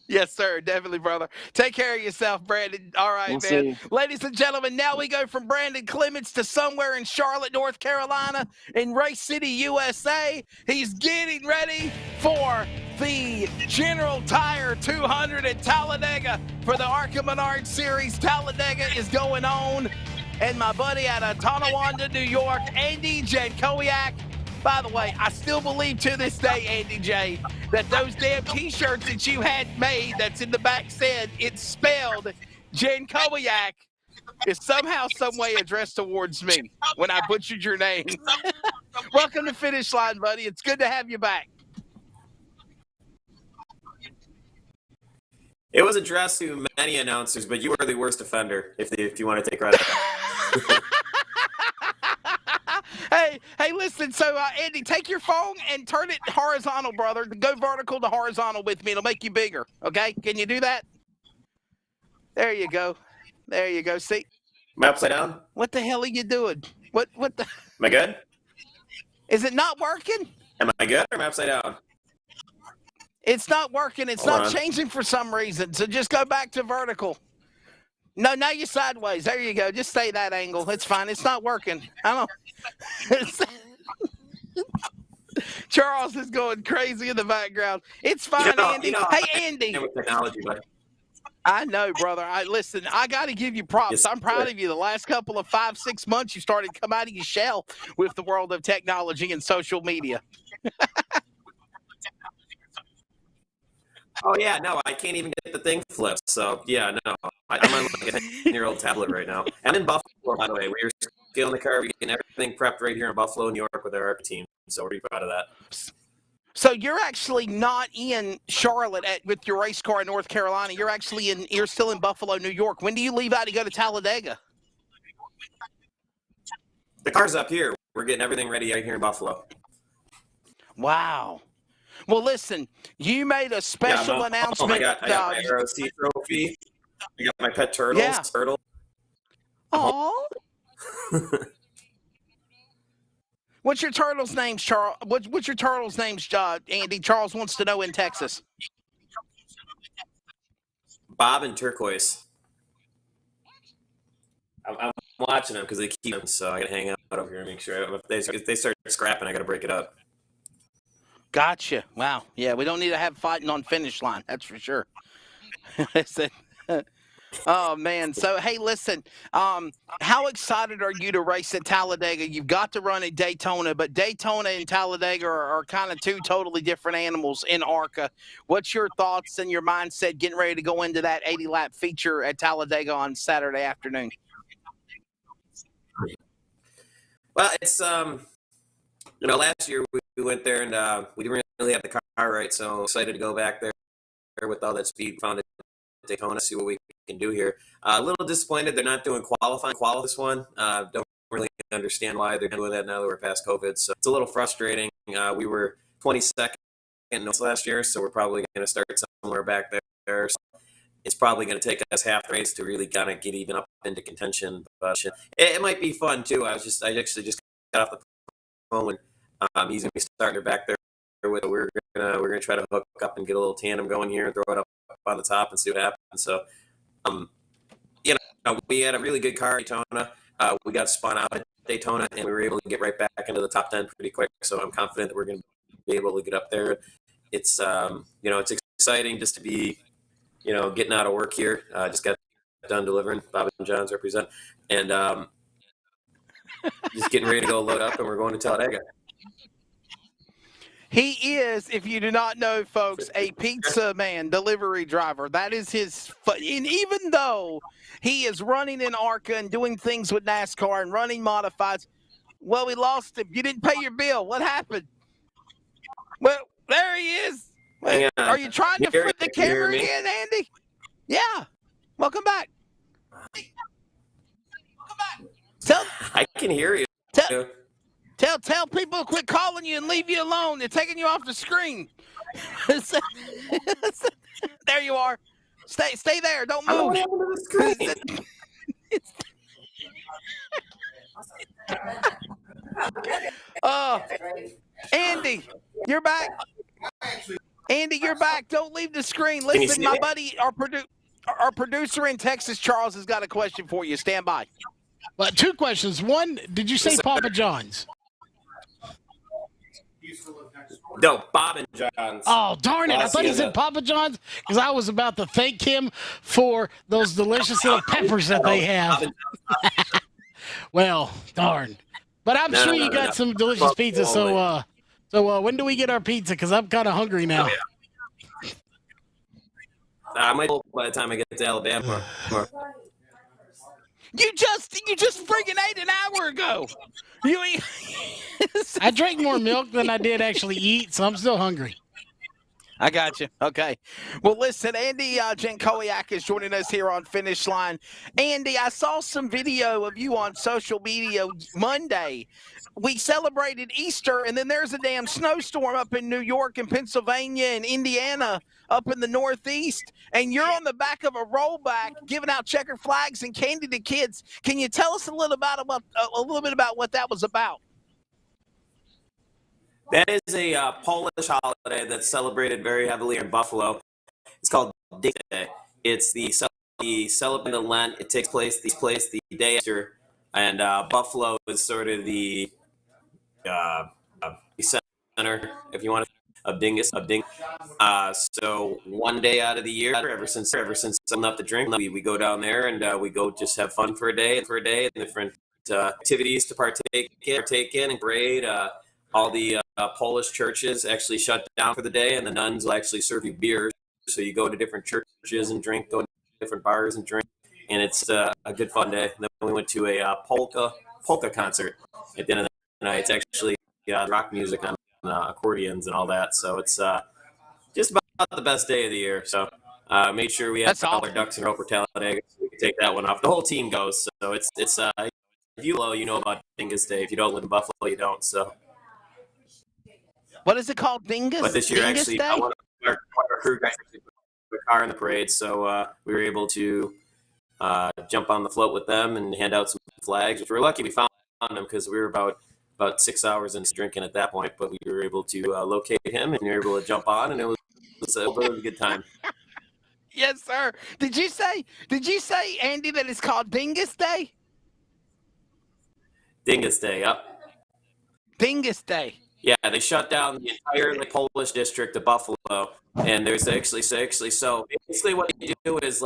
Yes, sir. Definitely, brother. Take care of yourself, Brandon. All right, We'll man. see. Ladies and gentlemen, now we go from Brandon Clements to somewhere in Charlotte, North Carolina, in Race City, USA. He's getting ready for the General Tire 200 at Talladega for the ARCA Menard Series. Talladega is going on. And my buddy out of Tonawanda, New York, Andy Jankowiak. By the way, I still believe to this day, Andy J., that those damn T-shirts that you had made that's in the back said it's spelled Jankowiak is somehow, some way addressed towards me when I butchered your name. Welcome to Finish Line, buddy. It's good to have you back. It was addressed to many announcers, but you were the worst offender, if you want to take credit. Hey, listen. listen. So, Andy, take your phone and turn it horizontal, brother. Go vertical to horizontal with me. It'll make you bigger. Okay? Can you do that? There you go. There you go. See? Am I upside down? What the hell are you doing? What the? Am I good? Is it not working? Am I good or am I upside down? It's not working. It's Hold not on. changing for some reason. So just go back to vertical. No, now you're sideways. There you go. Just stay that angle. It's fine. It's not working. I don't. Charles is going crazy in the background. It's fine, Andy. Hey, Andy. With technology, but I know, brother. Listen, I got to give you props. Yes, I'm proud sir. of you. The last couple of 5-6 months, you started to come out of your shell with the world of technology and social media. oh yeah, no, I can't even get the thing flipped. So yeah, no, I'm on like a 10-year-old tablet right now. And in Buffalo, by the way, we were scaling the car, we getting everything prepped right here in Buffalo, New York, with our ARC team. So we're pretty proud of that. So you're actually not in Charlotte with your race car in North Carolina. You're still in Buffalo, New York. When do you leave out to go to Talladega? The car's up here. We're getting everything ready out here in Buffalo. Wow. Well, listen, you made a special announcement. I got my ROC trophy. I got my pet turtles. Yeah. Turtle. Oh. What's your turtle's name, Charles? What's your turtle's name, Andy? Charles wants to know in Texas. Bob and Turquoise. I'm watching them because they keep them, so I got to hang out over here and make sure. If they start scrapping, I got to break it up. Gotcha. Wow. Yeah, we don't need to have fighting on finish line. That's for sure. Listen. Oh, man. So, hey, listen, how excited are you to race at Talladega? You've got to run at Daytona, but Daytona and Talladega are kind of two totally different animals in ARCA. What's your thoughts and your mindset getting ready to go into that 80-lap feature at Talladega on Saturday afternoon? Well, it's, last year we went there and we didn't really have the car right, so I'm excited to go back there with all that speed found at Daytona, see what we can do here. A little disappointed they're not doing qualifying this one. Don't really understand why they're doing that now that we're past COVID, so it's a little frustrating. We were 22nd last year, so we're probably going to start somewhere back there. So it's probably going to take us half the race to really kind of get even up into contention. But it might be fun too. I actually just got off the phone and he's going to be starting her back there. We're gonna try to hook up and get a little tandem going here and throw it up on the top and see what happens. So, we had a really good car at Daytona. We got spun out at Daytona, and we were able to get right back into the top 10 pretty quick. So I'm confident that we're going to be able to get up there. It's it's exciting just to be getting out of work here. Just got done delivering. Bob and John's represent, and just getting ready to go load up, and we're going to Talladega. He is, if you do not know, folks, a pizza man, delivery driver. That is his. And even though he is running in ARCA and doing things with NASCAR and running modifieds, well, we lost him. You didn't pay your bill. What happened? Well, there he is. Are you trying to flip the camera again, Andy? Yeah. Welcome back. I can hear you. Tell people to quit calling you and leave you alone. They're taking you off the screen. There you are. Stay there. Don't move. The Andy, you're back. Andy, you're back. Don't leave the screen. Listen, my buddy, our producer in Texas, Charles, has got a question for you. Stand by. Well, two questions. One, did you say Papa John's? No, Bob and John's. Oh, darn it. I thought he said Papa John's because I was about to thank him for those delicious little peppers that they have. Well, darn. But I'm sure you got some delicious pizza. So when do we get our pizza? Because I'm kind of hungry now. I might by the time I get to Alabama. You just freaking ate an hour ago. I drank more milk than I did actually eat, so I'm still hungry. I got you. Okay. Well, listen, Andy Jankowiak is joining us here on Finish Line. Andy, I saw some video of you on social media Monday. We celebrated Easter, and then there's a damn snowstorm up in New York and Pennsylvania and Indiana up in the Northeast, and you're on the back of a rollback giving out checkered flags and candy to kids. Can you tell us a little bit about what that was about? That is a Polish holiday that's celebrated very heavily in Buffalo. It's called Dingus Day. It's the celebration of Lent. It takes place the day after, and Buffalo is sort of the center, if you want to, of Dingus. So one day out of the year, ever since I'm not the drink, we go down there and we go just have fun for a day, and different activities to partake in, and parade. All the Polish churches actually shut down for the day, and the nuns will actually serve you beers. So you go to different churches and drink, go to different bars and drink, and it's a good fun day. And then we went to a polka concert at the end of the night. It's actually rock music on accordions and all that. So it's just about the best day of the year. So made sure we had all our ducks in a row for Talladega, so we could take that one off. The whole team goes. So it's if you know about Dingus Day. If you don't live in Buffalo, you don't. So. What is it called, Dingus? But this year, Dingus actually, Day? one of our crew guys actually put a car in the parade, so we were able to jump on the float with them and hand out some flags, which we're lucky we found them because we were about 6 hours into drinking at that point, but we were able to locate him, and we were able to jump on, and it was a good time. Yes, sir. Did you say, Andy, that it's called Dingus Day? Dingus Day, yep. Dingus Day. Yeah, they shut down the entire Polish district of Buffalo, and there's actually so basically what they do is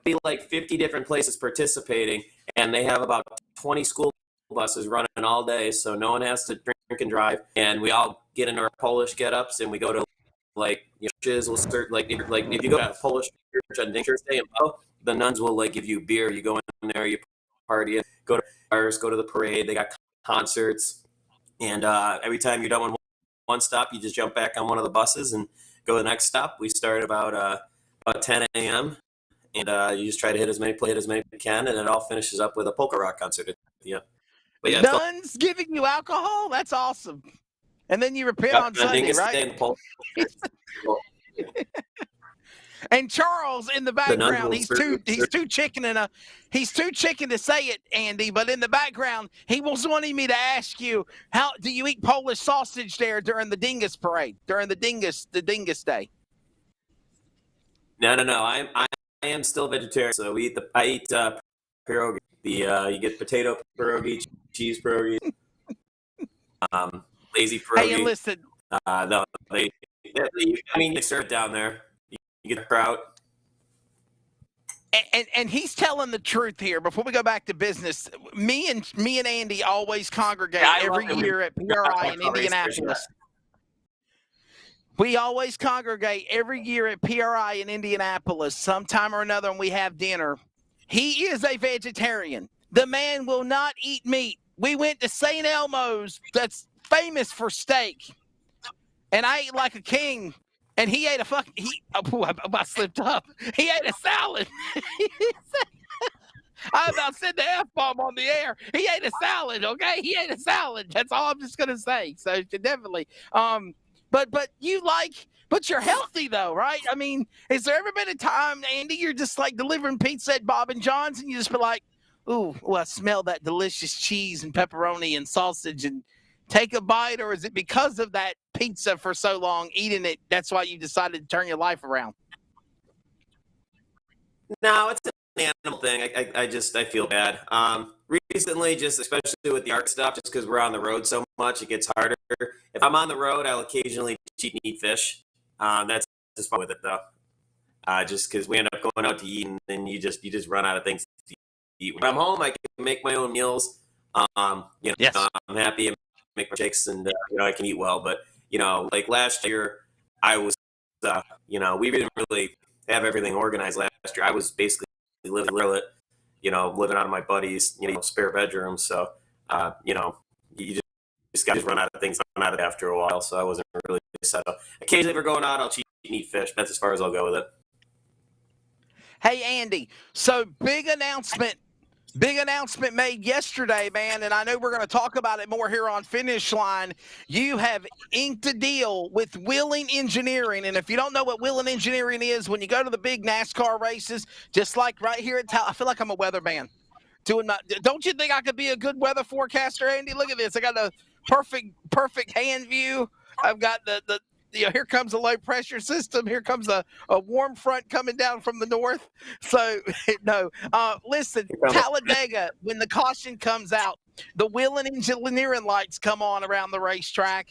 be 50 different places participating, and they have about 20 school buses running all day, so no one has to drink and drive, and we all get into our Polish get-ups, and we go to churches will start if you go to a Polish church on Dingus Day, the nuns will give you beer. You go in there, you party, go to bars, go to the parade. They got concerts. And every time you're done with one stop, you just jump back on one of the buses and go to the next stop. We start about 10 a.m. and you just try to hit as many as you can, and it all finishes up with a polka rock concert at the end. But yeah, nuns giving you alcohol? That's awesome. And then you repent on Sunday, right? And Charles in the background, he's too chicken to say it, Andy, but in the background, he was wanting me to ask you, how do you eat Polish sausage there during the Dingus parade, during the Dingus Day? No. I am still vegetarian, so I eat pierogi. You get potato pierogi, cheese pierogi, lazy pierogi. Hey, and listen. No, they serve it down there. You get a crowd. And he's telling the truth here. Before we go back to business, me and Andy always congregate every year at PRI in Indianapolis. We always congregate every year at PRI in Indianapolis, sometime or another, and we have dinner. He is a vegetarian. The man will not eat meat. We went to St. Elmo's, that's famous for steak, and I ate like a king. And he ate I slipped up. He ate a salad. I about said the F-bomb on the air. He ate a salad, okay? He ate a salad. That's all I'm just going to say. So definitely. But you're healthy though, right? I mean, has there ever been a time, Andy, you're just delivering pizza at Bob and John's and you just be like, ooh, I smell that delicious cheese and pepperoni and sausage and take a bite, or is it because of that pizza for so long, eating it, that's why you decided to turn your life around? No, it's an animal thing. I feel bad. Recently, just especially with the art stuff, just because we're on the road so much, it gets harder. If I'm on the road, I'll occasionally cheat and eat fish. That's just fun with it though. Just because we end up going out to eat, and then you just run out of things to eat. When I'm home, I can make my own meals. Yes. I'm happy. Make my shakes, and I can eat well. But last year, I was we didn't really have everything organized last year. I was basically living out of my buddy's spare bedroom. So you just got to run out of things, run out of it after a while. So I wasn't really So occasionally if we're going out, I'll cheat and eat fish. That's as far as I'll go with it. Hey, Andy. So big announcement made yesterday, man, and I know we're going to talk about it more here on Finish Line. You have inked a deal with Wheeling Engineering, and if you don't know what Wheeling Engineering is, when you go to the big NASCAR races, just like right here at I feel like I'm a weatherman. Don't you think I could be a good weather forecaster, Andy? Look at this. I got a perfect hand view. I've got the here comes a low pressure system. Here comes a warm front coming down from the north. So, no. Listen, Talladega, when the caution comes out, the Wheeling Engineering lights come on around the racetrack.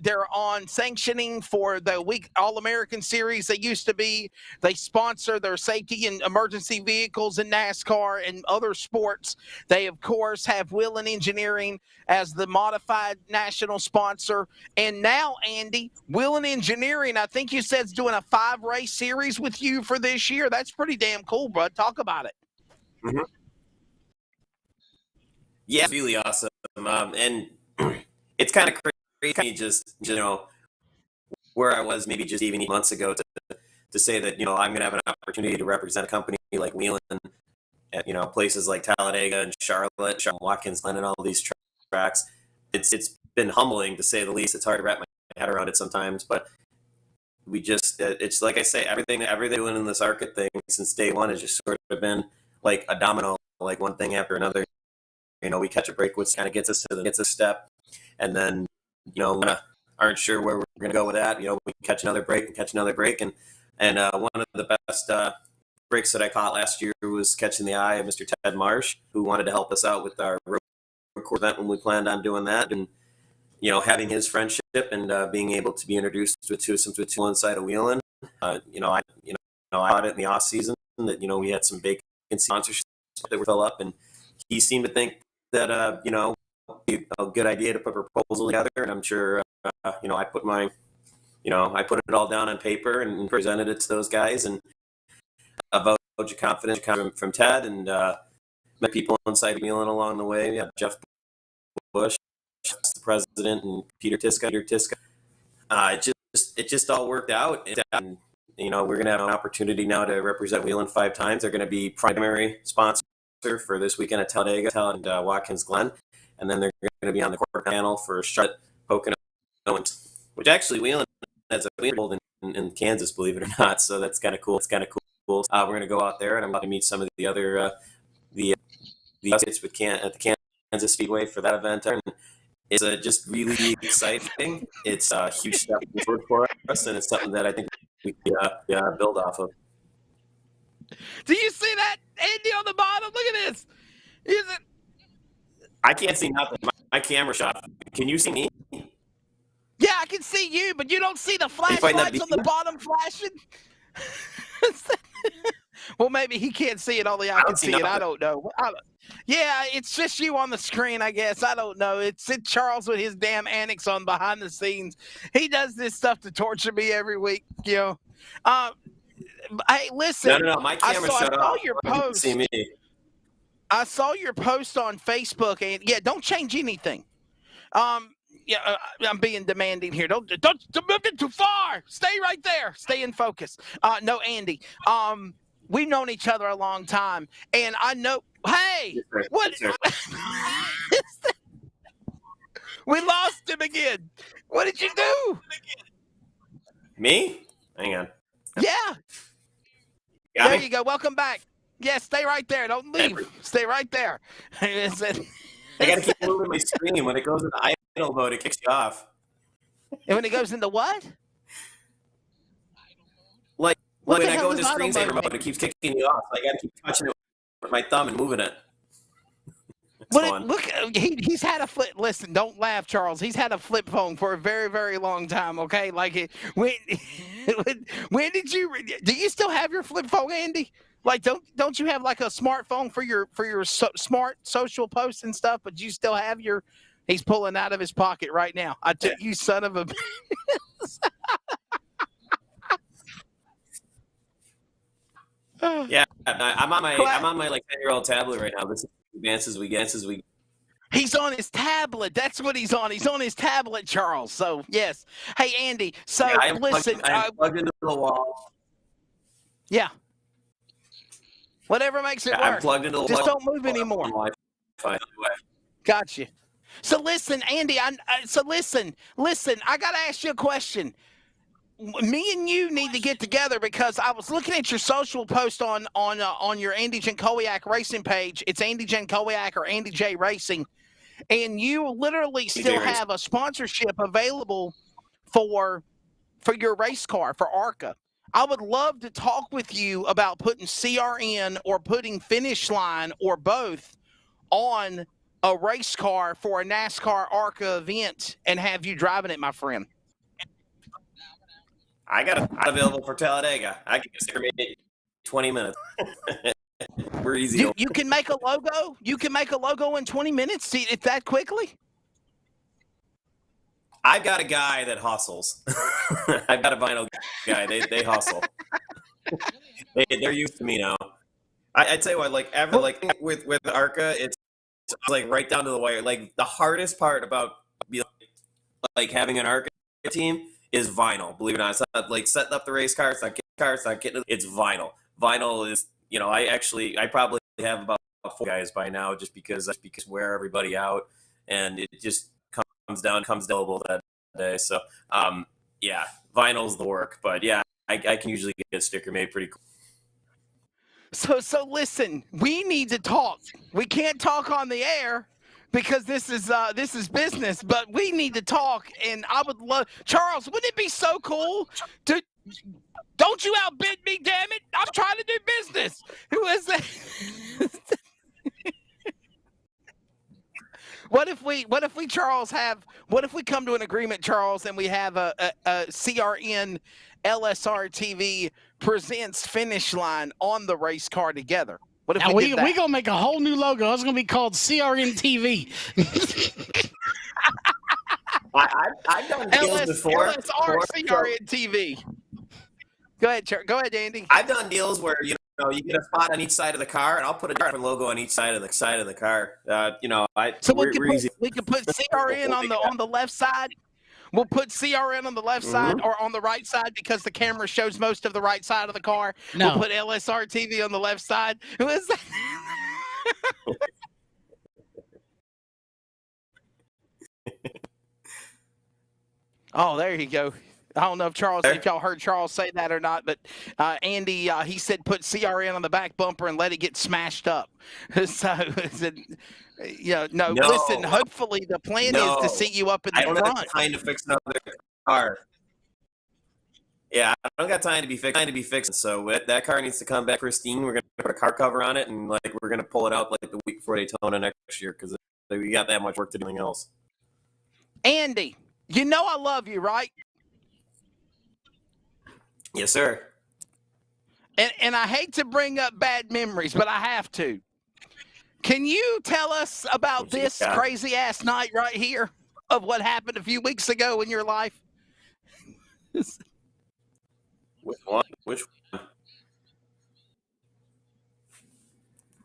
They're on sanctioning for the week All-American Series. They used to be. They sponsor their safety and emergency vehicles in NASCAR and other sports. They, of course, have Wheeling Engineering as the modified national sponsor. And now, Andy, Wheeling Engineering, I think you said, is doing a 5-race series with you for this year. That's pretty damn cool, bud. Talk about it. Mm-hmm. Yeah, it's really awesome. And it's kind of crazy just, where I was maybe just even months ago to say that, I'm going to have an opportunity to represent a company like Wheeling at, places like Talladega and Charlotte, Watkins Glen, and all these tracks. It's been humbling, to say the least. It's hard to wrap my head around it sometimes, but we just, it's like I say, everything doing in this ARCA thing since day one has just sort of been like a domino, like one thing after another. We catch a break, which kind of gets us to the next step, and then aren't sure where we're going to go with that. We catch another break, and one of the best breaks that I caught last year was catching the eye of Mr. Ted Marsh, who wanted to help us out with our road course event when we planned on doing that, and having his friendship and being able to be introduced to some inside of Wheeling. I thought it in the off season that we had some big sponsorships that were fill up, and he seemed to think that a good idea to put a proposal together, and I'm sure I put it all down on paper and presented it to those guys, and a vote of confidence from Ted and met people inside Wheeling along the way. Yeah, Jeff Bush, the president, and Peter Tiska. It just all worked out, and we're gonna have an opportunity now to represent Wheeling 5 times. They're gonna be primary sponsor for this weekend at Talladega and Watkins Glen, and then they're going to be on the quarter panel for Charlotte, Pocono, which actually Wheeling has a Wheeling in Kansas, believe it or not. So that's kind of cool. It's kind of cool. We're going to go out there, and I'm about to meet some of the other the associates at the Kansas Speedway for that event, and it's just really exciting. It's a huge step forward for us, and it's something that I think we can build off of. Do you see that, Andy, on the bottom? Look at this. I can't see nothing. My camera shot. Can you see me? Yeah, I can see you, but you don't see the flashlights on the bottom flashing? Well, maybe he can't see it. Only I can see it. I don't know. Yeah, it's just you on the screen, I guess. I don't know. It's Charles with his damn annex on behind the scenes. He does this stuff to torture me every week, Hey, listen. No. My camera shut off. I saw your post. See me. I saw your post on Facebook, and don't change anything. I'm being demanding here. Don't move it too far. Stay right there. Stay in focus. No, Andy. We've known each other a long time, and I know. Hey, yes, what? Yes, We lost him again. What did you do? Me? Hang on. Yeah. Got There me? you go. Welcome back. Yeah, stay right there. Don't leave. Stay right there. I got to keep moving my screen. When it goes into idle mode, it kicks you off. And when it goes into what? Like What when the I hell go into is idle screensaver mode? mode, it keeps kicking you off. I got to keep touching it with my thumb and moving it. It's fun. Look, he's had a flip. Listen, don't laugh, Charles. He's had a flip phone for a very, very long time. Okay, like when did you? Do you still have your flip phone, Andy? Like, don't you have like a smartphone for your smart social posts and stuff? But you still have your. He's pulling out of his pocket right now. I took you, son of a. Yeah, I'm on my like 10-year-old tablet right now. This is advances we get. He's on his tablet. That's what he's on. He's on his tablet, Charles. So, yes. Hey, Andy. So, Yeah, listen. I'm plugged into the wall. Yeah. Whatever makes it work. I'm plugged into the Just wall. don't move anymore. Wi-Fi. Gotcha. So, listen, Andy. Listen. I got to ask you a question. Me and you need to get together because I was looking at your social post on your Andy Jankowiak Racing page. It's Andy Jankowiak or Andy J Racing, and you literally still have a sponsorship available for your race car for ARCA. I would love to talk with you about putting CRN or putting Finish Line or both on a race car for a NASCAR ARCA event and have you driving it, my friend. I got it available for Talladega. I can get maybe 20 minutes. We're easy. You can make a logo. You can make a logo in 20 minutes. See it that quickly. I've got a guy that hustles. I've got a vinyl guy. They hustle. They're used to me now. I tell you what, with ARCA, it's like right down to the wire. Like the hardest part about having an ARCA team is vinyl. Believe it or not, it's not like setting up the race car. It's not getting cars. It's not getting. It's vinyl. Vinyl is, I probably have about 4 guys by now, just because wear everybody out, and it just comes doable that day. So yeah, vinyl's the work. But yeah, I can usually get a sticker made pretty cool. So listen, we need to talk. We can't talk on the air because this is business, but we need to talk. And I would love, Charles, wouldn't it be so cool to, don't you outbid me, damn it. I'm trying to do business. Who is that? What if we come to an agreement, Charles, and we have a CRN LSRTV presents Finish Line on the race car together? What if now we did that? We're going to make a whole new logo. It's going to be called CRN TV. I've done deals before. LSRCRN TV. Go ahead, Andy. I've done deals where you get a spot on each side of the car, and I'll put a different logo on each side of the car. We could put CRN on the left side. We'll put CRN on the left side or on the right side because the camera shows most of the right side of the car. No. We'll put LSR TV on the left side. Who is that? Oh, there you go. I don't know if y'all heard Charles say that or not, but Andy, he said put CRN on the back bumper and let it get smashed up. So, no. Listen, hopefully the plan is to see you up in the front. I don't have time to fix another car. Yeah, I don't got time to be fixing. So that car needs to come back pristine. We're going to put a car cover on it, and we're going to pull it out the week before Daytona next year because we got that much work to do anything else. Andy, you know I love you, right? Yes, sir. And I hate to bring up bad memories, but I have to. Can you tell us about this crazy-ass night right here of what happened a few weeks ago in your life? Which one?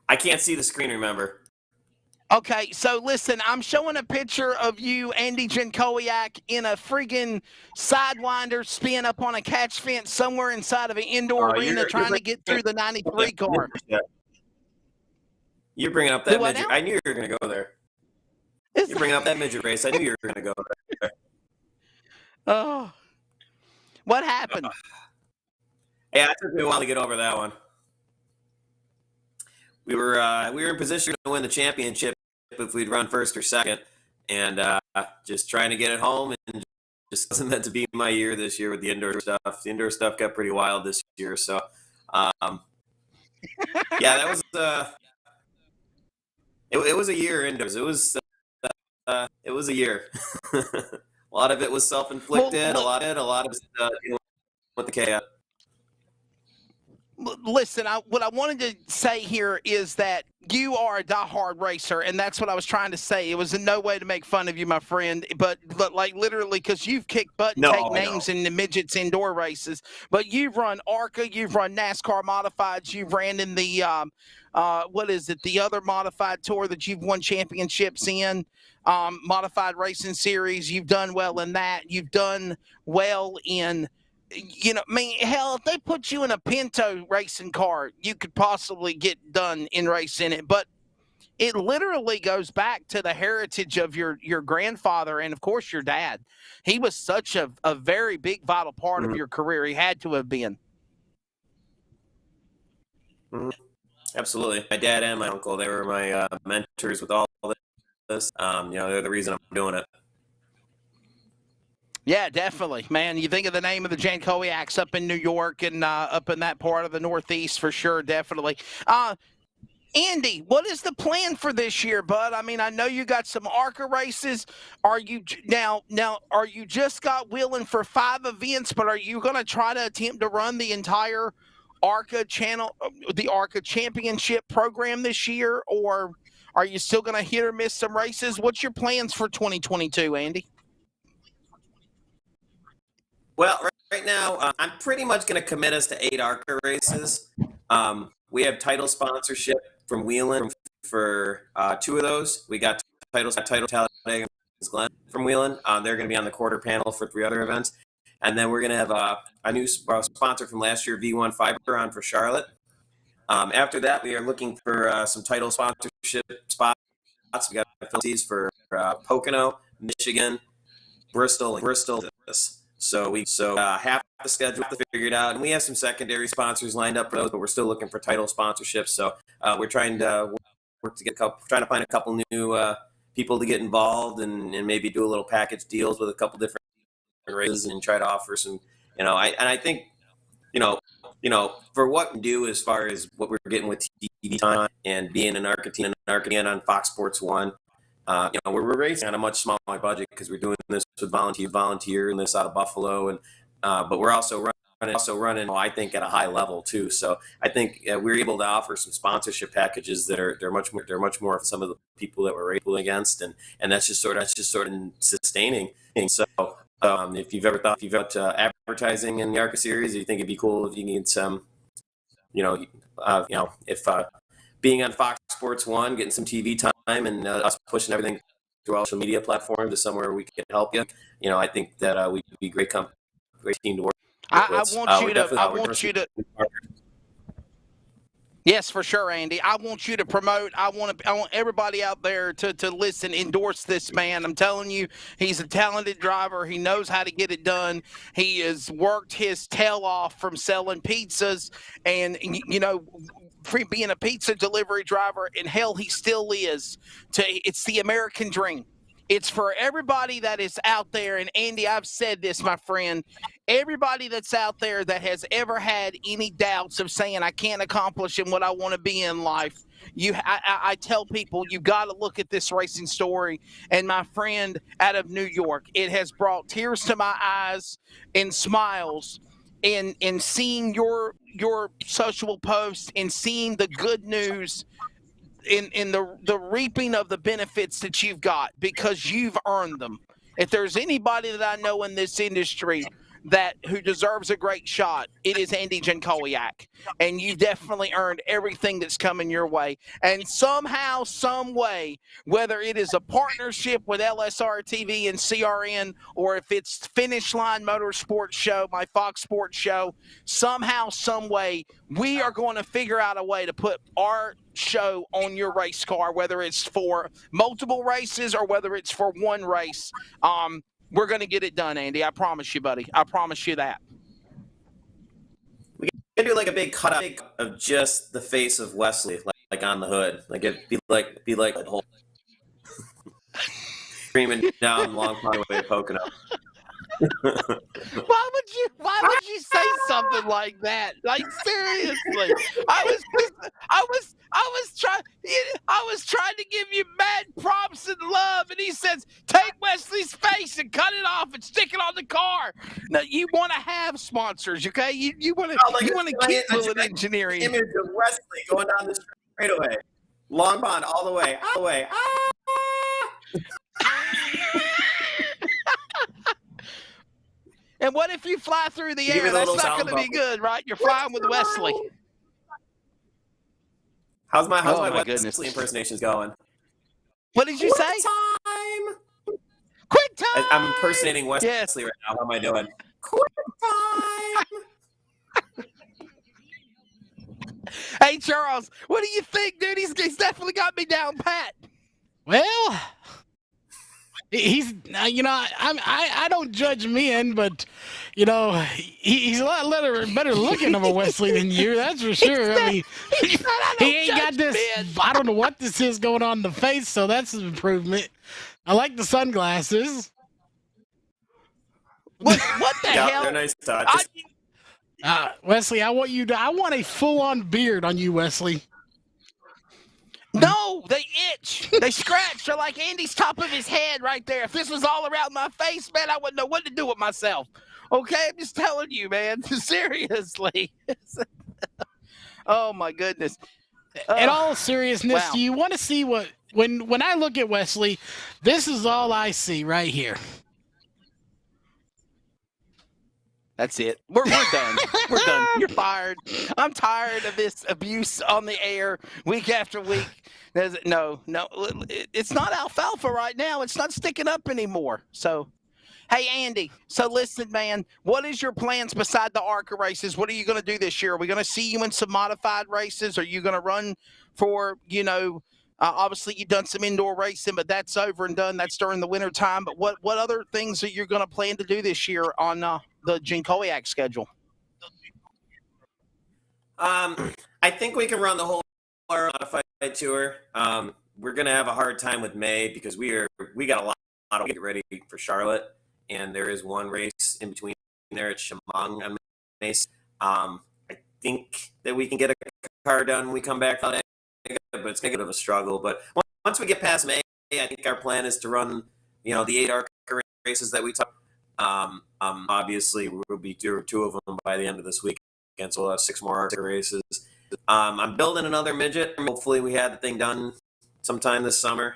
I can't see the screen, remember. Okay, so listen, I'm showing a picture of you, Andy Jankowiak, in a friggin' Sidewinder spin up on a catch fence somewhere inside of an indoor arena trying to get through the 93 car. You're bringing up that midget. I knew you were going to go there. You're bringing up that midget race. I knew you were going to go there. Oh. What happened? Yeah, it took me a while to get over that one. We were in position to win the championship if we'd run first or second, and just trying to get it home, and just wasn't meant to be my year this year with the indoor stuff. The indoor stuff got pretty wild this year, so yeah, that was it was a year indoors. It was a year. A lot of it was self-inflicted. A lot of it with the chaos. listen, what I wanted to say here is that you are a diehard racer, and that's what I was trying to say. It was in no way to make fun of you, my friend, but like literally, because you've kicked butt and take names in the midgets indoor races. But you've run ARCA, you've run NASCAR modifieds, you've ran in the what is it? The other modified tour that you've won championships in, modified racing series. You've done well in that. You've done well in. I mean, hell, if they put you in a Pinto racing car, you could possibly get done in racing it. But it literally goes back to the heritage of your grandfather and, of course, your dad. He was such a very big, vital part of your career. He had to have been. Absolutely. My dad and my uncle, they were my mentors with all this. They're the reason I'm doing it. Yeah, definitely, man. You think of the name of the Jankowiaks up in New York and up in that part of the Northeast for sure, definitely. Andy, what is the plan for this year, bud? I mean, I know you got some ARCA races. Are you now? Are you just got wheeling for 5 events? But are you going to try to attempt to run the entire ARCA channel, the ARCA Championship program this year, or are you still going to hit or miss some races? What's your plans for 2022, Andy? Well, right now, I'm pretty much going to commit us to 8 ARCA races. We have title sponsorship from Wheeling for 2 of those. We got title Talladega Glen from Wheeling. They're going to be on the quarter panel for 3 other events. And then we're going to have a new sponsor from last year, V1 Fiber, on for Charlotte. After that, we are looking for some title sponsorship spots. We got facilities for Pocono, Michigan, Bristol. So half the schedule figured out, and we have some secondary sponsors lined up for those, but we're still looking for title sponsorships. So we're trying to work to trying to find a couple new people to get involved, and maybe do a little package deals with a couple different races, and try to offer some. I think for what we do as far as what we're getting with TV time and being an ARCA team on Fox Sports 1. We're racing on a much smaller budget because we're doing this with volunteer and this out of Buffalo, and but we're also running, I think, at a high level too. So I think we're able to offer some sponsorship packages that are much more for some of the people that we're racing against, and that's just sort of sustaining. And so if you've ever thought advertising in the ARCA series, you think it'd be cool if you need some, if being on Fox Sports 1, getting some TV time, and us pushing everything through all social media platforms to somewhere we can help you. I think that we'd be great team to work with. I want you to. Yes, for sure, Andy. I want you to promote. I want everybody out there to listen, endorse this man. I'm telling you, he's a talented driver. He knows how to get it done. He has worked his tail off from selling pizzas, and being a pizza delivery driver, and hell, he still is. It's the American dream. It's for everybody that is out there. And Andy, I've said this, my friend, everybody that's out there that has ever had any doubts of saying I can't accomplish in what I want to be in life, I tell people you've got to look at this racing story. And my friend out of New York, it has brought tears to my eyes and smiles in seeing your social posts and seeing the good news in the reaping of the benefits that you've got, because you've earned them. If there's anybody that I know in this industry who deserves a great shot, it is Andy Jankowiak. And you definitely earned everything that's coming your way. And somehow, some way, whether it is a partnership with LSRTV and CRN, or if it's Finish Line Motorsports Show, my Fox Sports show, somehow, some way, we are going to figure out a way to put our show on your race car, whether it's for multiple races or whether it's for one race. We're going to get it done, Andy. I promise you, buddy. I promise you that. We can do like a big cut of just the face of Wesley, like on the hood. Like it'd be like the whole screaming down Long Pond Way, Pocono. Why would you say something like that? Like seriously, I was trying to give you mad props and love, and he says take Wesley's face and cut it off and stick it on the car. Now you want to have sponsors, okay? You want to keep Bullet Engineering. Image of Wesley going down the straightaway, long bond all the way, all the way. And what if you fly through the Give me air? the That's little not sound going to be bubble. good, right? You're flying with Wesley. How's my Oh, my Wesley goodness. impersonations going? What did you say? Time. Quick time. I'm impersonating Wesley Yes. right now. How am I doing? Quick time. Hey, Charles, what do you think, dude? He's definitely got me down pat. Well, he's I don't judge men, but he's a lot better looking of a Wesley than you. That's for sure. I mean, he ain't got this. Men. I don't know what this is going on in the face, so that's an improvement. I like the sunglasses. What the Yeah, hell? they're nice touch. Wesley, I want a full-on beard on you, Wesley. No, they itch. They scratch. They're like Andy's top of his head right there. If this was all around my face, man, I wouldn't know what to do with myself. Okay, I'm just telling you, man. Seriously. Oh my goodness. In all seriousness, wow. do you want to see when I look at Wesley, this is all I see right here. That's it. We're done. We're done. You're fired. I'm tired of this abuse on the air week after week. No. It's not alfalfa right now. It's not sticking up anymore. So, hey, Andy. So listen, man. What is your plans beside the ARCA races? What are you going to do this year? Are we going to see you in some modified races? Are you going to run for, obviously you've done some indoor racing, but that's over and done. That's during the winter time. But what other things are you going to plan to do this year on the Jinkowiak schedule? I think we can run the whole modified tour. We're gonna have a hard time with May because we got a lot to get ready for Charlotte, and there is one race in between there at Chemung on May. I think that we can get a car done when we come back on it, but it's gonna be a bit of a struggle. But once we get past May, I think our plan is to run, the 8 ARCA races that we talked. Obviously, we'll be doing 2 of them by the end of this weekend, so we'll have 6 more ARCA races. I'm building another midget. Hopefully, we had the thing done sometime this summer.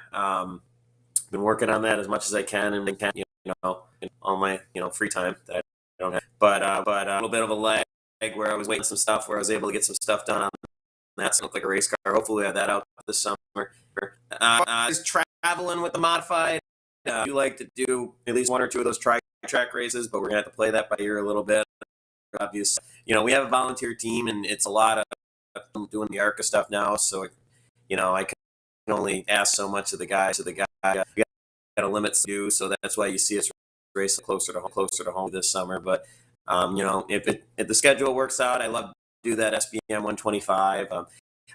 Been working on that as much as I can, and in all my free time that I don't have. But a little bit of a lag where I was waiting some stuff, where I was able to get some stuff done on that. So it looked like a race car. Hopefully, we have that out this summer. Just traveling with the modified. We like to do at least 1 or 2 of those track races, but we're gonna have to play that by ear a little bit. Obviously, we have a volunteer team, and it's a lot of doing the ARCA stuff now. So, I can only ask so much of the guys. So we got a limit to do. So that's why you see us race closer to home this summer. But if the schedule works out, I love to do that SBM 125. I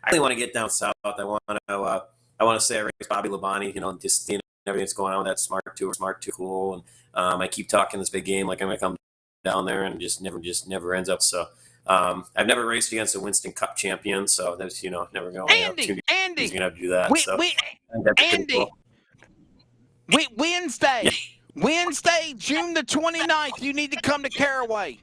really want to get down south. I want to say I race Bobby Labonte. Just seeing everything that's going on with that Smart 2 cool. And I keep talking this big game like I'm gonna come down there, and just never ends up. So I've never raced against a Winston Cup champion, so that's never going to Andy, he's gonna have to do that. Andy, Wednesday, June the 29th, you need to come to Caraway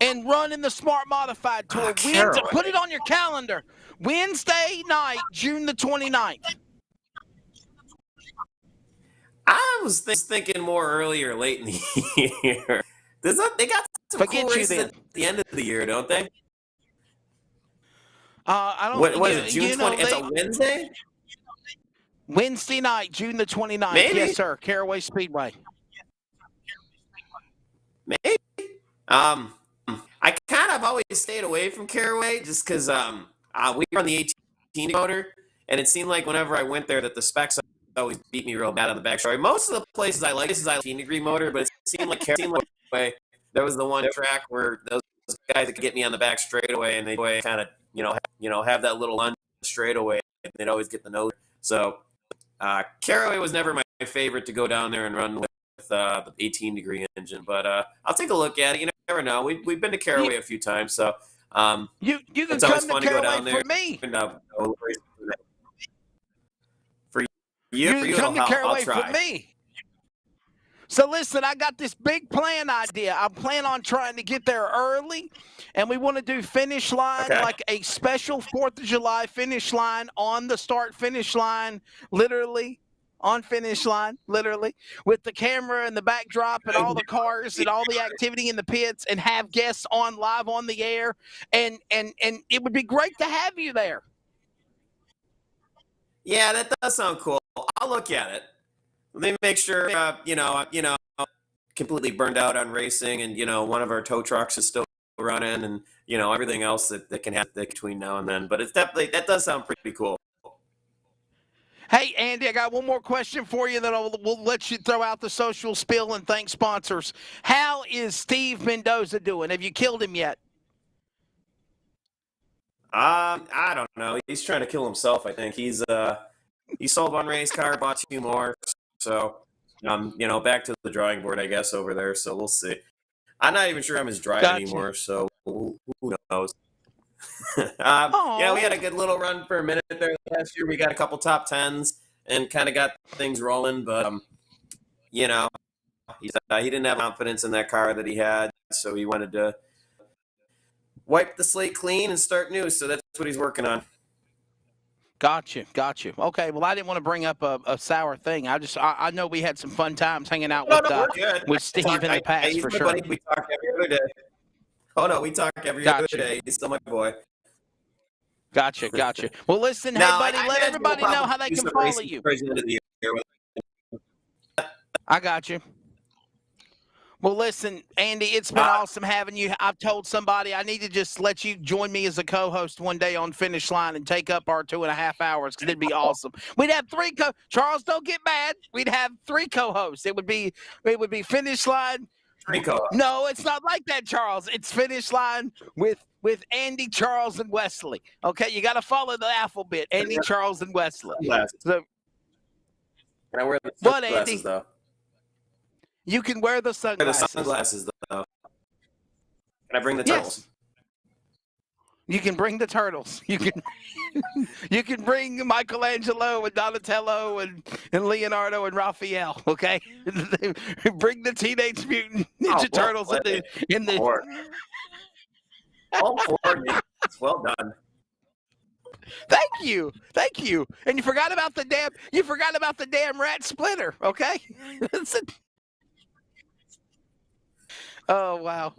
and run in the Smart Modified Tour. Wednesday, put it on your calendar. Wednesday night, June the 29th. I was thinking more early or late in the year. They got some cool races at the end of the year, don't they? I don't. What is it? June 20th? It's a Wednesday. Wednesday night, June the 29th. Maybe. Yes, sir. Caraway Speedway. Maybe. I kind of always stayed away from Caraway just because we were on the 18 motor, and it seemed like whenever I went there that the specs always beat me real bad on the backstretch. Most of the places I like, this is 18-degree motor, but it seemed like Caraway. There was the one track where those guys that could get me on the back straightaway, and they kind of have that little lunge straightaway, and they'd always get the nose. So Caraway was never my favorite to go down there and run with. the 18-degree engine. But I'll take a look at it. You never know. We've been to Caraway a few times, so you can it's always come to fun to go Caraway down there. for me. And, for You you, can come to I'll Caraway for try. me. So listen, I got this big plan idea. I plan on trying to get there early, and we want to do finish line, Okay. like a special 4th of July finish line on the start finish line, literally on finish line, literally, with the camera and the backdrop and all the cars and all the activity in the pits, and have guests on live on the air. And it would be great to have you there. Yeah, that does sound cool. I'll look at it. Let me make sure, completely burned out on racing, and one of our tow trucks is still running, and everything else that can happen between now and then. But it's definitely, that does sound pretty cool. Hey, Andy, I got one more question for you, then we'll let you throw out the social spiel and thank sponsors. How is Steve Mendoza doing? Have you killed him yet? I don't know. He's trying to kill himself. I think he sold one race car, bought 2 more. So, back to the drawing board, I guess, over there. So we'll see. I'm not even sure I'm his driver anymore. So who knows? Yeah, we had a good little run for a minute there last year. We got a couple top 10s and kind of got things rolling. But he didn't have confidence in that car that he had, so he wanted to wipe the slate clean and start new. So that's what he's working on. Got you. Okay, well, I didn't want to bring up a sour thing. I know we had some fun times hanging out with Steve in the past, for sure. Buddy. We talk every other day. Oh, no, we talk every other day. He's still my boy. Gotcha. Well, listen, hey, buddy, let everybody know how they can follow you. I got you. Well, listen, Andy, it's been awesome having you. I've told somebody I need to just let you join me as a co-host one day on Finish Line and take up our 2.5 hours, because it'd be awesome. We'd have 3 Charles, don't get mad. We'd have 3 co-hosts. It would be Finish Line. 3 co-hosts. No, it's not like that, Charles. It's Finish Line with Andy, Charles, and Wesley. Okay, you got to follow the alphabet. Andy, Charles, and Wesley. So, can I wear the what, sunglasses, Andy? though? You can wear the sunglasses. The sunglasses, though. Can I bring the turtles? Yes. You can bring the turtles. You can bring Michelangelo and Donatello and Leonardo and Raphael. Okay, bring the Teenage Mutant Ninja Turtles in the. All 4 names. Well done. Thank you. And you forgot about the damn rat splitter. Okay. Oh, wow.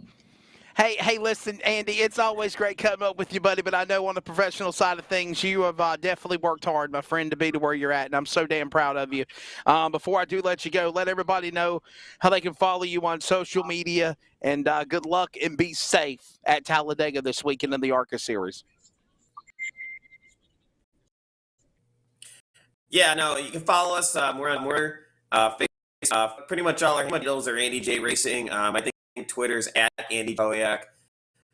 Hey, listen, Andy, it's always great coming up with you, buddy, but I know on the professional side of things, you have definitely worked hard, my friend, to be to where you're at, and I'm so damn proud of you. Before I do let you go, let everybody know how they can follow you on social media, and good luck and be safe at Talladega this weekend in the ARCA Series. Yeah, no, you can follow us. We're on Facebook. Pretty much all our handles are Andy J Racing. I think Twitter's at Andy Boyak.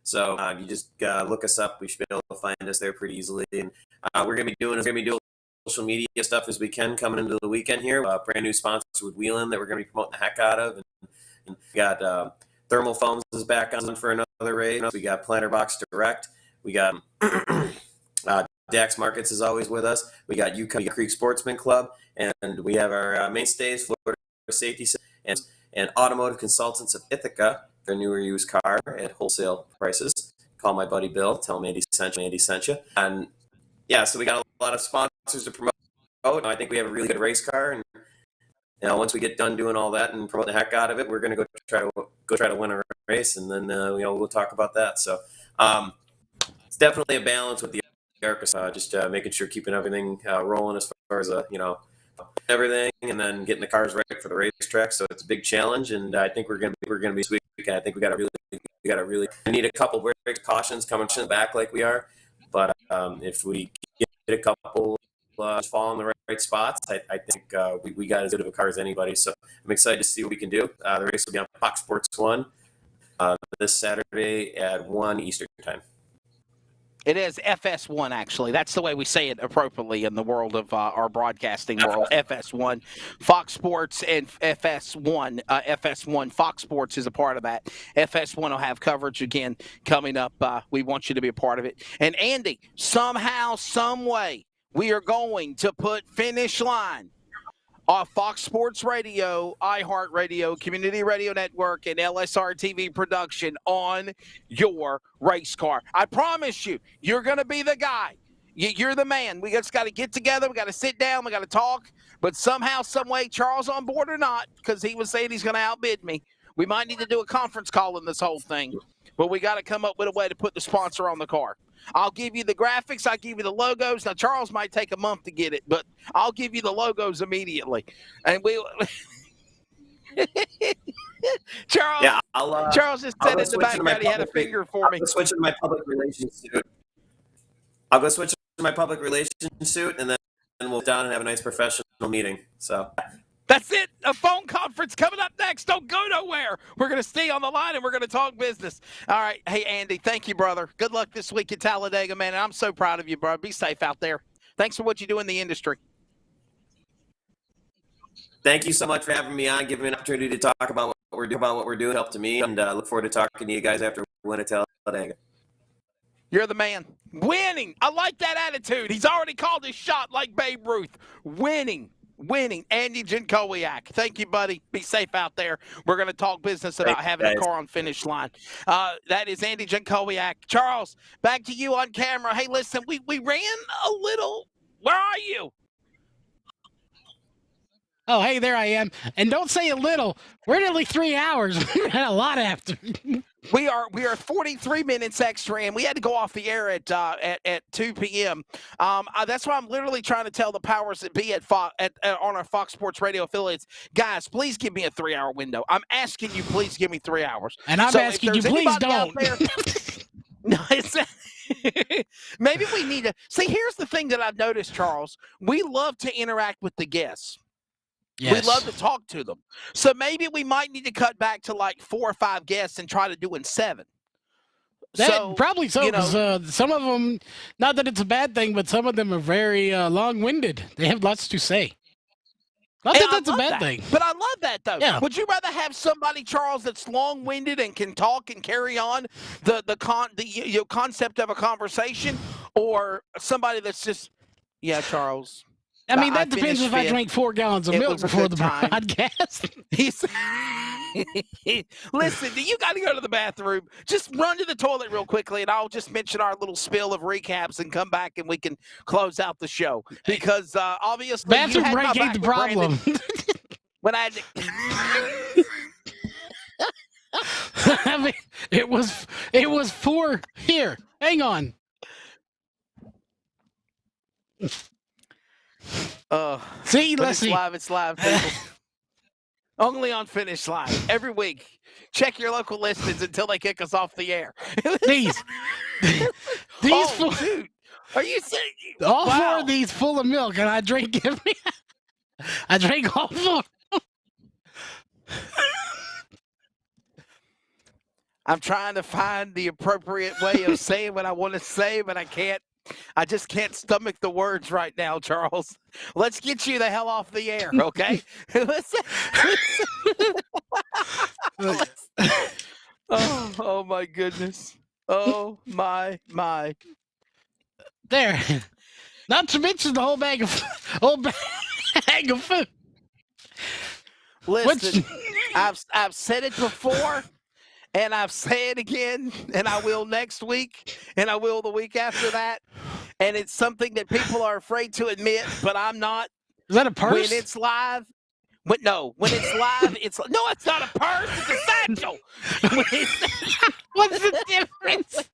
So you just look us up. We should be able to find us there pretty easily. And we're gonna be doing social media stuff as we can coming into the weekend here. Brand new sponsor with Wheelan that we're gonna be promoting the heck out of. And we got Thermal Foams is back on for another race. We got Planter Box Direct. We got Dax Markets is always with us. We got Yukon Creek Sportsman Club, and we have our mainstays, Florida Safety and Automotive Consultants of Ithaca, their newer used car at wholesale prices. Call my buddy Bill, tell him Andy sent you. And yeah, so we got a lot of sponsors to promote. I think we have a really good race car, and once we get done doing all that and promote the heck out of it, we're going to try to win a race, and then we'll talk about that. So it's definitely a balance with the ARCA, just making sure keeping everything rolling as far as everything, and then getting the cars right for the racetrack. So it's a big challenge, and I think we're gonna be sweet. I think we got to really need a couple brake cautions coming to the back like we are, but if we get a couple fall in the right spots, I think we got as good of a car as anybody. So I'm excited to see what we can do. The race will be on Fox Sports 1 this Saturday at 1 Eastern time. It is FS1, actually. That's the way we say it appropriately in the world of our broadcasting world. FS1, Fox Sports, and FS1. FS1, Fox Sports is a part of that. FS1 will have coverage again coming up. We want you to be a part of it. And Andy, somehow, some way, we are going to put Finish Line on Fox Sports Radio, iHeartRadio, Community Radio Network, and LSRTV production on your race car. I promise you, you're going to be the guy. You're the man. We just got to get together. We got to sit down. We got to talk. But somehow, some way, Charles on board or not, because he was saying he's going to outbid me, we might need to do a conference call in this whole thing. But we got to come up with a way to put the sponsor on the car. I'll give you the graphics. I'll give you the logos. Now, Charles might take a month to get it, but I'll give you the logos immediately. And we'll Charles, yeah, Charles just said in the background he had a finger for me. I'll go switch into my public relations suit. I'll go switch to my public relations suit, and then we'll sit down and have a nice professional meeting. So that's it. A phone conference coming up next. Don't go nowhere. We're going to stay on the line, and we're going to talk business. All right. Hey, Andy, thank you, brother. Good luck this week at Talladega, man. And I'm so proud of you, bro. Be safe out there. Thanks for what you do in the industry. Thank you so much for having me on, giving me an opportunity to talk about what we're doing, help to me, and look forward to talking to you guys after we win at Talladega. You're the man. Winning. I like that attitude. He's already called his shot like Babe Ruth. Winning. Andy Jankowiak. Thank you, buddy. Be safe out there. We're going to talk business about having a car on Finish Line. That is Andy Jankowiak. Charles, back to you on camera. Hey, listen, we ran a little. Where are you? Oh, hey, there I am. And don't say a little. We're nearly 3 hours. We had a lot after. We are 43 minutes extra, and we had to go off the air at 2 p.m. That's why I'm literally trying to tell the powers that be on our Fox Sports Radio affiliates, guys, please give me a 3-hour window. I'm asking you, please give me 3 hours. And I'm asking you, please don't. No, maybe we need to see. Here's the thing that I've noticed, Charles. We love to interact with the guests. Yes. We love to talk to them. So maybe we might need to cut back to like 4 or 5 guests and try to do 7. Probably so, because some of them, not that it's a bad thing, but some of them are very long-winded. They have lots to say. Not that that's a bad thing. But I love that, though. Yeah. Would you rather have somebody, Charles, that's long-winded and can talk and carry on the concept of a conversation, or somebody that's just, yeah, Charles? I mean, that depends if I drank 4 gallons of milk before the podcast. Listen, you got to go to the bathroom. Just run to the toilet real quickly, and I'll just mention our little spill of recaps and come back, and we can close out the show. Because obviously, bathroom break ain't the problem. When I I mean, it was 4 here. Hang on. See, let's see. It's live, people. Only on Finish Line every week. Check your local listings until they kick us off the air. These dude, are you saying all 4 of these full of milk, and I drank all 4. I'm trying to find the appropriate way of saying what I want to say, but I can't. I just can't stomach the words right now, Charles. Let's get you the hell off the air, okay? Oh my goodness. Oh my. There. Not to mention the whole bag of food. Listen, I've said it before, and I've said it again, and I will next week, and I will the week after that. And it's something that people are afraid to admit, but I'm not. Is that a purse? When it's live. When it's live, it's not a purse, it's a satchel. What's the difference?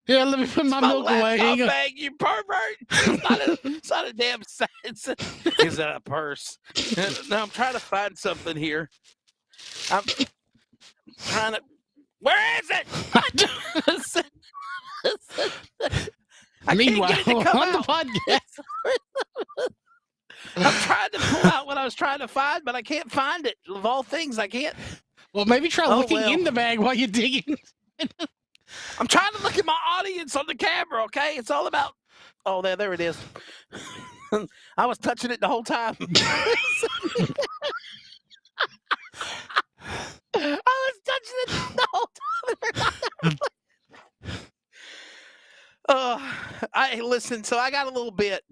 Here, let me put my milk away. Bag, you pervert. It's not a damn satchel. Is that a purse? No, I'm trying to find something here. I'm trying to. Where is it? Meanwhile, on the podcast. I'm trying to pull out what I was trying to find, but I can't find it. Of all things, I can't. Well, maybe try looking in the bag while you're digging. I'm trying to look look at my audience on the camera, okay? It's all about. Oh, there it is. I was touching it the whole time. I was touching it the whole time. Listen. So I got a little bit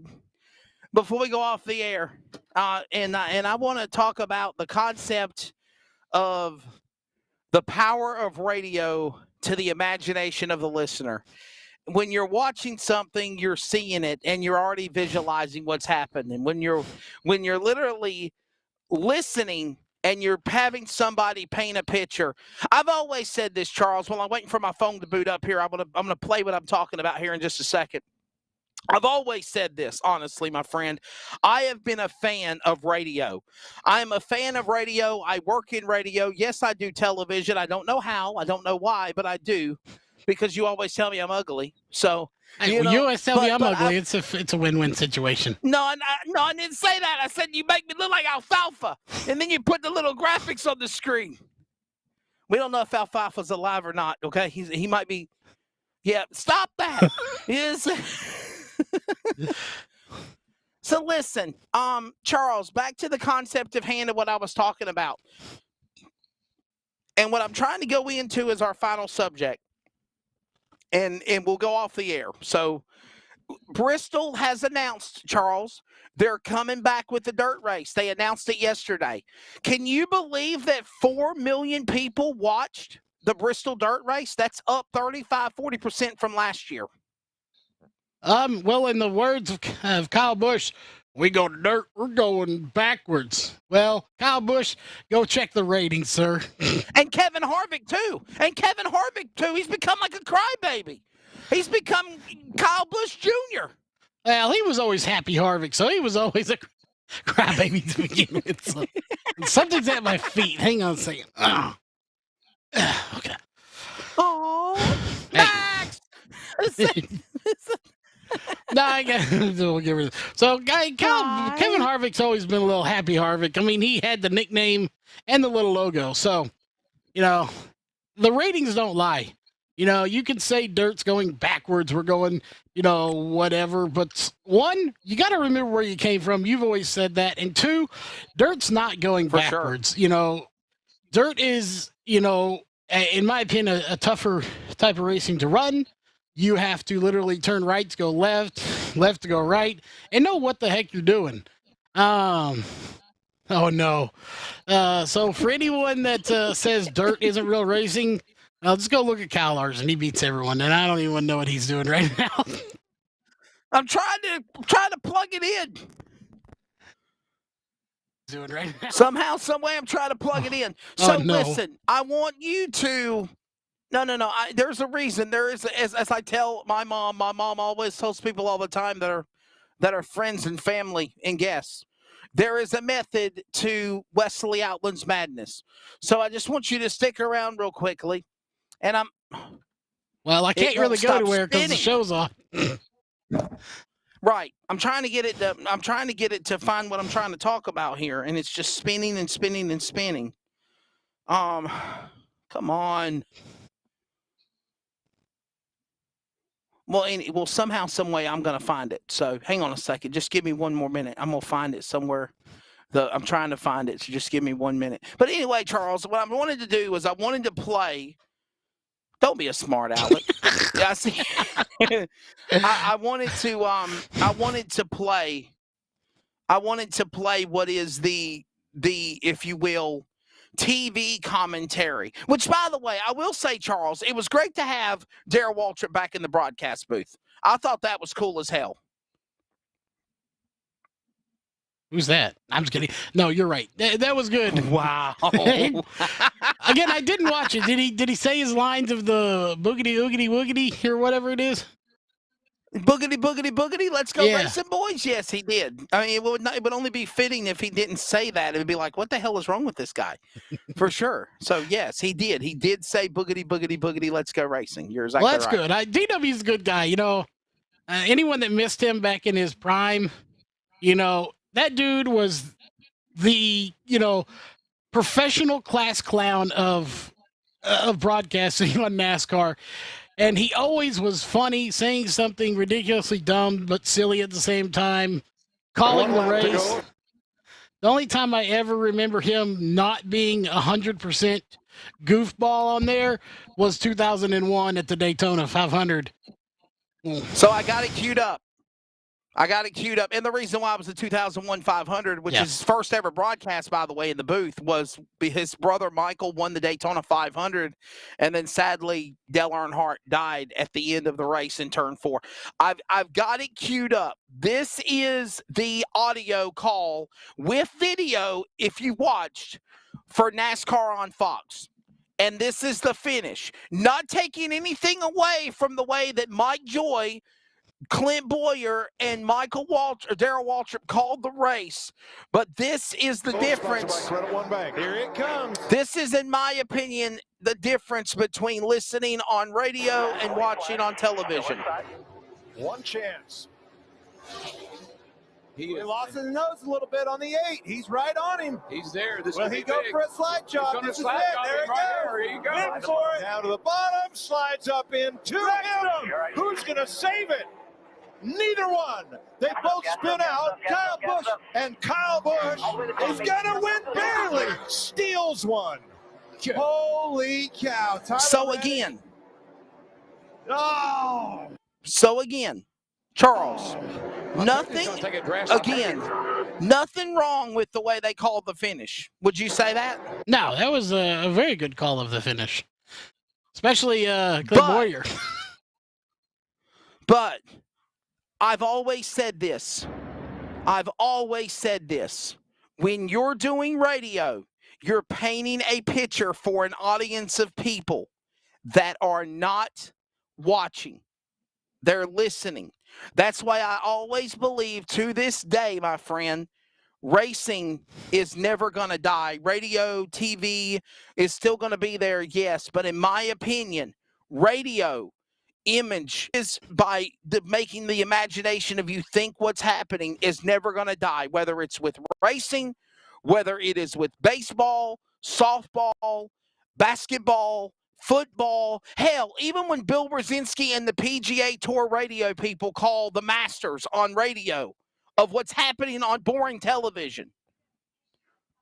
before we go off the air, and I want to talk about the concept of the power of radio to the imagination of the listener. When you're watching something, you're seeing it, and you're already visualizing what's happening. When you're literally listening and you're having somebody paint a picture. I've always said this, Charles. While I'm waiting for my phone to boot up here, I'm gonna play what I'm talking about here in just a second. I've always said this, honestly, my friend. I have been a fan of radio. I am a fan of radio. I work in radio. Yes, I do television. I don't know how. I don't know why, but I do, because you always tell me I'm ugly. So you always tell me I'm ugly. It's a win-win situation. No, I didn't say that. I said you make me look like alfalfa, and then you put the little graphics on the screen. We don't know if alfalfa's alive or not. Okay, he might be. Yeah, stop that. So listen, Charles, back to the concept of hand of what I was talking about. And what I'm trying to go into is our final subject. And we'll go off the air. So Bristol has announced, Charles, they're coming back with the dirt race. They announced it yesterday. Can you believe that 4 million people watched the Bristol dirt race? That's up 35-40% from last year. Well, in the words of Kyle Busch, we go dirt, we're going backwards. Well, Kyle Busch, go check the ratings, sir. And Kevin Harvick, too. He's become like a crybaby. He's become Kyle Busch Jr. Well, he was always Happy Harvick, so he was always a crybaby to begin with. So. Something's at my feet. Hang on a second. Oh. Okay. Oh, Max! No, I got we'll get rid of it. So, Kevin Harvick's always been a little Happy Harvick. I mean, he had the nickname and the little logo. So, the ratings don't lie. You can say dirt's going backwards. We're going, whatever. But one, you got to remember where you came from. You've always said that. And two, dirt's not going backwards. Sure. Dirt is, in my opinion, a tougher type of racing to run. You have to literally turn right to go left to go right, and know what the heck you're doing. Oh no. So for anyone that says dirt isn't real racing, just go look at Kyle Larson. He beats everyone, and I don't even know what he's doing right now. I'm trying to plug it in. Doing right now. Somehow, some way, I'm trying to plug it in. So listen, I want you to. No. There's a reason. There is, as I tell my mom always tells people all the time that are friends and family and guests. There is a method to Wesley Outland's madness. So I just want you to stick around real quickly. And Well, I can't really go anywhere because the show's on. Right. I'm trying to get it to find what I'm trying to talk about here, and it's just spinning and spinning and spinning. Come on. Well, somehow, some way, I'm going to find it. So hang on a second. Just give me one more minute. I'm going to find it somewhere. I'm trying to find it, so just give me 1 minute. But anyway, Charles, what I wanted to do was I wanted to play. Don't be a smart aleck. Yeah, I see. I wanted to play what is the if you will, TV commentary, which, by the way, I will say, Charles, it was great to have Darrell Waltrip back in the broadcast booth. I thought that was cool as hell. Who's that? I'm just kidding. No, you're right. That was good. Wow. Again, I didn't watch it. Did he say his lines of the boogity oogity woogity or whatever it is? Boogity, boogity, boogity, let's go racing, boys. Yes, he did. I mean, it would only be fitting if he didn't say that. It would be like, what the hell is wrong with this guy? For sure. So, yes, he did. He did say boogity, boogity, boogity, let's go racing. You're exactly right. Well, that's good. DW's a good guy. Anyone that missed him back in his prime, that dude was the, professional class clown of broadcasting on NASCAR. And he always was funny, saying something ridiculously dumb but silly at the same time, calling the race. The only time I ever remember him not being 100% goofball on there was 2001 at the Daytona 500. So I got it queued up. And the reason why it was the 2001 500, which is his first ever broadcast, by the way, in the booth, was his brother Michael won the Daytona 500. And then sadly, Dale Earnhardt died at the end of the race in turn 4. I've got it queued up. This is the audio call with video, if you watched, for NASCAR on Fox. And this is the finish. Not taking anything away from the way that Mike Joy, Clint Boyer, and Darrell Waltrip called the race, but this is the difference. Here it comes. This is, in my opinion, the difference between listening on radio and watching on television. One chance. He lost his nose a little bit on the 8. He's right on him. He's there. This Will he go for a slide job? This is it. There he goes. There he goes. In for it. Down to the bottom. Slides up in to him. Who's going to save it? Neither one. They both spin out. Kyle Busch, and Kyle Busch is going to win barely. Steals one. Holy cow. So again, Charles, nothing wrong with the way they called the finish. Would you say that? No, that was a very good call of the finish, especially Clint Boyer. But I've always said this. When you're doing radio, you're painting a picture for an audience of people that are not watching. They're listening. That's why I always believe, to this day, my friend, racing is never going to die. Radio, TV is still going to be there, yes. But in my opinion, radio, image is by making the imagination of you think what's happening is never going to die, whether it's with racing, whether it is with baseball, softball, basketball, football. Hell, even when Bill Brzezinski and the PGA Tour radio people call the Masters on radio of what's happening on boring television.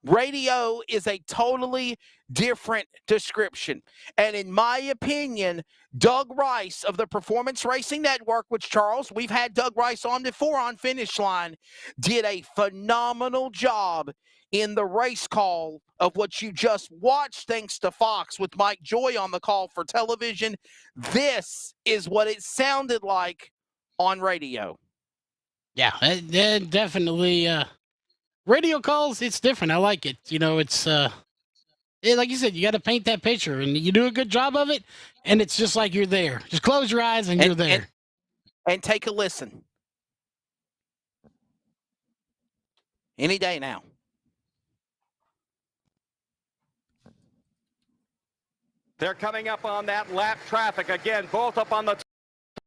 Radio is a totally different description. And in my opinion, Doug Rice of the Performance Racing Network, which, Charles, we've had Doug Rice on before on Finish Line, did a phenomenal job in the race call of what you just watched, thanks to Fox with Mike Joy on the call for television. This is what it sounded like on radio. Yeah, definitely. Radio calls, it's different. I like it. You know, it's like you said, you got to paint that picture, and you do a good job of it, and it's just like you're there. Just close your eyes and you're there. And take a listen. Any day now. They're coming up on that lap traffic again, both up on the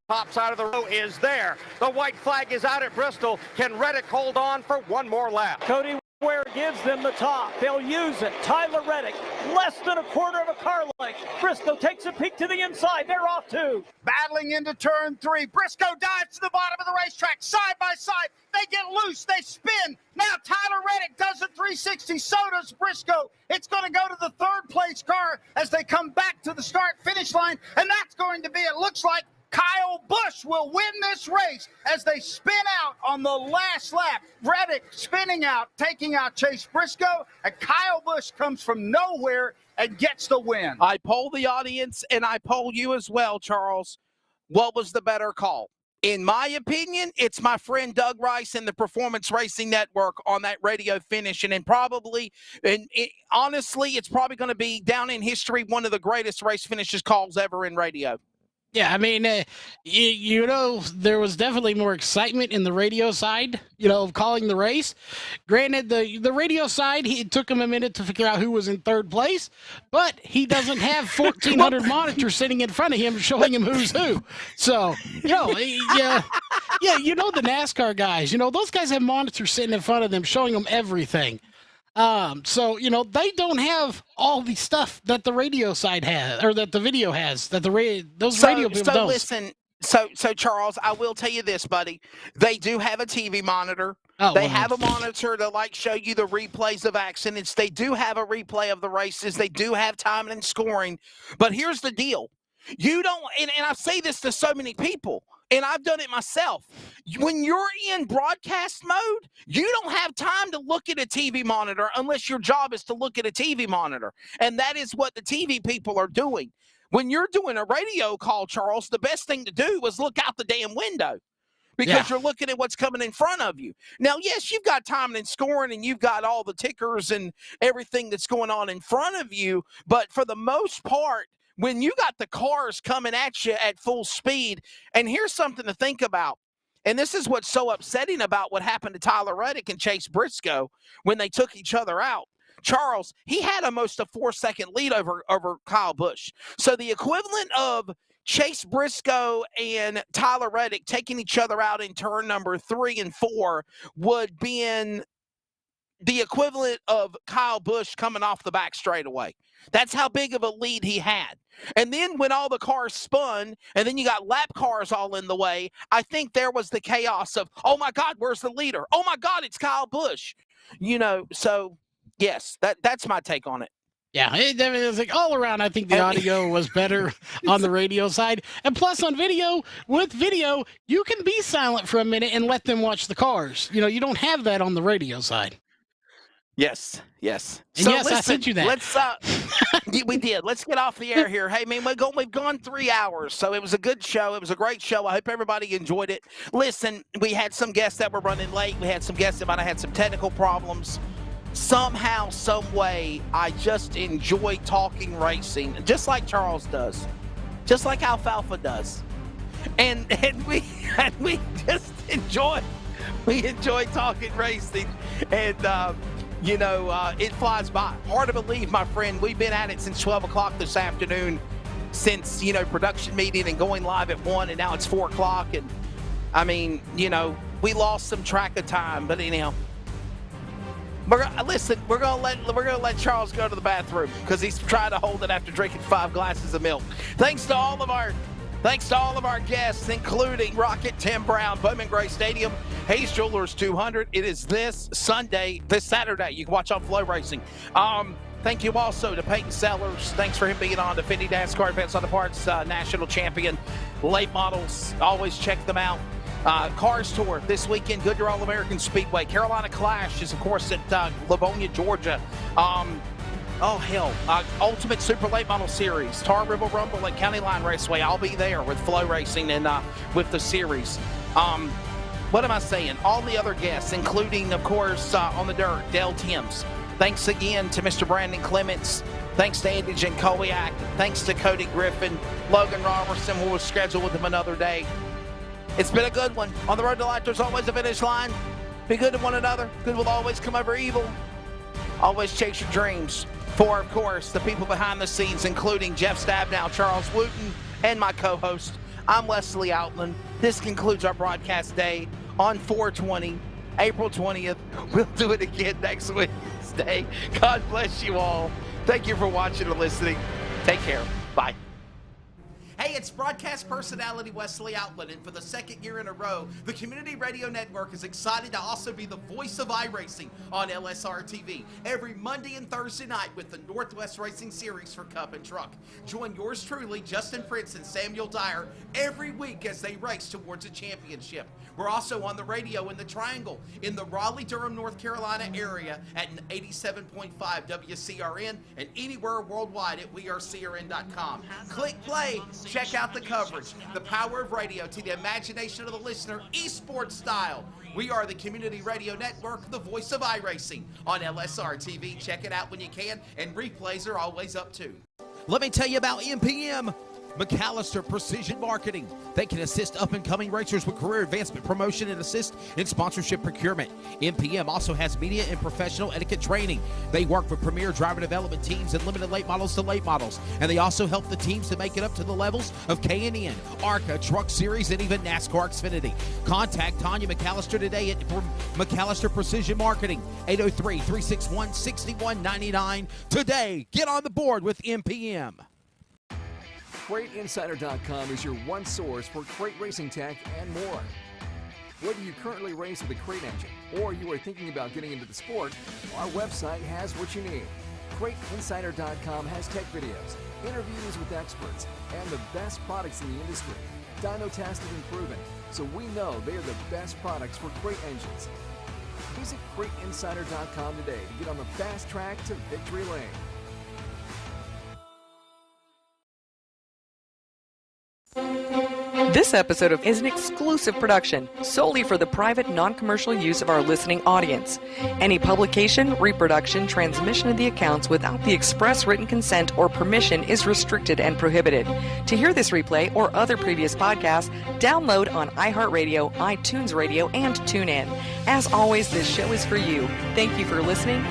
top side of the row is there. The white flag is out at Bristol. Can Reddick hold on for one more lap? Cody Ware gives them the top. They'll use it. Tyler Reddick, less than a quarter of a car length. Briscoe takes a peek to the inside. They're off too. Battling into turn 3. Briscoe dives to the bottom of the racetrack, side by side. They get loose. They spin. Now Tyler Reddick does a 360. So does Briscoe. It's going to go to the third place car as they come back to the start-finish line. And that's going to be, it looks like, Kyle Busch will win this race as they spin out on the last lap. Reddick spinning out, taking out Chase Briscoe, and Kyle Busch comes from nowhere and gets the win. I poll the audience, and I poll you as well, Charles. What was the better call? In my opinion, it's my friend Doug Rice and the Performance Racing Network on that radio finish. And honestly, it's probably going to be down in history one of the greatest race finishes calls ever in radio. Yeah, I mean, you know, there was definitely more excitement in the radio side, you know, of calling the race. Granted, the radio side, it took him a minute to figure out who was in third place, but he doesn't have 1,400 monitors sitting in front of him showing him who's who. So, you know, you know the NASCAR guys, you know, those guys have monitors sitting in front of them showing them everything. So, they don't have all the stuff that the radio side has, or that the video has, that those radio people don't. Listen, so Charles, I will tell you this, buddy. They do have a TV monitor. Oh, they have a monitor to show you the replays of accidents. They do have a replay of the races. They do have time and scoring. But here's the deal. You don't, and I say this to so many people, and I've done it myself. When you're in broadcast mode, you don't have time to look at a TV monitor unless your job is to look at a TV monitor. And that is what the TV people are doing. When you're doing a radio call, Charles, the best thing to do is look out the damn window because you're looking at what's coming in front of you. Now, yes, you've got timing and scoring, and you've got all the tickers and everything that's going on in front of you. But for the most part, when you got the cars coming at you at full speed, and here's something to think about, and this is what's so upsetting about what happened to Tyler Reddick and Chase Briscoe when they took each other out. Charles, he had almost a 4-second lead over Kyle Busch. So the equivalent of Chase Briscoe and Tyler Reddick taking each other out in turn number 3 and 4 would be in the equivalent of Kyle Busch coming off the back straightaway. That's how big of a lead he had. And then when all the cars spun, and then you got lap cars all in the way, I think there was the chaos of, oh my God, where's the leader? Oh my God, it's Kyle Busch. So yes, that's my take on it. Yeah, it was like all around. I think the audio was better on the radio side. And plus on video, with video, you can be silent for a minute and let them watch the cars. You don't have that on the radio side. Yes. And so yes, listen, I sent you that. Let's we did. Let's get off the air here. Hey, man, we've gone 3 hours, so it was a good show. It was a great show. I hope everybody enjoyed it. Listen, we had some guests that were running late. We had some guests that might have had some technical problems. Somehow, some way, I just enjoy talking racing, just like Charles does, just like Alfalfa does, and we just enjoy talking racing, and it flies by. Hard to believe, my friend. We've been at it since 12 o'clock this afternoon, since production meeting and going live at 1, and now it's 4 o'clock, and I mean, we lost some track of time, but anyhow. We're gonna let Charles go to the bathroom because he's trying to hold it after drinking 5 glasses of milk. Thanks to all of our guests, including Rocket Tim Brown, Bowman Gray Stadium, Hayes Jewelers 200. It is this Saturday. You can watch on Flow Racing. Thank you also to Peyton Sellers. Thanks for him being on the 50 NASCAR Advanced Auto Parts National Champion. Late models, always check them out. Cars Tour this weekend, Goodyear All-American Speedway. Carolina Clash is, of course, at Livonia, Georgia. Ultimate Super Late Model Series. Tar River Rumble at County Line Raceway. I'll be there with Flow Racing and with the series. What am I saying? All the other guests, including, of course, on the dirt, Dale Timms. Thanks again to Mr. Brandon Clements. Thanks to Andy Jankowiak. Thanks to Cody Griffin. Logan Robertson. We'll schedule with him another day. It's been a good one. On the road to life, there's always a finish line. Be good to one another. Good will always come over evil. Always chase your dreams. For, of course, the people behind the scenes, including Jeff Stabnow, Charles Wooten, and my co-host, I'm Wesley Outland. This concludes our broadcast day on 4/20, April 20th. We'll do it again next Wednesday. God bless you all. Thank you for watching and listening. Take care. Bye. Hey, it's broadcast personality Wesley Outland, and for the 2nd year in a row, the Community Radio Network is excited to also be the voice of iRacing on LSRTV every Monday and Thursday night with the Northwest Racing Series for Cup and Truck. Join yours truly, Justin Prince and Samuel Dyer, every week as they race towards a championship. We're also on the radio in the Triangle in the Raleigh-Durham, North Carolina area at 87.5 WCRN and anywhere worldwide at wearecrn.com. Click play. Check out the coverage, the power of radio to the imagination of the listener, esports style. We are the Community Radio Network, the voice of iRacing on LSRTV. Check it out when you can, and replays are always up too. Let me tell you about MPM. McAllister Precision Marketing. They can assist up-and-coming racers with career advancement, promotion, and assist in sponsorship procurement. MPM also has media and professional etiquette training. They work with premier driver development teams and limited late models to late models, and they also help the teams to make it up to the levels of K&N, ARCA, Truck Series, and even NASCAR Xfinity. Contact Tanya McAllister today at McAllister Precision Marketing, 803-361-6199. Today, get on the board with MPM. CrateInsider.com is your one source for crate racing tech and more. Whether you currently race with a crate engine or you are thinking about getting into the sport, our website has what you need. CrateInsider.com has tech videos, interviews with experts, and the best products in the industry. Dyno tested and proven, so we know they are the best products for crate engines. Visit CrateInsider.com today to get on the fast track to victory lane. This episode is an exclusive production solely for the private, non-commercial use of our listening audience. Any publication, reproduction, transmission of the accounts without the express written consent or permission is restricted and prohibited. To hear this replay or other previous podcasts, download on iHeartRadio, iTunes Radio, and TuneIn. As always, this show is for you. Thank you for listening.